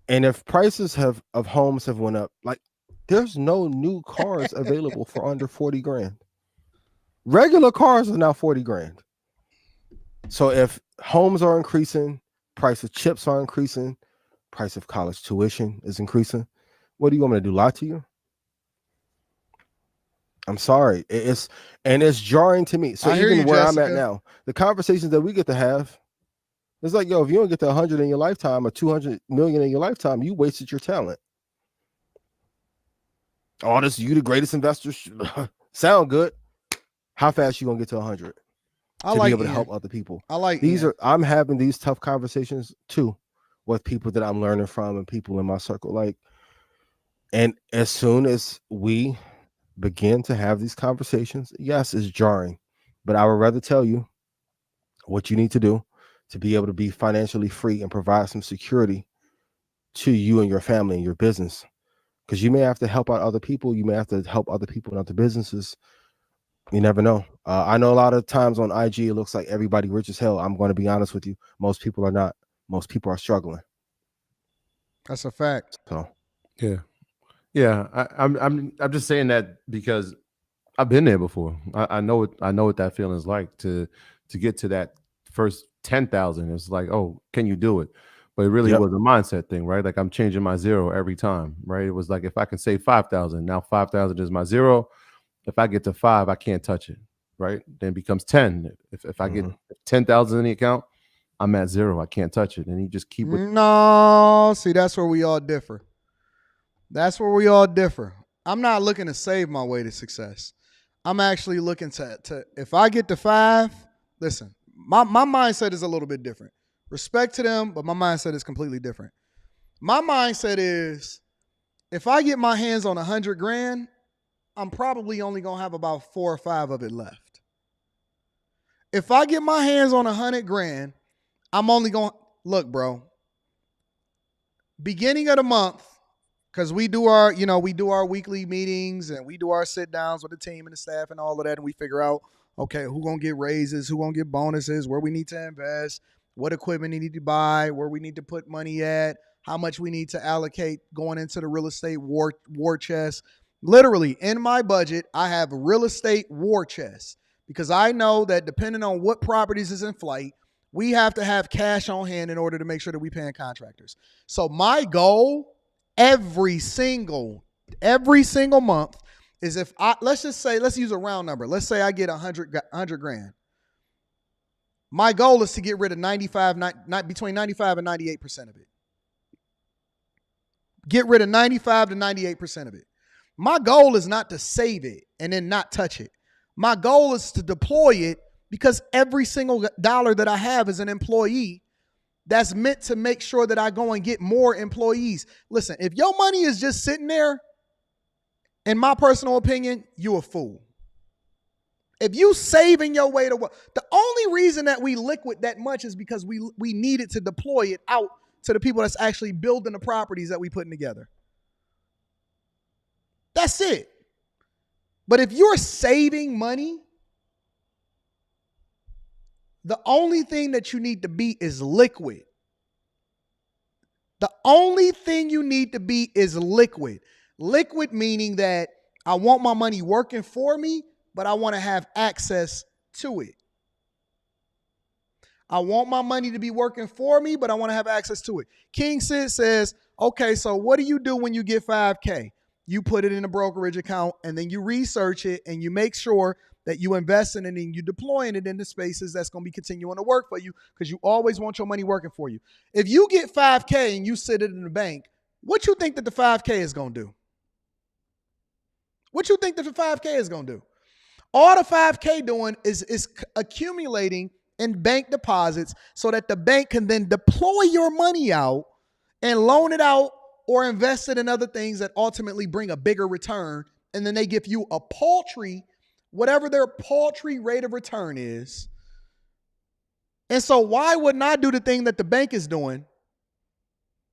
[SPEAKER 16] And if prices of homes have went up, like there's no new cars available for under 40 grand. Regular cars are now 40 grand. So if homes are increasing, price of chips are increasing, price of college tuition is increasing. What do you want me to do? Lie to you? I'm sorry. It's jarring to me. So even where I'm at now, the conversations that we get to have, it's like, yo, if you don't get to 100 in your lifetime or 200 million in your lifetime, you wasted your talent. All this, you the greatest investor, sound good. How fast you gonna get to 100? to be able to help other people. I'm having these tough conversations too with people that I'm learning from and people in my circle. Like, and as soon as we begin to have these conversations, yes, it's jarring, but I would rather tell you what you need to do to be able to be financially free and provide some security to you and your family and your business. Because you may have to help out other people. You may have to help other people in other businesses. You never know. I know a lot of times on IG, it looks like everybody rich as hell. I'm going to be honest with you. Most people are not. Most people are struggling.
[SPEAKER 1] That's a fact.
[SPEAKER 16] So,
[SPEAKER 15] yeah. I'm just saying that because I've been there before. I know what that feeling is like to get to that first 10,000. It's like, oh, can you do it? But it really was a mindset thing, right? Like I'm changing my zero every time, right? It was like if I can save 5,000, now 5,000 is my zero. If I get to 5, I can't touch it, right? Then it becomes 10. If I get 10,000 in the account, I'm at 0. I can't touch it, and you just keep it.
[SPEAKER 1] No, see, that's where we all differ. That's where we all differ. I'm not looking to save my way to success. I'm actually looking to if I get to 5, listen, my mindset is a little bit different. Respect to them, but my mindset is completely different. My mindset is if I get my hands on 100 grand, I'm probably only going to have about 4 or 5 of it left. If I get my hands on 100 grand, I'm only going to look, bro. Beginning of the month, because we do our weekly meetings and we do our sit downs with the team and the staff and all of that, and we figure out, okay, who gonna get raises, who gonna get bonuses, where we need to invest, what equipment we need to buy, where we need to put money at, how much we need to allocate going into the real estate war chest. Literally, in my budget, I have a real estate war chest because I know that depending on what properties is in flight, we have to have cash on hand in order to make sure that we paying contractors. So my goal every single month is let's use a round number. Let's say I get 100 grand. My goal is to get rid of between 95 and 98% of it. Get rid of 95 to 98% of it. My goal is not to save it and then not touch it. My goal is to deploy it because every single dollar that I have as an employee that's meant to make sure that I go and get more employees. Listen, if your money is just sitting there, in my personal opinion, you a fool. If you saving your way to work, the only reason that we liquid that much is because we needed to deploy it out to the people that's actually building the properties that we putting together. That's it. But if you're saving money, the only thing that you need to be is liquid. The only thing you need to be is liquid. Liquid meaning that I want my money working for me, but I want to have access to it. I want my money to be working for me, but I want to have access to it. King Sid says, okay, so what do you do when you get 5K? You put it in a brokerage account and then you research it and you make sure that you invest in it and you deploying it into spaces that's going to be continuing to work for you because you always want your money working for you. If you get 5K and you sit it in the bank, what you think that the 5K is going to do? What you think that the 5K is going to do? All the 5K doing is accumulating in bank deposits so that the bank can then deploy your money out and loan it out or invest it in other things that ultimately bring a bigger return. And then they give you a paltry, whatever their paltry rate of return is. And so why wouldn't I do the thing that the bank is doing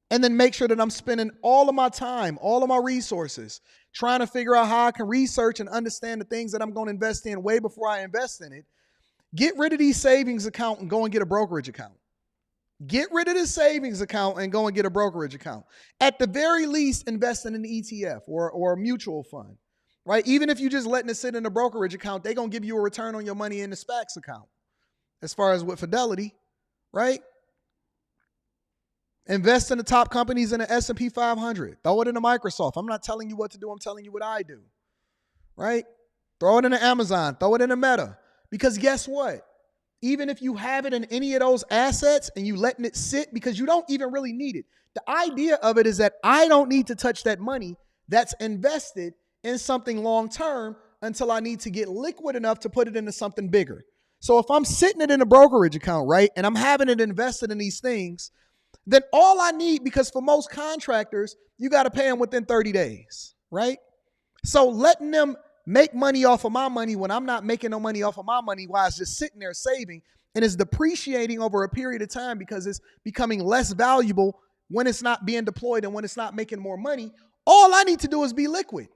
[SPEAKER 1] and then make sure that I'm spending all of my time, all of my resources, trying to figure out how I can research and understand the things that I'm going to invest in way before I invest in it. Get rid of these savings account and go and get a brokerage account. Get rid of the savings account and go and get a brokerage account. At the very least, invest in an ETF or a mutual fund, right? Even if you're just letting it sit in a brokerage account, they're going to give you a return on your money in the SPACs account as far as with Fidelity, right? Invest in the top companies in the S&P 500. Throw it into Microsoft. I'm not telling you what to do. I'm telling you what I do, right? Throw it into Amazon. Throw it into Meta. Because guess what? Even if you have it in any of those assets and you letting it sit because you don't even really need it. The idea of it is that I don't need to touch that money that's invested in something long term until I need to get liquid enough to put it into something bigger. So if I'm sitting it in a brokerage account, right, and I'm having it invested in these things, then all I need, because for most contractors, you got to pay them within 30 days, right? So letting them make money off of my money when I'm not making no money off of my money while it's just sitting there saving and it's depreciating over a period of time because it's becoming less valuable when it's not being deployed and when it's not making more money, all I need to do is be liquid.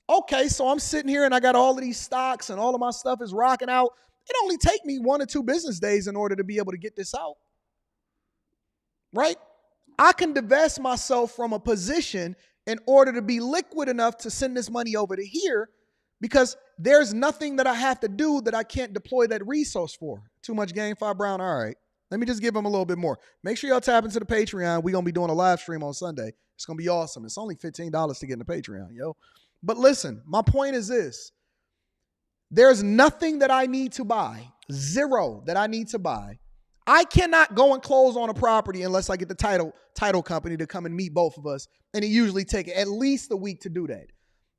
[SPEAKER 1] Okay, so I'm sitting here and I got all of these stocks and all of my stuff is rocking out. It only take me 1 or 2 business days in order to be able to get this out, right? I can divest myself from a position in order to be liquid enough to send this money over to here because there's nothing that I have to do that I can't deploy that resource for. Too much game, 5 Brown? All right. Let me just give them a little bit more. Make sure y'all tap into the Patreon. We're going to be doing a live stream on Sunday. It's going to be awesome. It's only $15 to get in the Patreon, yo. But listen, my point is this. There's nothing that I need to buy, zero that I need to buy. I cannot go and close on a property unless I get the title company to come and meet both of us. And it usually takes at least a week to do that.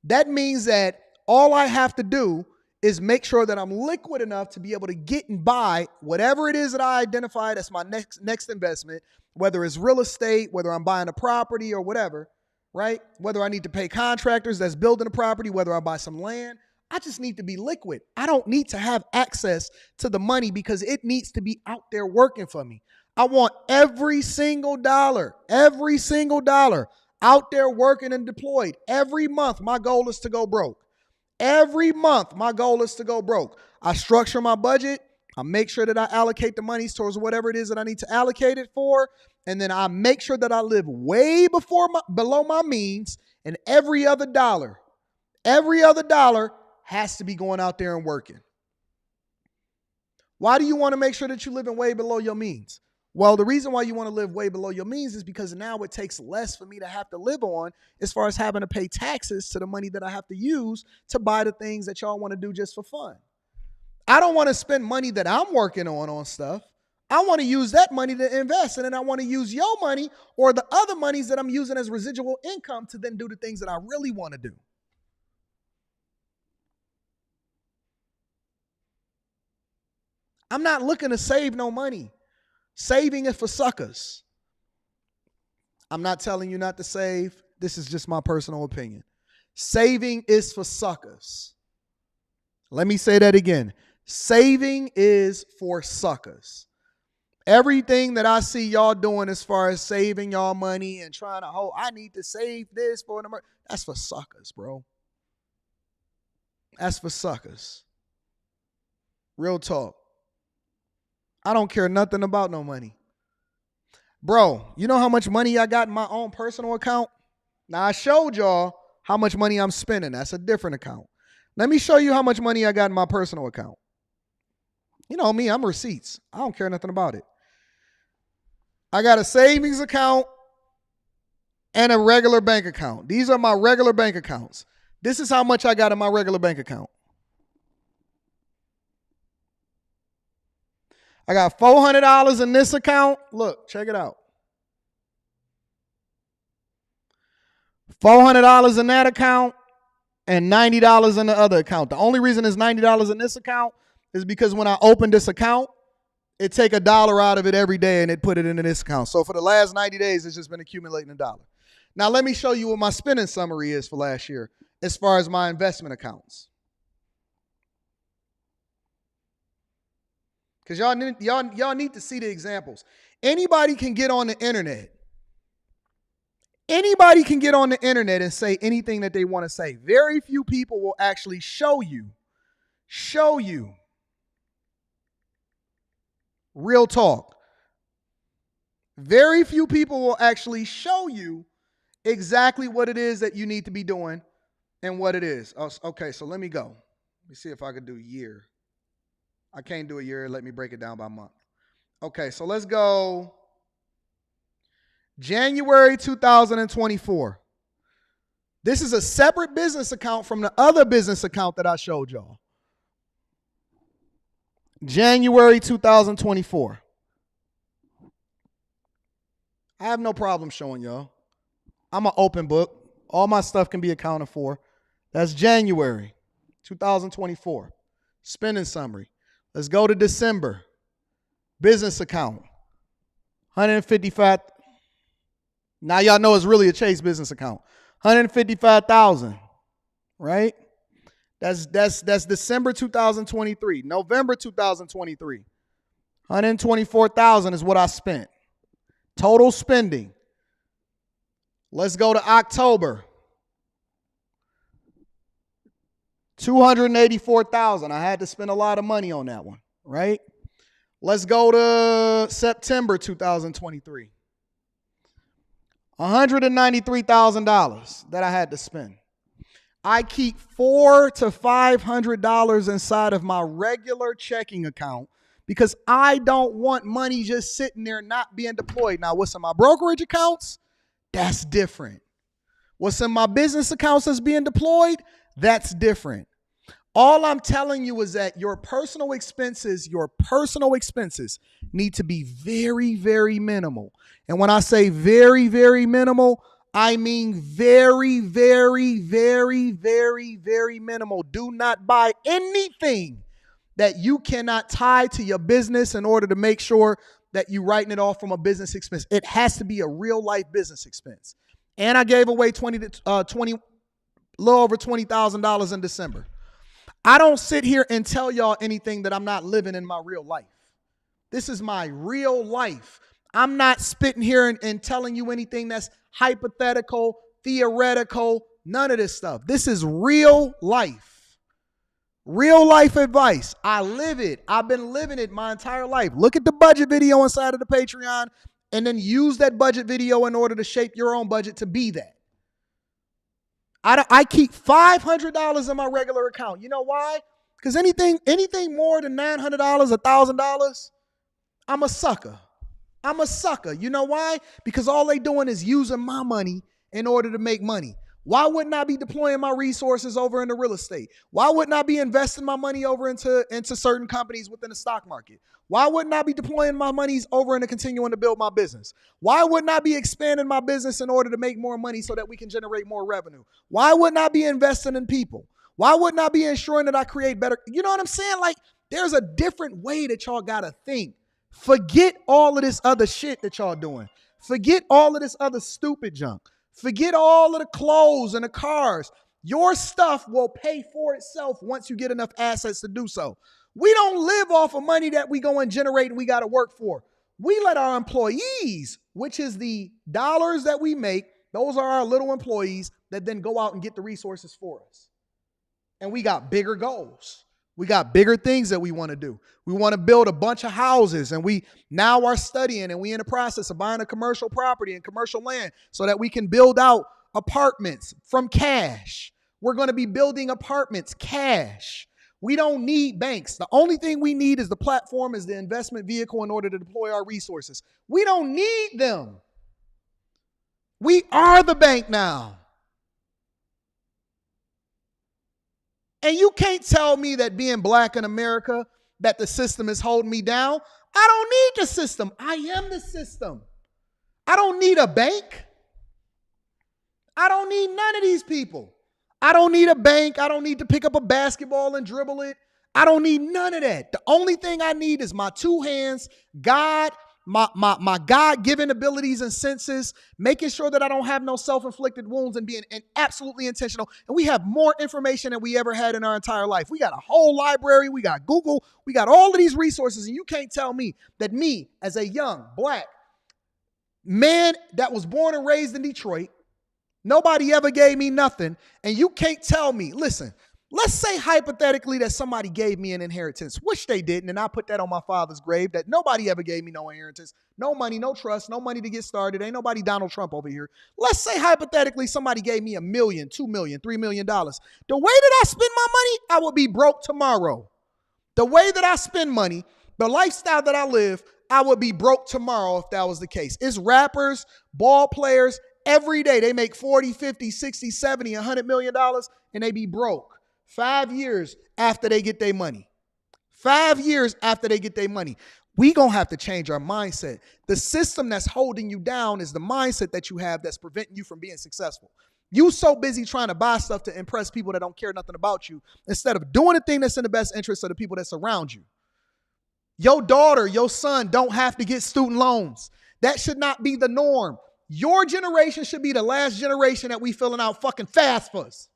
[SPEAKER 1] That means that all I have to do is make sure that I'm liquid enough to be able to get and buy whatever it is that I identified as my next investment, whether it's real estate, whether I'm buying a property or whatever, right? Whether I need to pay contractors that's building a property, whether I buy some land. I just need to be liquid. I don't need to have access to the money because it needs to be out there working for me. I want every single dollar out there working and deployed. Every month, my goal is to go broke. Every month, my goal is to go broke. I structure my budget. I make sure that I allocate the monies towards whatever it is that I need to allocate it for. And then I make sure that I live way below my means. And every other dollar has to be going out there and working. Why do you want to make sure that you're living way below your means? Well, the reason why you want to live way below your means is because now it takes less for me to have to live on as far as having to pay taxes to the money that I have to use to buy the things that y'all want to do just for fun. I don't want to spend money that I'm working on stuff. I want to use that money to invest, and then I want to use your money or the other monies that I'm using as residual income to then do the things that I really want to do. I'm not looking to save no money. Saving is for suckers. I'm not telling you not to save. This is just my personal opinion. Saving is for suckers. Let me say that again. Saving is for suckers. Everything that I see y'all doing as far as saving y'all money and trying to hold, I need to save this for an emergency. That's for suckers, bro. That's for suckers. Real talk. I don't care nothing about no money. Bro, you know how much money I got in my own personal account? Now, I showed y'all how much money I'm spending. That's a different account. Let me show you how much money I got in my personal account. You know me, I'm receipts. I don't care nothing about it. I got a savings account and a regular bank account. These are my regular bank accounts. This is how much I got in my regular bank account. I got $400 in this account. Look, check it out. $400 in that account and $90 in the other account. The only reason it's $90 in this account is because when I opened this account, it take $1 out of it every day and it put it into this account. So for the last 90 days, it's just been accumulating $1. Now let me show you what my spending summary is for last year as far as my investment accounts. Because y'all need to see the examples. Anybody can get on the internet. Anybody can get on the internet and say anything that they want to say. Very few people will actually show you. Real talk. Very few people will actually show you exactly what it is that you need to be doing and what it is. Okay, so let me go. Let me see if I can do year. I can't do a year. Let me break it down by month. Okay, so let's go January 2024. This is a separate business account from the other business account that I showed y'all. January 2024. I have no problem showing y'all. I'm an open book. All my stuff can be accounted for. That's January 2024. Spending summary. Let's go to December. Business account, 155. Now y'all know it's really a Chase business account. 155,000, right? That's December 2023. November 2023. 124,000 is what I spent. Total spending. Let's go to October. 284,000. I had to spend a lot of money on that one, right? Let's go to September 2023. $193,000 that I had to spend. I keep $400 to $500 inside of my regular checking account because I don't want money just sitting there not being deployed. Now, what's in my brokerage accounts? That's different. What's in my business accounts that's being deployed? That's different. All I'm telling you is that your personal expenses need to be very, very minimal. And when I say very, very minimal, I mean very, very, very, very, very minimal. Do not buy anything that you cannot tie to your business in order to make sure that you're writing it off from a business expense. It has to be a real life business expense. And I gave away a little over $20,000 in December. I don't sit here and tell y'all anything that I'm not living in my real life. This is my real life. I'm not spitting here and telling you anything that's hypothetical, theoretical, none of this stuff. This is real life. Real life advice. I live it. I've been living it my entire life. Look at the budget video inside of the Patreon and then use that budget video in order to shape your own budget to be that. I keep $500 in my regular account. You know why? Because anything more than $900, $1,000, I'm a sucker. I'm a sucker. You know why? Because all they doing is using my money in order to make money. Why wouldn't I be deploying my resources over into real estate? Why wouldn't I be investing my money over into certain companies within the stock market? Why wouldn't I be deploying my monies over into continuing to build my business? Why wouldn't I be expanding my business in order to make more money so that we can generate more revenue? Why wouldn't I be investing in people? Why wouldn't I be ensuring that I create better? You know what I'm saying? Like, there's a different way that y'all got to think. Forget all of this other shit that y'all doing. Forget all of this other stupid junk. Forget all of the clothes and the cars. Your stuff will pay for itself once you get enough assets to do so. We don't live off of money that we go and generate and we got to work for. We let our employees, which is the dollars that we make, those are our little employees that then go out and get the resources for us. And we got bigger goals. We got bigger things that we want to do. We want to build a bunch of houses, and we now are studying and we in the process of buying a commercial property and commercial land so that we can build out apartments from cash. We're going to be building apartments cash. We don't need banks. The only thing we need is the platform, is the investment vehicle in order to deploy our resources. We don't need them. We are the bank now. And you can't tell me that being black in America, that the system is holding me down. I don't need the system. I am the system. I don't need a bank. I don't need none of these people. I don't need a bank. I don't need to pick up a basketball and dribble it. I don't need none of that. The only thing I need is my two hands, God, my God-given abilities and senses, making sure that I don't have no self-inflicted wounds and being absolutely intentional. And we have more information than we ever had in our entire life. We got a whole library. We got Google. We got all of these resources. And you can't tell me that me, as a young black man that was born and raised in Detroit, nobody ever gave me nothing. And you can't tell me, listen, let's say hypothetically that somebody gave me an inheritance, which they didn't, and I put that on my father's grave, that nobody ever gave me no inheritance, no money, no trust, no money to get started. Ain't nobody Donald Trump over here. Let's say hypothetically somebody gave me $1 million, $2 million, $3 million. The way that I spend my money, I would be broke tomorrow. The way that I spend money, the lifestyle that I live, I would be broke tomorrow if that was the case. It's rappers, ball players, every day they make 40, 50, 60, 70, $100 million, and they be broke 5 years after they get their money. 5 years after they get their money. We gonna have to change our mindset. The system that's holding you down is the mindset that you have that's preventing you from being successful. You so busy trying to buy stuff to impress people that don't care nothing about you instead of doing the thing that's in the best interest of the people that surround you. Your daughter, your son don't have to get student loans. That should not be the norm. Your generation should be the last generation that we filling out fucking FAFSAs.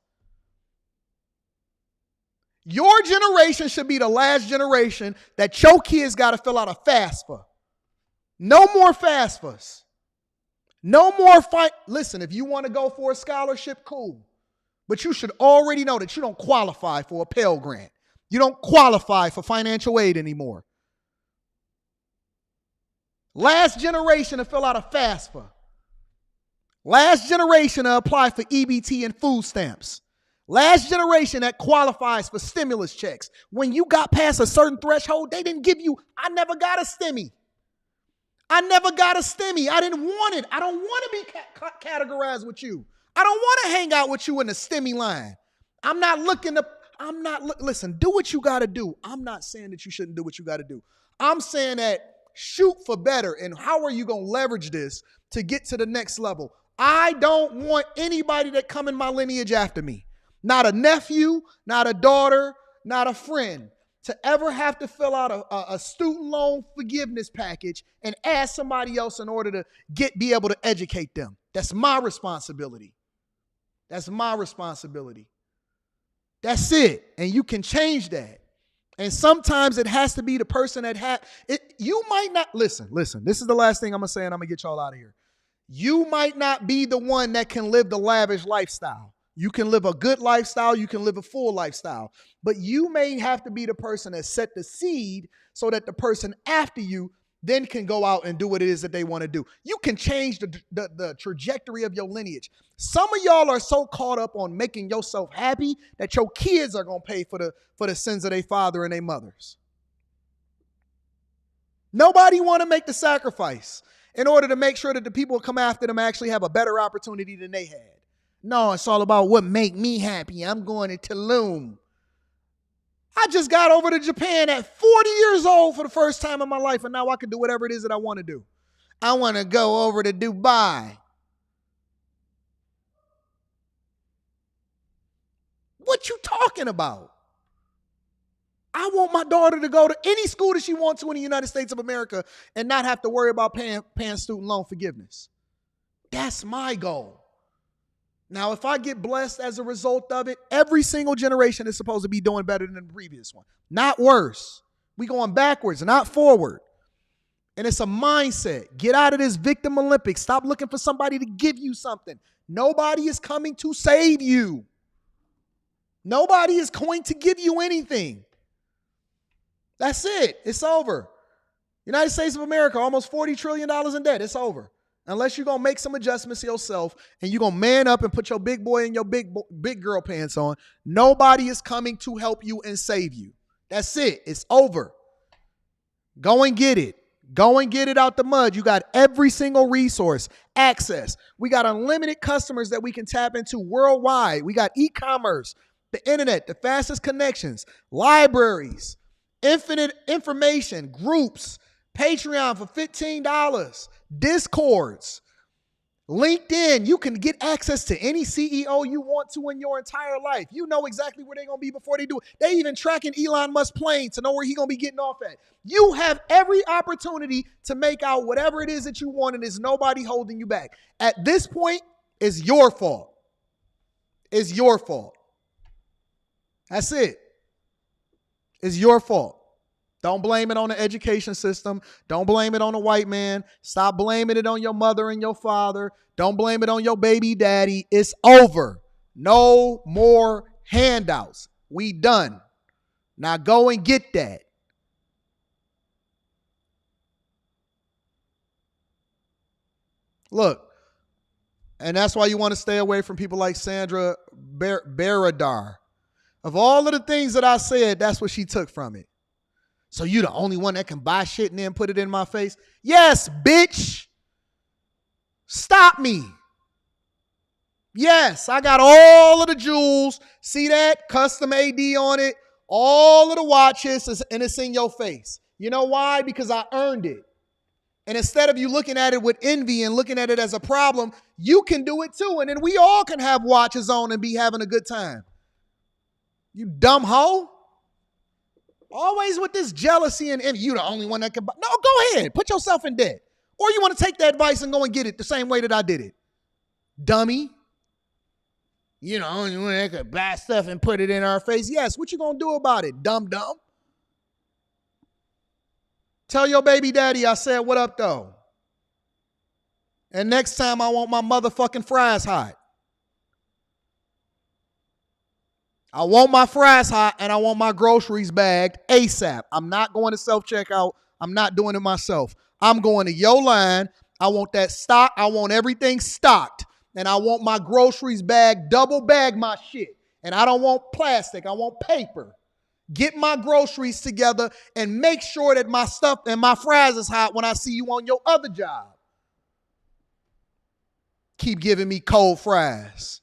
[SPEAKER 1] Your generation should be the last generation that your kids got to fill out a FAFSA. No more FAFSAs. No more fight. Listen, if you want to go for a scholarship, cool. But you should already know that you don't qualify for a Pell Grant. You don't qualify for financial aid anymore. Last generation to fill out a FAFSA. Last generation to apply for EBT and food stamps. Last generation that qualifies for stimulus checks. When you got past a certain threshold, they didn't give you, I never got a stimmy. I never got a stimmy. I didn't want it. I don't want to be categorized with you. I don't want to hang out with you in the stimmy line. Listen, do what you got to do. I'm not saying that you shouldn't do what you got to do. I'm saying that shoot for better. And how are you going to leverage this to get to the next level? I don't want anybody that come in my lineage after me. Not a nephew, not a daughter, not a friend, to ever have to fill out a student loan forgiveness package and ask somebody else in order to be able to educate them. That's my responsibility. That's my responsibility. That's it. And you can change that. And sometimes it has to be the person that you might not, listen, this is the last thing I'm going to say and I'm going to get y'all out of here. You might not be the one that can live the lavish lifestyle. You can live a good lifestyle. You can live a full lifestyle. But you may have to be the person that set the seed so that the person after you then can go out and do what it is that they want to do. You can change the trajectory of your lineage. Some of y'all are so caught up on making yourself happy that your kids are going to pay for the sins of their father and their mothers. Nobody want to make the sacrifice in order to make sure that the people who come after them actually have a better opportunity than they had. No, it's all about what make me happy. I'm going to Tulum. I just got over to Japan at 40 years old for the first time in my life, and now I can do whatever it is that I want to do. I want to go over to Dubai. What you talking about? I want my daughter to go to any school that she wants to in the United States of America and not have to worry about paying student loan forgiveness. That's my goal. Now, if I get blessed as a result of it, every single generation is supposed to be doing better than the previous one. Not worse. We going backwards, not forward. And it's a mindset. Get out of this victim Olympics. Stop looking for somebody to give you something. Nobody is coming to save you. Nobody is going to give you anything. That's it. It's over. United States of America, almost $40 trillion in debt. It's over. Unless you're going to make some adjustments yourself and you're going to man up and put your big boy and your big girl pants on, nobody is coming to help you and save you. That's it. It's over. Go and get it. Go and get it out the mud. You got every single resource, access. We got unlimited customers that we can tap into worldwide. We got e-commerce, the internet, the fastest connections, libraries, infinite information, groups, Patreon for $15, Discords, LinkedIn. You can get access to any CEO you want to in your entire life. You know exactly where they're going to be before they do it. They even tracking Elon Musk's plane to know where he's going to be getting off at. You have every opportunity to make out whatever it is that you want, and there's nobody holding you back. At this point, it's your fault. It's your fault. That's it. It's your fault. Don't blame it on the education system. Don't blame it on the white man. Stop blaming it on your mother and your father. Don't blame it on your baby daddy. It's over. No more handouts. We done. Now go and get that. Look, and that's why you want to stay away from people like Sandra Baradar. Of all of the things that I said, that's what she took from it. So you the only one that can buy shit and then put it in my face? Yes, bitch. Stop me. Yes, I got all of the jewels. See that? Custom AD on it. All of the watches, and it's in your face. You know why? Because I earned it. And instead of you looking at it with envy and looking at it as a problem, you can do it too. And then we all can have watches on and be having a good time. You dumb hoe. Always with this jealousy and you the only one that can buy. No, go ahead. Put yourself in debt. Or you want to take that advice and go and get it the same way that I did it. Dummy. You know, only one that could buy stuff and put it in our face. Yes, what you gonna do about it, dumb? Tell your baby daddy I said what up though. And next time I want my motherfucking fries hot. I want my fries hot and I want my groceries bagged ASAP. I'm not going to self-checkout. I'm not doing it myself. I'm going to your line. I want that stock. I want everything stocked. And I want my groceries bagged, double bag my shit. And I don't want plastic. I want paper. Get my groceries together and make sure that my stuff and my fries is hot when I see you on your other job. Keep giving me cold fries.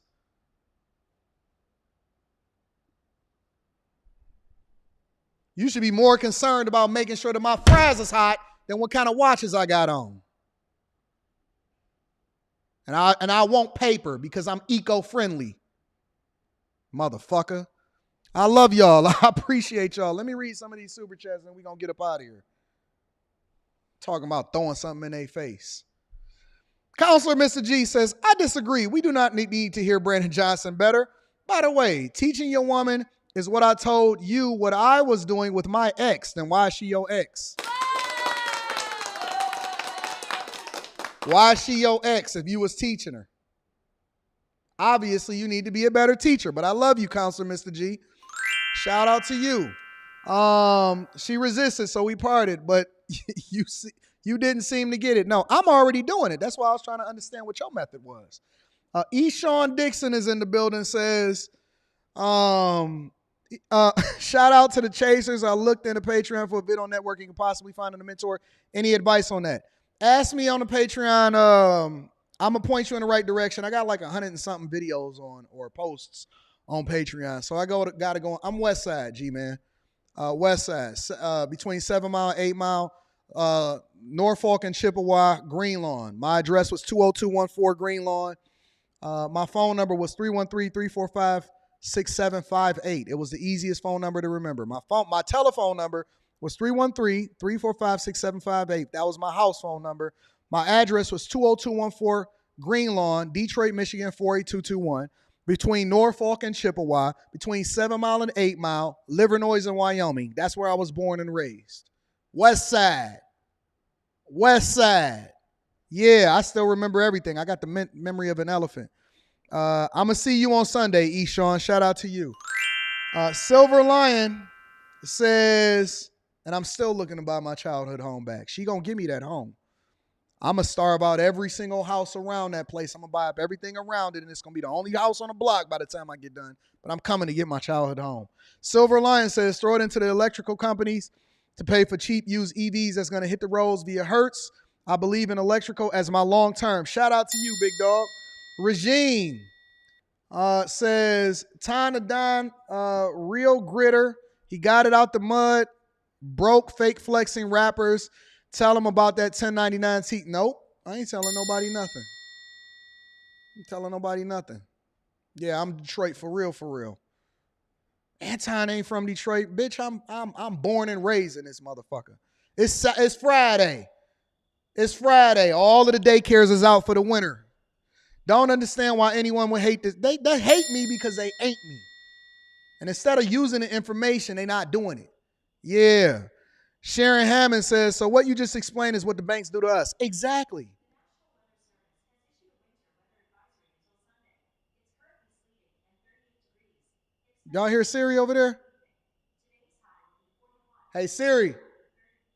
[SPEAKER 1] You should be more concerned about making sure that my fries is hot than what kind of watches I got on. And I want paper because I'm eco-friendly. Motherfucker. I love y'all. I appreciate y'all. Let me read some of these super chats and we're going to get up out of here. Talking about throwing something in their face. Counselor Mr. G says, I disagree. We do not need to hear Brandon Johnson better. By the way, teaching your woman is what I told you what I was doing with my ex. Then why is she your ex? Why is she your ex if you was teaching her? Obviously, you need to be a better teacher. But I love you, Counselor Mr. G. Shout out to you. She resisted, so we parted. But you didn't seem to get it. No, I'm already doing it. That's why I was trying to understand what your method was. Eshawn Dixon is in the building, says, shout out to the Chasers. I looked into Patreon for a bit on networking and possibly finding a mentor. Any advice on that? Ask me on the Patreon. I'm going to point you in the right direction. I got like 100 and something videos on or posts on Patreon. So I got to go. I'm West Side, G-man. West Side. Between 7 Mile and 8 Mile. Norfolk and Chippewa, Green Lawn. My address was 20214 Green Lawn. My phone number was 313-345-6758. It was the easiest phone number to remember. My telephone number was 313-345-6758. That was my house phone number. My address was 20214 Green Lawn, Detroit, Michigan, 48221. Between Norfolk and Chippewa, between 7 Mile and 8 Mile, Livernois and Wyoming. That's where I was born and raised. West Side. West Side. Yeah, I still remember everything. I got the memory of an elephant. I'm going to see you on Sunday, Eshawn. Shout out to you. Silver Lion says, and I'm still looking to buy my childhood home back. She going to give me that home. I'm going to starve out every single house around that place. I'm going to buy up everything around it, and it's going to be the only house on the block by the time I get done. But I'm coming to get my childhood home. Silver Lion says, throw it into the electrical companies to pay for cheap used EVs that's going to hit the roads via Hertz. I believe in electrical as my long term. Shout out to you, big dog. Regime says, time to Don, real gritter. He got it out the mud. Broke, fake flexing rappers. Tell him about that 1099 seat. Nope, I ain't telling nobody nothing. I'm telling nobody nothing. Yeah, I'm Detroit for real, for real. Anton ain't from Detroit, bitch. I'm born and raised in this motherfucker. It's Friday. It's Friday. All of the daycares is out for the winter. Don't understand why anyone would hate this. They hate me because they ain't me. And instead of using the information, they not doing it. Yeah. Sharon Hammond says, so what you just explained is what the banks do to us. Exactly. Y'all hear Siri over there? Hey, Siri,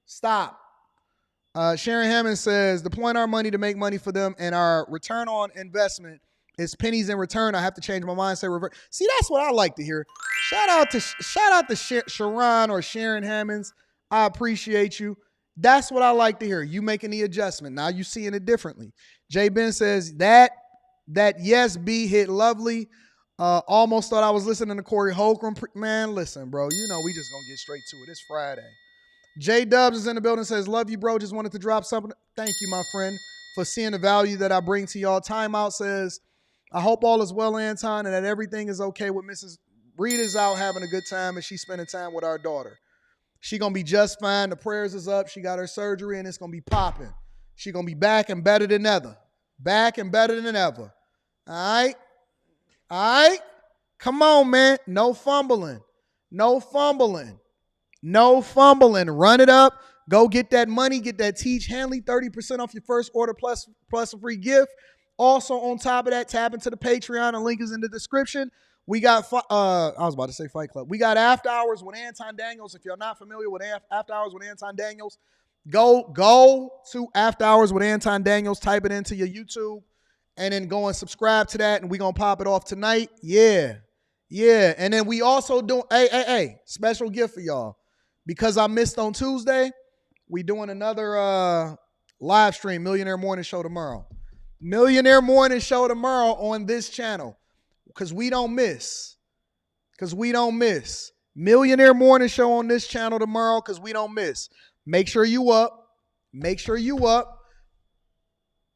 [SPEAKER 1] stop. Sharon Hammond says, deploying our money to make money for them and our return on investment is pennies in return. I have to change my mind. Say revert. See, that's what I like to hear. Shout out to Sharon or Sharon Hammonds. I appreciate you. That's what I like to hear. You making the adjustment. Now you seeing it differently. Jay Ben says that yes, B hit lovely. Almost thought I was listening to Corey Holcomb. Man, listen, bro. You know we just gonna get straight to it. It's Friday. J Dubs is in the building, says, love you, bro. Just wanted to drop something. Thank you, my friend, for seeing the value that I bring to y'all. Timeout says, I hope all is well, Anton, and that everything is okay with Mrs. Rita's out having a good time and she's spending time with our daughter. She gonna be just fine. The prayers is up. She got her surgery and it's gonna be popping. She gonna be back and better than ever. Back and better than ever. All right? All right? Come on, man. No fumbling. No fumbling. No fumbling. Run it up. Go get that money. Get that Teach Hanley 30% off your first order plus a free gift. Also, on top of that, tap into the Patreon. The link is in the description. We got, I was about to say Fight Club. We got After Hours with Anton Daniels. If you're not familiar with After Hours with Anton Daniels, go to After Hours with Anton Daniels. Type it into your YouTube and then go and subscribe to that. And we're going to pop it off tonight. Yeah. Yeah. And then we also do, hey, special gift for y'all. Because I missed on Tuesday, we doing another live stream, Millionaire Morning Show tomorrow. Millionaire Morning Show tomorrow on this channel. Because we don't miss. Millionaire Morning Show on this channel tomorrow because we don't miss. Make sure you up.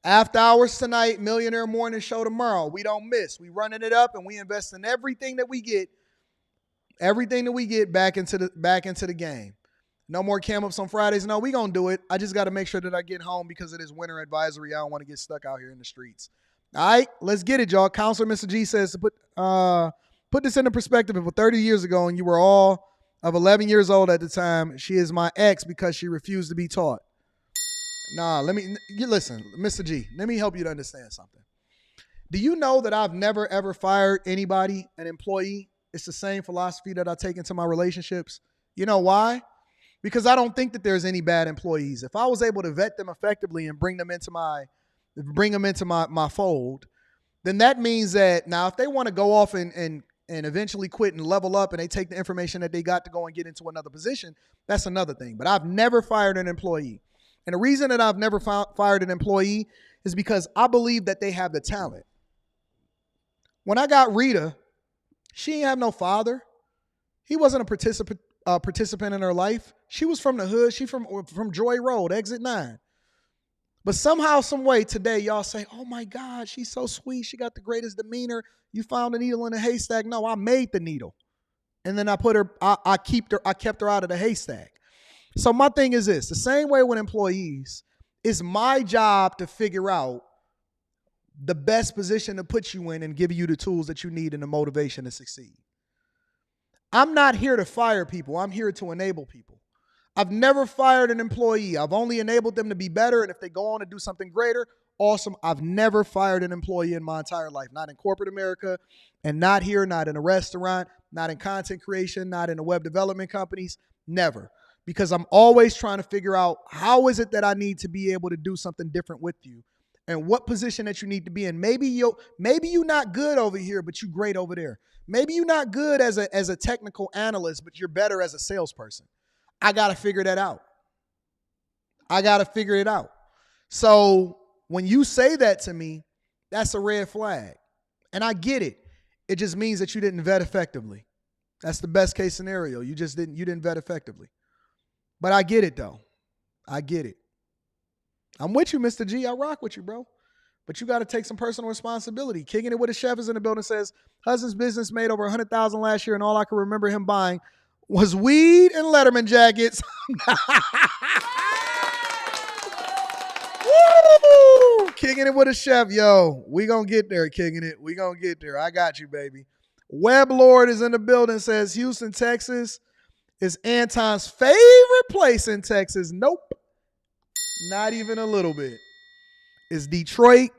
[SPEAKER 1] After Hours tonight, Millionaire Morning Show tomorrow. We don't miss. We running it up and we invest in everything that we get. Everything that we get back into the game. No more cam ups on Fridays. No, we gonna do it. I just got to make sure that I get home because of this winter advisory. I don't want to get stuck out here in the streets. All right, let's get it, y'all. Counselor Mr. G says to put this into perspective. If 30 years ago and you were all of 11 years old at the time, she is my ex because she refused to be taught. Nah, listen, Mr. G, let me help you to understand something. Do you know that I've never, ever fired anybody, an employee? It's the same philosophy that I take into my relationships. You know why? Because I don't think that there's any bad employees. If I was able to vet them effectively and bring them into my fold, then that means that now if they want to go off and eventually quit and level up and they take the information that they got to go and get into another position, that's another thing. But I've never fired an employee. And the reason that I've never fired an employee is because I believe that they have the talent. When I got Rita, she didn't have no father. He wasn't a participant in her life. She was from the hood. She from Joy Road, exit 9. But somehow, some way today, y'all say, oh my God, she's so sweet. She got the greatest demeanor. You found a needle in a haystack. No, I made the needle. And then I kept her out of the haystack. So my thing is this, the same way with employees, it's my job to figure out the best position to put you in and give you the tools that you need and the motivation to succeed. I'm not here to fire people. I'm here to enable people. I've never fired an employee. I've only enabled them to be better. And if they go on to do something greater, awesome. I've never fired an employee in my entire life, not in corporate America and not here, not in a restaurant, not in content creation, not in the web development companies, never. Because I'm always trying to figure out how is it that I need to be able to do something different with you and what position that you need to be in. Maybe you're not good over here, but you're great over there. Maybe you're not good as a technical analyst, but you're better as a salesperson. I got to figure that out. So when you say that to me, that's a red flag. And I get it. It just means that you didn't vet effectively. That's the best case scenario. You didn't vet effectively. But I get it though. I get it. I'm with you, Mr. G. I rock with you, bro. But you got to take some personal responsibility. Kicking it with a chef is in the building says, husband's business made over $100,000 last year and all I can remember him buying was weed and Letterman jackets. Woo! Kicking it with a chef. Yo, we gonna get there, kicking it. We gonna get there. I got you, baby. Web Lord is in the building, says Houston, Texas is Anton's favorite place in Texas. Nope. Not even a little bit. It's Detroit,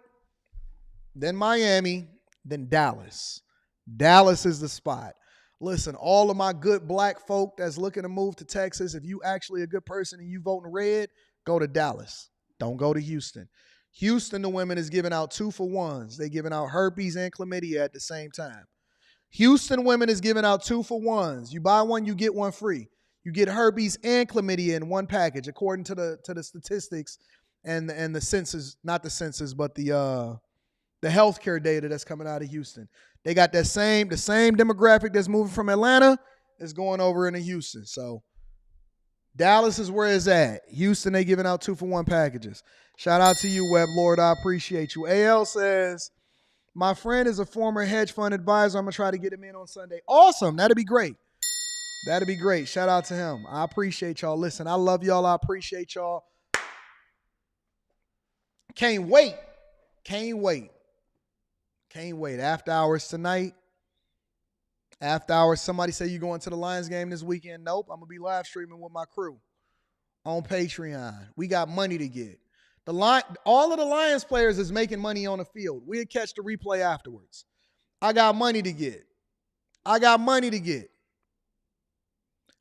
[SPEAKER 1] then Miami, then Dallas. Dallas is the spot. Listen, all of my good black folk that's looking to move to Texas, if you actually a good person and you voting red, go to Dallas. Don't go to Houston. Houston, the women is giving out 2-for-1s. They giving out herpes and chlamydia at the same time. Houston women is giving out 2-for-1s. You buy one, you get one free. You get herpes and chlamydia in one package, according to the statistics and the census, not the census, but the healthcare data that's coming out of Houston. They got the same demographic that's moving from Atlanta is going over into Houston. So Dallas is where it's at. Houston, they giving out 2-for-1 packages. Shout out to you, Web Lord. I appreciate you. AL says, my friend is a former hedge fund advisor. I'm going to try to get him in on Sunday. Awesome. That'd be great. That'd be great. Shout out to him. I appreciate y'all. Listen, I love y'all. I appreciate y'all. Can't wait. Can't wait. Can't wait. After hours tonight. After hours, somebody say you going to the Lions game this weekend. Nope. I'm going to be live streaming with my crew on Patreon. We got money to get. All of the Lions players is making money on the field. We'll catch the replay afterwards. I got money to get. I got money to get.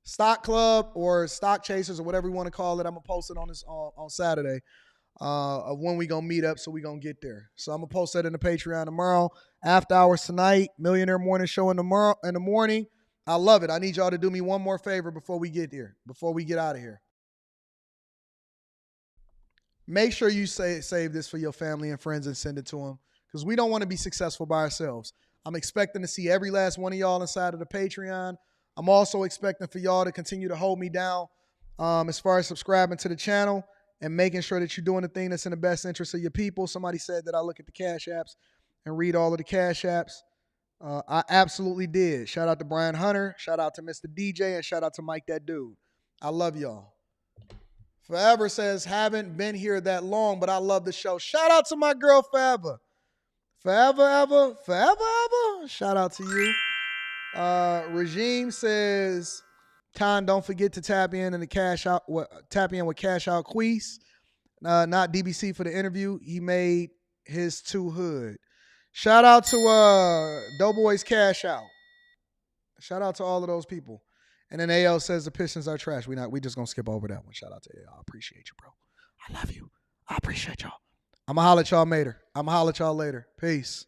[SPEAKER 1] Stock Club or Stock Chasers or whatever you want to call it. I'm going to post it on Saturday of when we going to meet up, so we going to get there. So I'm going to post that in the Patreon tomorrow. After hours tonight, Millionaire Morning Show in the morning. I love it. I need y'all to do me one more favor before we get here, before we get out of here. Make sure you save this for your family and friends and send it to them, because we don't want to be successful by ourselves. I'm expecting to see every last one of y'all inside of the Patreon. I'm also expecting for y'all to continue to hold me down as far as subscribing to the channel and making sure that you're doing the thing that's in the best interest of your people. Somebody said that I look at the Cash Apps and read all of the Cash Apps. I absolutely did. Shout out to Brian Hunter. Shout out to Mr. DJ. And shout out to Mike That Dude. I love y'all. Forever says, haven't been here that long, but I love the show. Shout out to my girl Forever. Forever, ever, forever, ever. Shout out to you. Regime says, Con, don't forget to tap in and tap in with Cash Out Queese. Not DBC for the interview. He made his too hood. Shout out to Doughboys Cash Out. Shout out to all of those people. And then AL says the Pistons are trash. We just gonna skip over that one. Shout out to AL. I appreciate you, bro. I love you. I appreciate y'all. I'ma holler at y'all later. Peace.